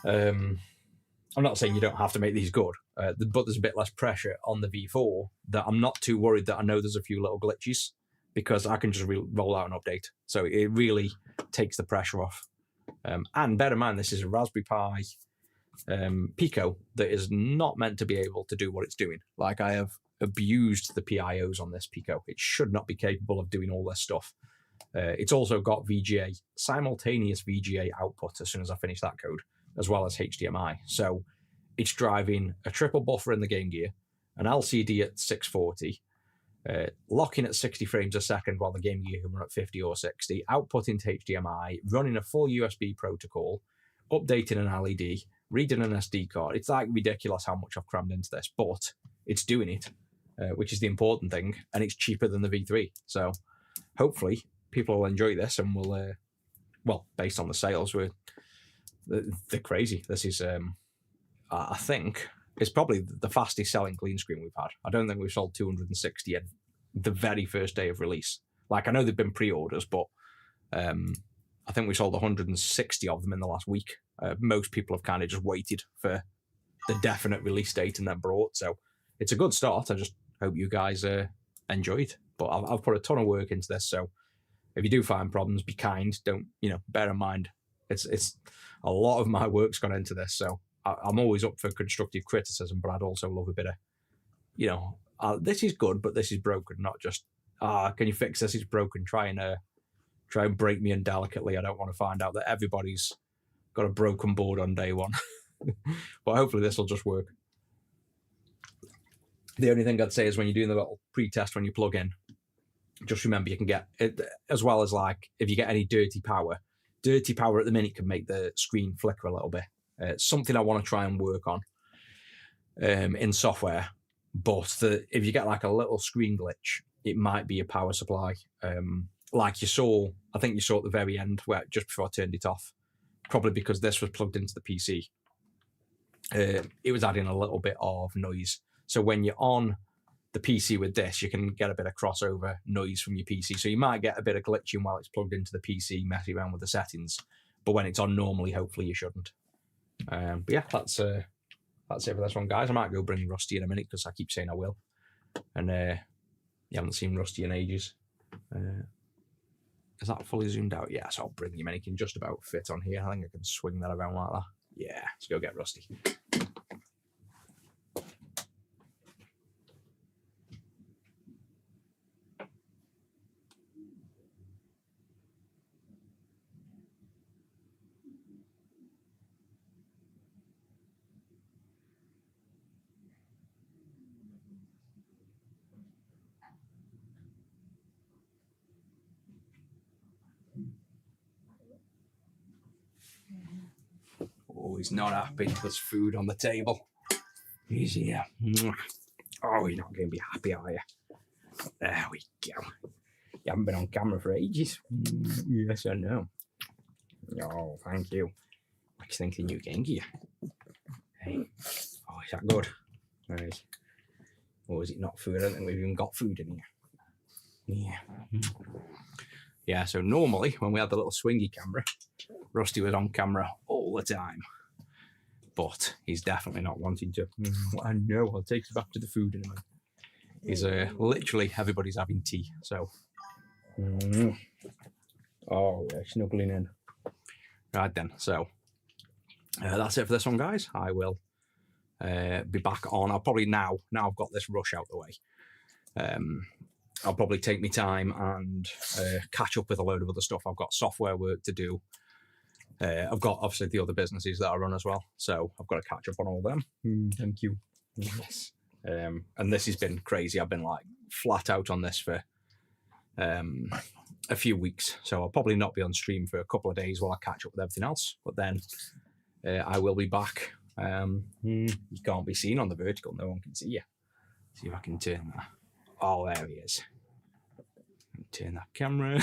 I'm not saying you don't have to make these good, but there's a bit less pressure on the V4 that I'm not too worried that I know there's a few little glitches because I can just roll out an update. So it really takes the pressure off. And bear in mind, this is a Raspberry Pi Pico that is not meant to be able to do what it's doing. Like I have abused the PIOs on this Pico. It should not be capable of doing all this stuff. It's also got VGA, simultaneous VGA output as soon as I finish that code, as well as HDMI. So it's driving a triple buffer in the Game Gear, an LCD at 640, locking at 60 frames a second while the Game Gear can run at 50 or 60, outputting to HDMI, running a full USB protocol, updating an LED, reading an SD card. It's like ridiculous how much I've crammed into this, but it's doing it, which is the important thing, and it's cheaper than the V3. So hopefully people will enjoy this and will, well, based on the sales, they're crazy. This is, I think, it's probably the fastest selling CleanScreen we've had. I don't think we've sold 260 at the very first day of release. Like, I know they've been pre-orders, but I think we sold 160 of them in the last week. Most people have kind of just waited for the definite release date and then brought. So it's a good start. I just hope you guys enjoy it. But I've put a ton of work into this. So if you do find problems, be kind. Don't, bear in mind, it's a lot of my work's gone into this. So I'm always up for constructive criticism, but I'd also love a bit of, this is good, but this is broken. Not just, can you fix this? It's broken. Try and break me indelicately. I don't want to find out that everybody's got a broken board on day one. But hopefully this will just work. The only thing I'd say is when you're doing the little pre-test when you plug in, just remember you can get it, as well as like if you get any dirty power at the minute can make the screen flicker a little bit. Something I want to try and work on in software, But if you get like a little screen glitch, it might be a power supply. Like you saw, I think you saw at the very end, where just before I turned it off, probably because this was plugged into the PC, it was adding a little bit of noise. So when you're on the PC with this, you can get a bit of crossover noise from your PC. So you might get a bit of glitching while it's plugged into the PC, messing around with the settings. But when it's on normally, hopefully you shouldn't. But yeah, that's it for this one, guys. I might go bring Rusty in a minute because I keep saying I will. And you haven't seen Rusty in ages. Is that fully zoomed out? Yeah, so I'll bring him in. He can just about fit on here. I think I can swing that around like that. Yeah, let's go get Rusty. Oh, he's not happy. There's food on the table. He's here. Oh, you're not going to be happy, are you? There we go. You haven't been on camera for ages. Yes, I know. Oh, thank you. What do you think of the new game gear? Hey. Oh, is that good? Right. Or is it not food? I don't think we've even got food in here. Yeah. Yeah, so normally when we had the little swingy camera, Rusty was on camera all the time. But he's definitely not wanting to. I know, I'll take you back to the food in a minute. He's literally, everybody's having tea, so. Oh, yeah, snuggling in. Right then, so that's it for this one, guys. I will be back on. I'll probably now I've got this rush out the way. I'll probably take my time and catch up with a load of other stuff. I've got software work to do. I've got obviously the other businesses that I run as well, so I've got to catch up on all them. Thank you. Yes. And this has been crazy. I've been like flat out on this for a few weeks, so I'll probably not be on stream for a couple of days while I catch up with everything else. But then I will be back. You can't be seen on the vertical. No one can see you. See if I can turn that. Oh, there he is. Turn that camera.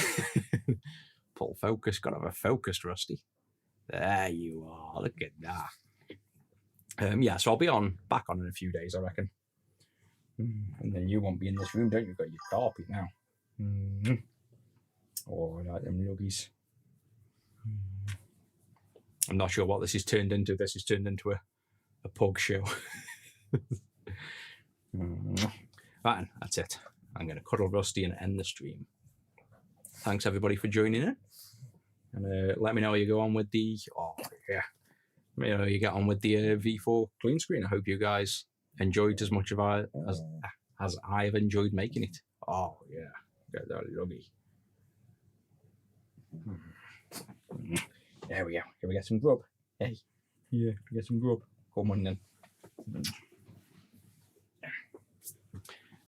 Pull focus. Got to have a focus, Rusty. There you are. Look at that. Yeah, so I'll be back on in a few days, I reckon. And then you won't be in this room, don't you? You've got your carpet now. Oh, I like them nuggies. I'm not sure what this is turned into. This is turned into a pug show. Right, that's it. I'm going to cuddle Rusty and end the stream. Thanks, everybody, for joining in. And let me know how you go on with the... Oh, yeah. Let me know how you get on with the V4 CleanScreen. I hope you guys enjoyed as much as I've enjoyed making it. Oh, yeah. Get that luggy. There we go. Can we get some grub? Hey. Yeah, get some grub. Come on then.